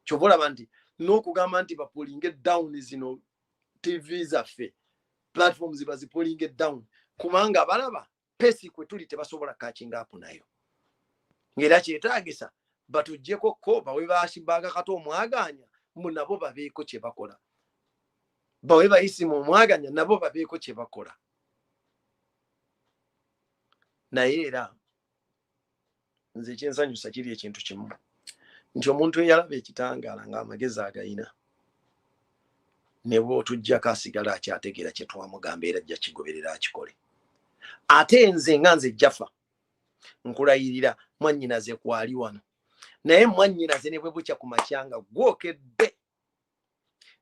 Kyova olaba nti n'okugamba nti bapulinge down zino TV zaffe platforms bazipulinge down kubanga balaba pesi kwe tuli tebasobola catching up nayo. Ngera kyetaagisa batuggyeko ko bawe baashibaga kato omwaganya mu nabo babeeko kye bakola. Bawe bayisi mu mwaganya nabo babeeko kye bakola. Naye era nze kyensanyusa kiri ekintu kimu nti omuntu eyalaba ekitangaala ng'amagezi agayina ne bw'otuggyako asigala akyategeera kye twamugamba era ajja kigoberera akikole. Ate nze nga nze Jaffa nkulayirira mwannyinaze kwali wano naye mwannyinaze ne bwe bukya ku makyanga gwokedde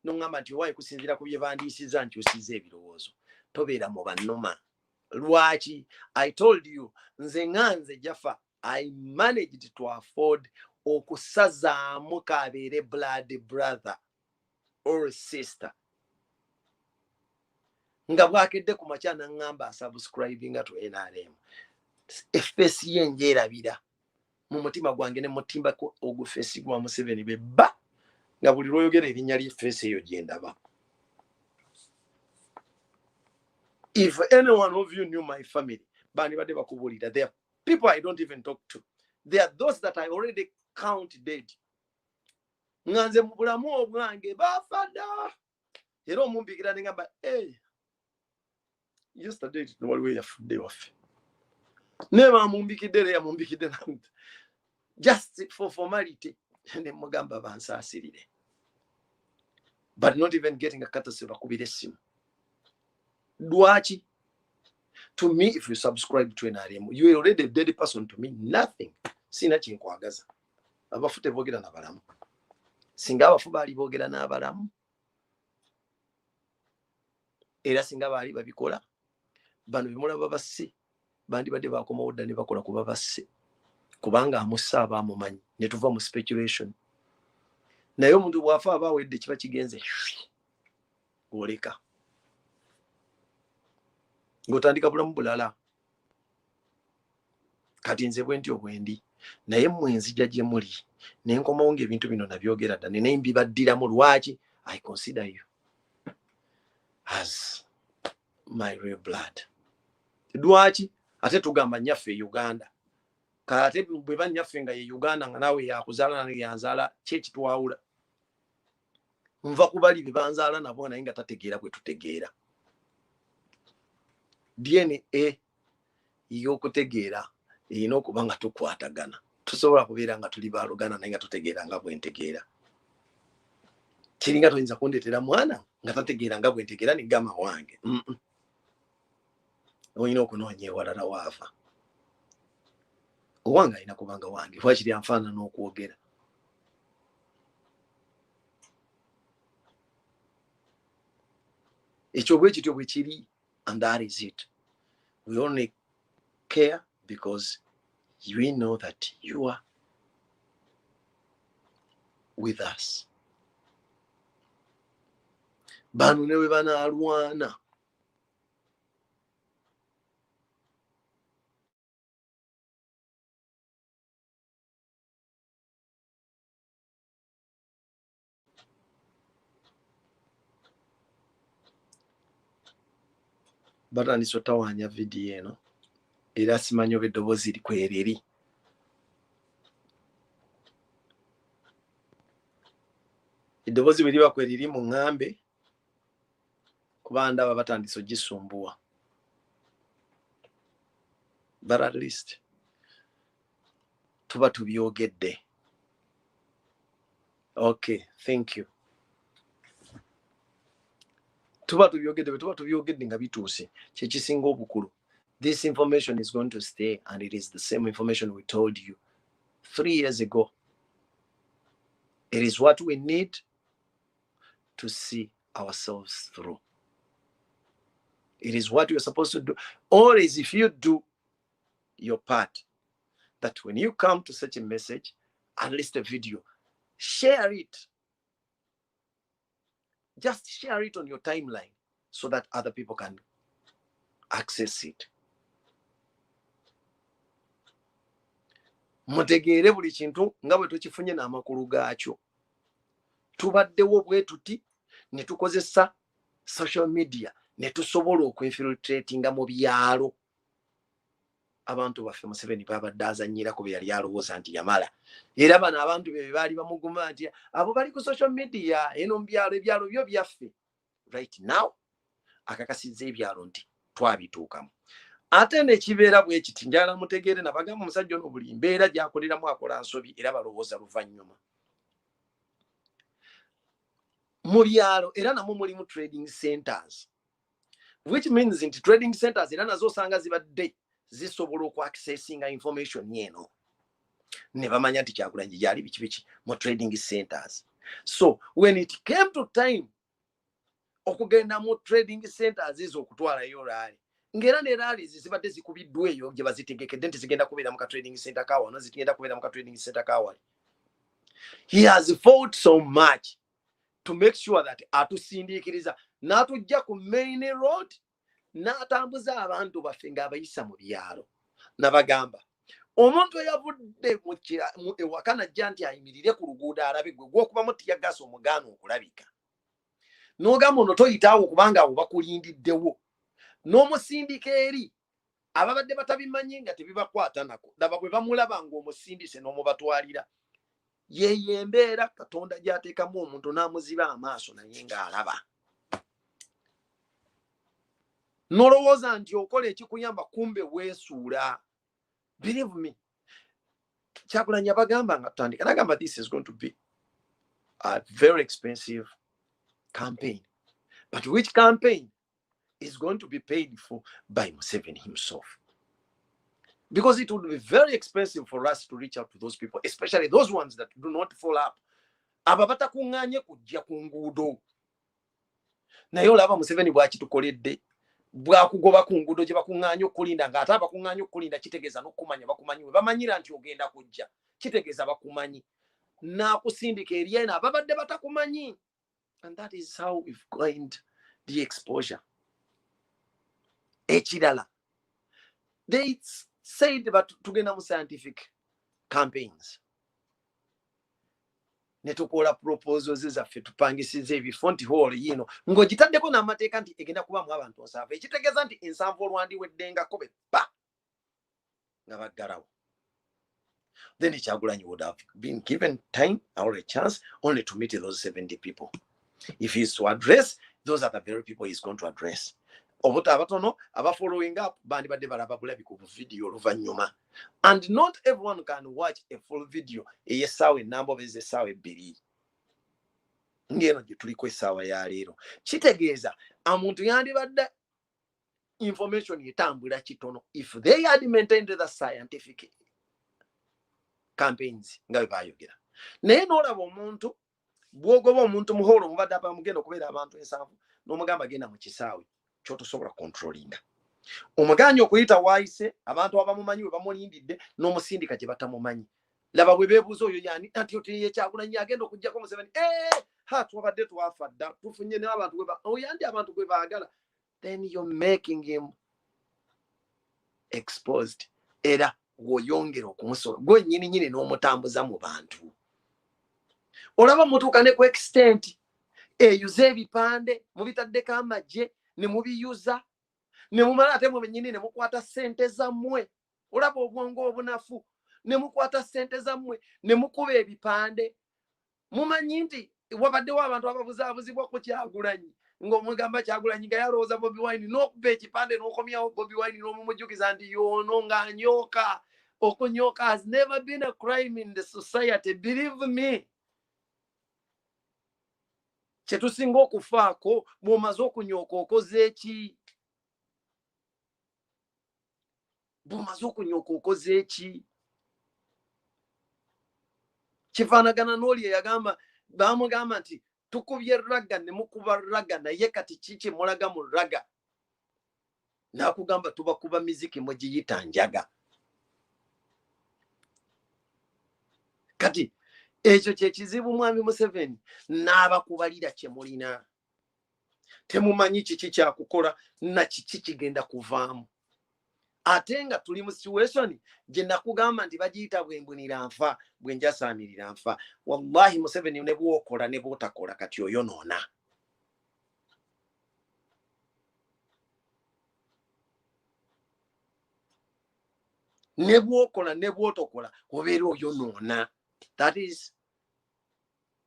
n'oŋŋamba nti owaayi kusinziira ku bye bandiisiza nti osiiza ebirowoozo tobeera mu bannoma. Lwaki? I told you nze nga nze Jaffa I managed to afford okusazaamu kabeere blood brother or sister nga bwakedde ku makya naŋŋamba subscribinga to NRM. Effesi ye njerabira mu mutima gwange ne mutimbako ogufesi gwa Museveni bebba nga buli lwoyogera erinnya ly'effesi eyo gye ndaba. If any one of you knew my family, bani bade bakubulira, there are people I don't even talk to. There are those that I already count dead. Nganze mu bulamu obwange bafada. Era omumbikira ne ngamba, yesterday waliwo yafudde waffe. Never mumbikidde era mumbikidde just for formality. Ne mugamba bansaasirire. But not even getting a courtesy bakubira essimu. Dwachi? To me, if you subscribe to NRM, you are already a dead person to me. Nothing. Sina chinkwagaza. Abafu tebogera n'abalamu. Singa abafu baali boogera n'abalamu. Era singa baali babikola. Bano bimulaba basse. Bandi badde bakomawo dda ne bakola kuba basse. Kubanga amussa abaamumanyi. Ne tuva mu speculation. Naye omuntu bw'afa abaawedde kiba kigenze. Oleka. Ng'otandika bulamu bulala. Kati nze bwe ntyo bwe ndi. Naye mmwe nzija gye muli. Ne nkomawo ng'ebintu bino nabyogera dda. Ne mbibaddiramu. Lwaki? I consider you as my real blood. Lwaki? Ate tugamba nnyaffe e Uganda. Kate bwe bannyaffe nga ye Uganda nga naawe yakuzaala nange yanzaala ki ekitwawula. Nva ku bali be banzaala nabo naye nga tategeera bwe tutegeera. DNA y'okutegeera erina okuba nga tukwatagana. Tusobola kubeera nga tuli baalugana naye nga tutegeera nga bwe ntegeera. Kiringa toyinza kundeetera mwana nga tategeera nga bwe ntegeera ne gama wange. Olina okunoonya ewalala waava. Owange alina kubanga wange. Wakiri anfaanana n'okwogera. Ekyo bwe kityo bwe kiri. And that is it. We only care because we know that you are with us. Bano ne we banaalwana. batandise otawanya video eno era simanyi oba eddoboozi likwereri. Eddoboozi bwe liba kweriri mu ŋŋambe kuba ndaba batandise ogisumbuwa. But at least tuba tubyogedde. Okay, thank you. Tuba tubyogedde nga bituuse kye kisinga obukulu. This information is going to stay, and it is the same information we told you 3 years ago. It is what we need to see ourselves through. It is what you're supposed to do. Always, if you do your part, that when you come to such a message, at least a video, share it. Just share it on your timeline so that other people can access it. Mutegeere buli kintu nga bwe tukifunye n'amakulu gaakyo. Tubaddewo bwe tuti ne tukozesa social media ne tusobola okwinfiltratinga mu byalo. Abantu baffe Museveni babadde azannyirako bye yali alowooza nti yamala. Era bano abantu be baali bamuguma nti abo bali ku social media eno mu byalo, ebyalo byo byaffe. Right now akakasizza ebyalo nti twabituukamu. Ate ne kibeera bwe kiti njala mutegeere nabagamba omusajja ono buli mbeera gy'akoleramu akola nsobi era balowooza luvannyuma. Mu byalo era namwo mulimu trading centers, which means nti trading centers era nazo osanga zibadde zisobola okwaccessinga information yeno. Ne bamanya nti Kyagulanyi gyali biki mu trading centers. So when it came to time okugenda mu trading centers ezo okutwalayo raali, ngera ne raali zibadde zikubiddwa eyo gye bazitegekedde nti zigenda kubeera mu ka trading center kawa no zigenda kubeera mu ka trading center kawa. He has fought so much to make sure that atusindiikiriza n'atujja ku main road n'atambuza abantu baffe ng'abayisa mu byalo. Nabagamba omuntu eyavudde mu ewaka najja nti ayimirire ku luguudo alabe gwe gw'okubamu tiyagasa omugaana okulabika. N'ogamba ono toyitaawo kubanga abo bakulindiddewo. N'omusindika eri ababadde batabimanyi nga tebibakwata nako. Daba bwe bamulaba ng'omusindise n'omubatwalira. Ye embeera Katonda gy'ateekamu omuntu n'amuziba amaaso naye ng'alaba. Nolowooza nti okola ekikuyamba kumbe weesuula. Believe me. Kyagulanyi abagamba nga tutandika nagamba this is going to be a very expensive campaign. But which campaign is going to be paid for by Museveni himself? Because it would be very expensive for us to reach out to those people, especially those ones that do not follow up. Ababata kunganye kujja ku nguudo. Naye olaba Museveni bw'akitukoledde bwakugoba ku nguudo gye bakunganye okulinda ng'ate abakunganye okulinda kitegeeza n'okumanya bakumanyi we bamanyira nti ogenda kujja kitegeeza bakumanyi n'akusindika eri eno ababadde batakumanyi. And that is how we've gained the exposure. Ekirala, they said that tugenda mu scientific campaigns. Ne tukola proposals zaffe tupangisiza ebifo nti hall yino ng'ogitaddeko n'amateeka nti egenda kubamu abantu nsanvu. Ekitegeeza nti ensanvu olwandiweddengako be ba nga baggalawo. Then Kyagulanyi would have been given time or a chance only to meet those 70 people. If he's to address, those are the very people he's going to address. Obuta abatono aba following up bandi badde balaba bulabi ku video oluvannyuma. And not everyone can watch a full video ey'essaawa ennamba oba ez'essaawa ebbiri. Ng'eno gye tuliko essaawa ya leero. Kitegeeza omuntu yandibadde information etambula kitono if they had maintained the scientific campaigns nga bwe baayogera. Naye n'olaba omuntu bw'ogoba omuntu muholo mubadde abamugenda okubeera abantu ensanvu n'omugamba genda mu kisaawe kyotosobola controllinga. Omuganya okuyita waayise abantu abamumanyi we bamulindidde n'omusindika gye batamumanyi. Laba bwe beebuuza oyo yani anti otiye Kyagulanyi agenda okugjako Museveni twabadde twafa dda tufunye n'abantu oyandi abantu gwe baagala. Then you're making him exposed. Era woyongera okumusola gwe nnyini n'omutambuza mu bantu. Olaba mutuuka ne ku extent eyuza ebipande mubitaddeko amagye ne mubiyuza ne mumala ate mwe bennyini ne mukwata ssente zammwe. Olaba obwongo obunafu. Ne mukwata ssente zammwe ne mukuba ebipande. Mumanyi nti wabaddewo abantu ababuzaabuzibwa ku Kyagulanyi ng'omugamba Kyagulanyi nga yalowooza Bobi Wine n'okuba ekipande n'okomyawo Bobi Wine n'omumujjukiza nti yoono ng'anyooka. Okunyooka has never been a crime in the society. Believe me. Kye tusinga okufaako bw'omaze okunyooka okoze eki? Bw'omaze okunyooka okoze eki? Kifaanagana n'oli eyagamba baamugamba nti tukubye ragga ne mukuba ragga naye kati kiki mulaga mu ragga? N'akugamba tubakuba miziki mwe giyita njaga. Kati ekyo kye kizibu mwami Museveni n'abakubalira kye mulina. Temumanyi kiki kyakukola na kiki kigenda kuvaamu. Ate nga tuli mu situation gye nakugamba nti bagiyita bwembunira nfa bwenjasaamirira nfa. Wallahi Museveni ne bw'okola ne bw'otakola kati oyonoona. Ne bw'okola ne bw'otokola obeera oyonoona. That is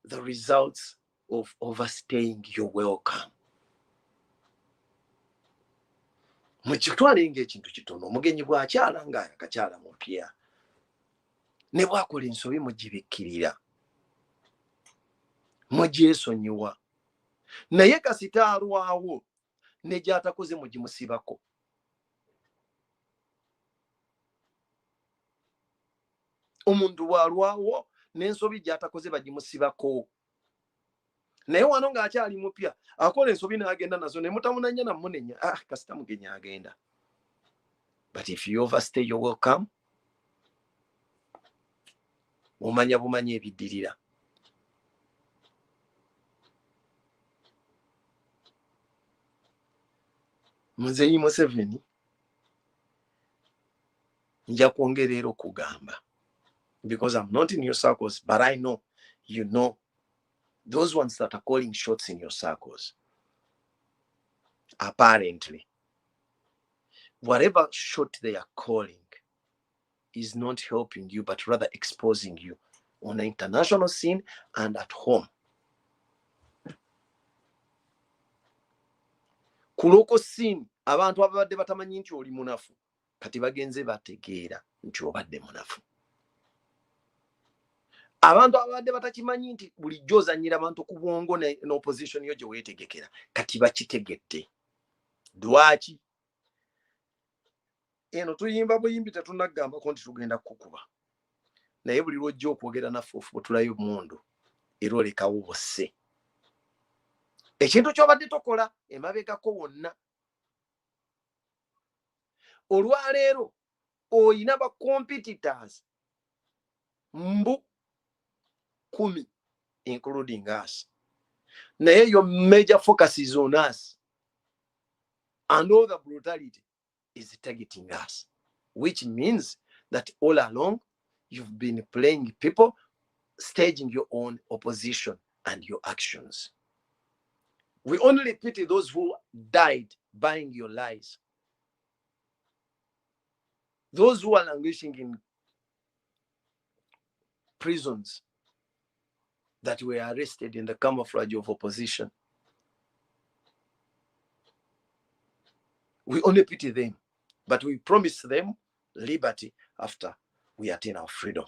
the results of overstaying your welcome. Mukitwale ng'ekintu kitono omugenyi bw'akyala ng'akakyala mupya. Ne bw'akola ensobi mugibikkirira. Mugyesonyiwa. Naye kasita alwawo ne gy'atakoze mugimusibako. Omuntu bw'alwawo n'ensobi gy'atakoze bagimusibako. Naye wano ng'akyali mupya akola ensobi n'agenda nazo ne mutamunanya namunenya. Kasita mugenyi agenda. But if you overstay your welcome, omanya bumanya ebiddirira. Muzeeyi Museveni nja kwongerera okugamba, because I'm not in your circles, but I know you know those ones that are calling shots in your circles. Apparently, whatever shot they are calling is not helping you, but rather exposing you on the international scene and at home. Ku local scene, abantu ababadde batamanyi nti oli munafu, kati bagenze bategeera nti obadde munafu. Abantu ababadde batakimanyi nti bulijjo ozannyira abantu ku bwongo n'opposition yo gye weetegekera, kati bakitegedde. Lwaki? Eno tuyimba buyimbi tetunaggambako nti tugenda kukuba. Naye buli lwojja okwogera naffe ofubutulayo mundu era olekawo busse. Ekintu ky'obadde tokola emabegako wonna. Olwaleero oyina ba competitors mbu 10, including us. Naye your major focus is on us. And all the brutality is targeting us. Which means that all along you've been playing people, staging your own opposition and your actions. We only pity those who died buying your lies. Those who are languishing in prisons that were arrested in the camouflage of opposition. We only pity them, but we promise them liberty after we attain our freedom.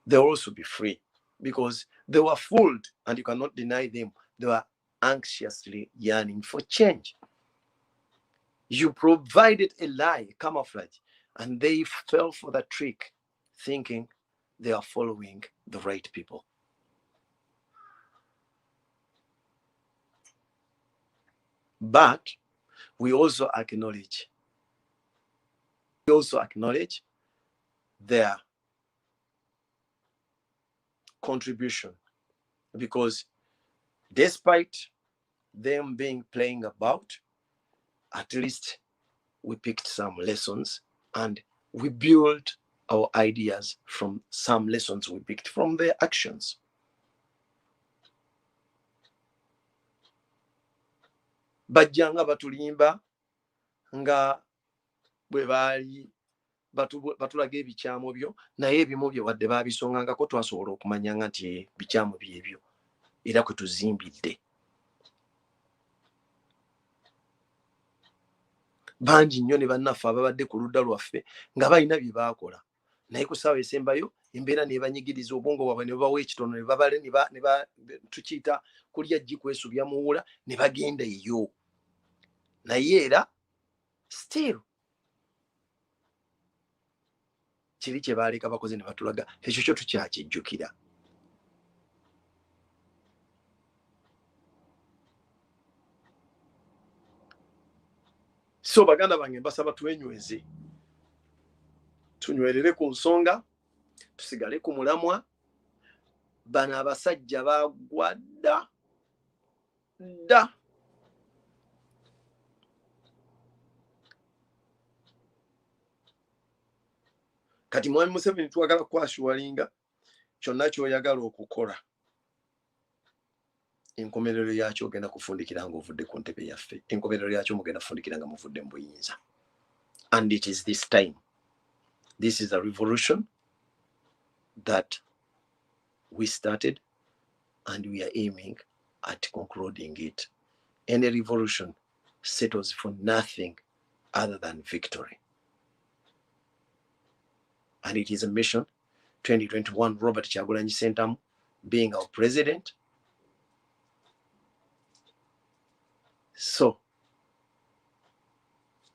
They'll also be free because they were fooled, and you cannot deny them. They were anxiously yearning for change. You provided a lie, camouflage, and they fell for the trick, thinking they are following the right people. But we also acknowledge their contribution, because despite them playing about, at least we picked some lessons and we built our ideas from some lessons we picked from their actions. Bajjanga batulimba nga bwe baali batulaga ebikyamo byo naye ebimu bye wadde babisongangako twasobola okumanya nti bikyamo byebyo era kwe tuzimbidde. Bangi nnyo ne bannaffe ababadde ku ludda lwaffe nga balina bye baakola naye ku ssaawa esembayo embeera nebanyigiriza obwongo bwabwe ne babawa ekitono ne babale tukiyita kulya jji kwesubya muwula ne bagenda eyo naye era still kiri kye baaleka bakoze ne batulaga ekyo kyo tukyakijjukira. So baganda bange mbasaba twenyweze, tunywerere ku nsonga, tusigale ku mulamwa. Bano abasajja bagwa dda. Kati mwami Museveni twagala kwashuwalinga kyonna ky'oyagala okukola enkomerero yakyo ogenda kufundikira nga ovudde ku ntebe yaffe, enkomerero yakyo mugenda kufundikira nga muvudde mu buyinza. And it is this time, this is a revolution that we started and we are aiming at concluding it. Any revolution settles for nothing other than victory. And it is a mission. 2021, Robert Kyagulanyi Ssentamu being our president. So,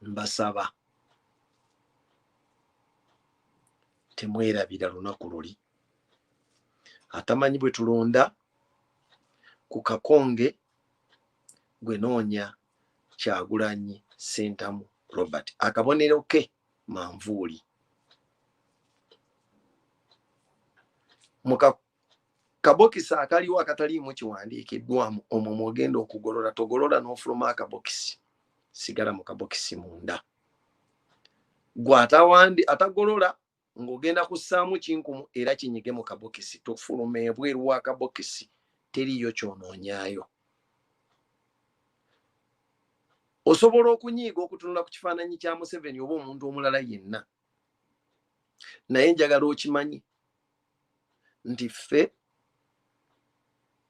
mbasaba temwerabira lunaku luli. Atamanyi bwe tulonda ku kakonge gwe noonya Kyagulanyi Ssentamu Robert. Akabonero ke manvuuli. Muka kabokisi akaliwo akataliimu kiwandiikiddwamu omwo mwogenda okugolola, togolola n'ofuluma akabokisi, sigala mu kabokisi munda. Gwe atagolola ng'ogenda kussaamu kinkumu era kinyige mu kabokisi, tofuluma ebweru w'akabokisi, teriyo kyonoonyaayo. Osobola okunyiiga okutunula ku kifaananyi kya Museveni oba omuntu omulala yenna, naye njagala okimanyi nti ffe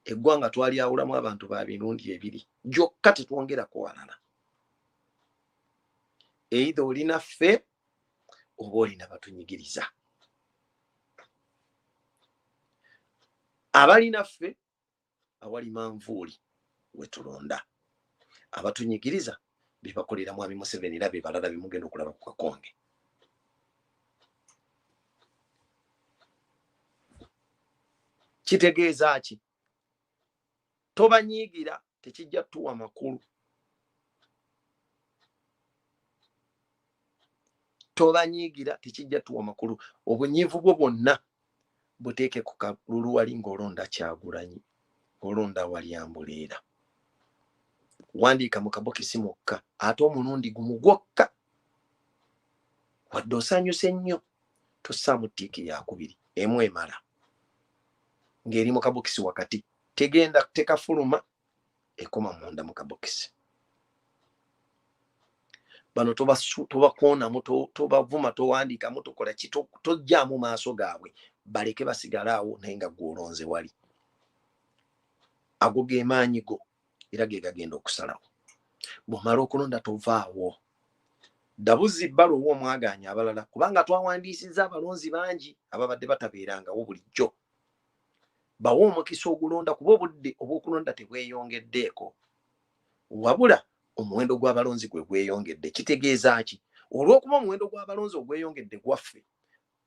eggwanga twalyawulamu abantu ba mirundi ebiri gyokka, tetwongerako walala. Either olina ffe oba olina batunyigiriza. Abalina ffe awali manvuuli we tulonda, abatunyigiriza be bakolera mwami Museveni era be balala be mugenda okulaba ku kakonge. Kitegeeza ki? Tobanyiigira, tekijja tuwa makulu. Tobanyiigira, tekijja tuwa makulu. Obunyiivu bwo bwonna buteeke ku kalulu wali ng'olonda Kyagulanyi, olonda Walyambuleera. Wandiika mu kabokisi mwokka, ate omulundi gumu gwokka. Wadde osanyuse nnyo, tossaamu ttiiki yakubiri, emu emala. Ng'eri mu kabokisi wakati, tegenda tekafuluma, ekoma munda mu kabokisi. Bano tobakoonamu, tobavuma, towandiikamu, tokola ki, tojjaamu maaso gaabwe, baleke basigale naye nga gw'olonze wali. Ago ge maanyi go era ge gagenda okusalawo. Bw'omala okulonda tovaawo. Dabuzi bbalo omwagaanya abalala, kubanga twawandiisizza abalonzi bangi ababadde batabeerangawo bulijjo. Bawo omukisa ogulonda, kuba obudde obw'okulonda tebweyongeddeeko, wabula omuwendo gw'abalonzi gwe gweyongedde. Kitegeeza ki? Olw'okuba omuwendo gw'abalonzi ogweyongedde gwaffe,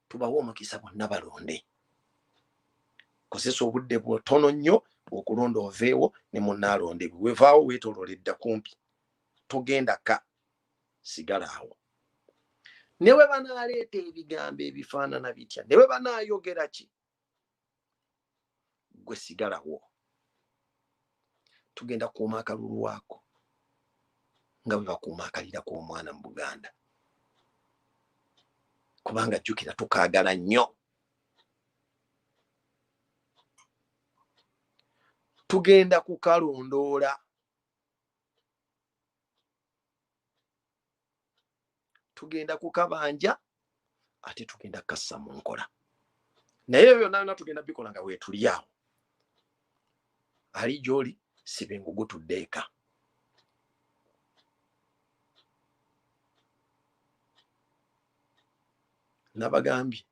tubawo omukisa bonna balonde. Kozesa obudde bwotono nnyo okulonda oveewo ne munnaalondebwe. Wevaawo weetoolooledda kumpi, togenda ka, sigala awo. Ne bwe banaaleeta ebigambo ebifaanana bitya, ne bwe banaayogera ki, gwe sigalawo. Tugenda kuuma akalulu wako nga bwe bakuuma akalira k'omwana mu Buganda, kubanga jjukira tukaagala nnyo. Tugenda kukalondoola. tugenda kukabanja ate tugenda kassa mu nkola. Naye ebyo byonna tugenda bikola nga weetuli awo. Ali gy'oli siba engugu tudde eka. Nabagambye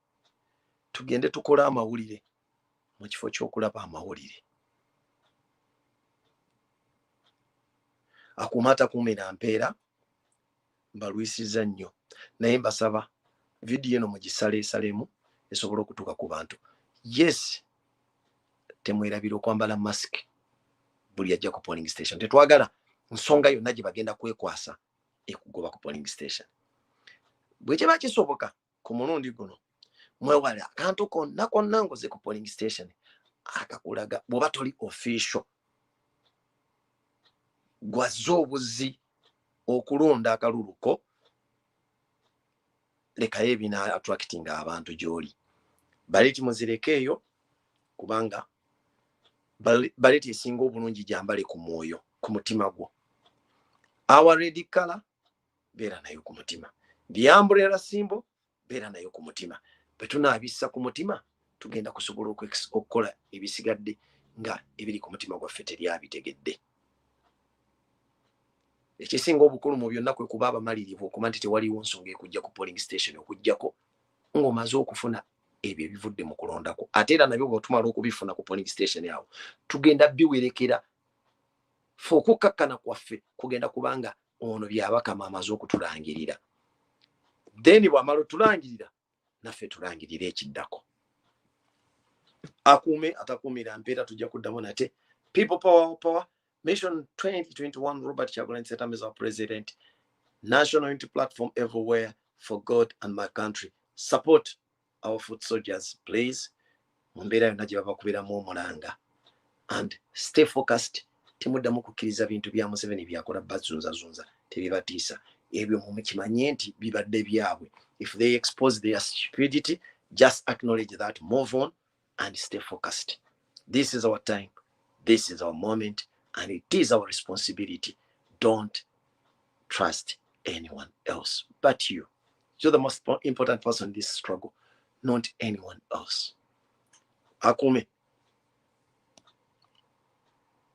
tugende tukole amawulire mu kifo ky'okulaba amawulire. Akuuma atakuumira mpeera mbalwisizza nnyo, naye mbasaba vidiyo eno mugisaleesalemu esobola okutuuka ku bantu. Yes, temwerabira okwambala masiki buli ajja ku polling station. Tetwagala nsonga yonna gye bagenda kwekwasa ekugoba ku polling station. Bwe kiba kisoboka ku mulundi guno mwewale akantu konna konna ngoze ku polling station akakulaga bw'oba toli official gwazze obuzi okulonda akaluluko, lekayo ebina attracting abantu gy'oli. Baleti muzireke eyo kubanga baleti esinga obulungi gyambale ku mwoyo, ku mutima gwo. Our red color beera nayo ku mutima. The umbrella symbol beera nayo ku mutima. Bwe tunaabissa ku mutima tugenda kusobola okukola ebisigadde nga ebiri ku mutima gwaffe teryabitegedde. Ekisinga obukulu mu byonna kwe kuba abamalirivu okuba nti tewaliwo nsonga ekujja ku polling station okujjako ng'omaze okufuna ebyo ebivudde mu kulondako. Ate era nabyo bw'otumala okubifuna ku polling station yawo tugenda biwerekera fe okukkakkana kwaffe kugenda kubanga ono byabakama amaze okutulangirira. Then bw'amala otulangirira naffe tulangirira ekiddako. Akuume atakuumira mpeera tujja kuddamu nate. People power. Mission 2021 Robert Kyagulanyi Ssentamu is our president. National unity platform everywhere for God and my country. Support our foot soldiers, please. Mumbeera yonna gye baba kubeeramu omulanga. And stay focused. Temuddamu kukkiriza bintu bya Museveni byakola bazunzazunza tebibatiisa. Ebyo mumukimanye nti bibadde byabwe. If they expose their stupidity, just acknowledge that, move on, and stay focused. This is our time. This is our moment. And it is our responsibility. Don't trust anyone else but you. You're the most important person in this struggle, not anyone else. Akume.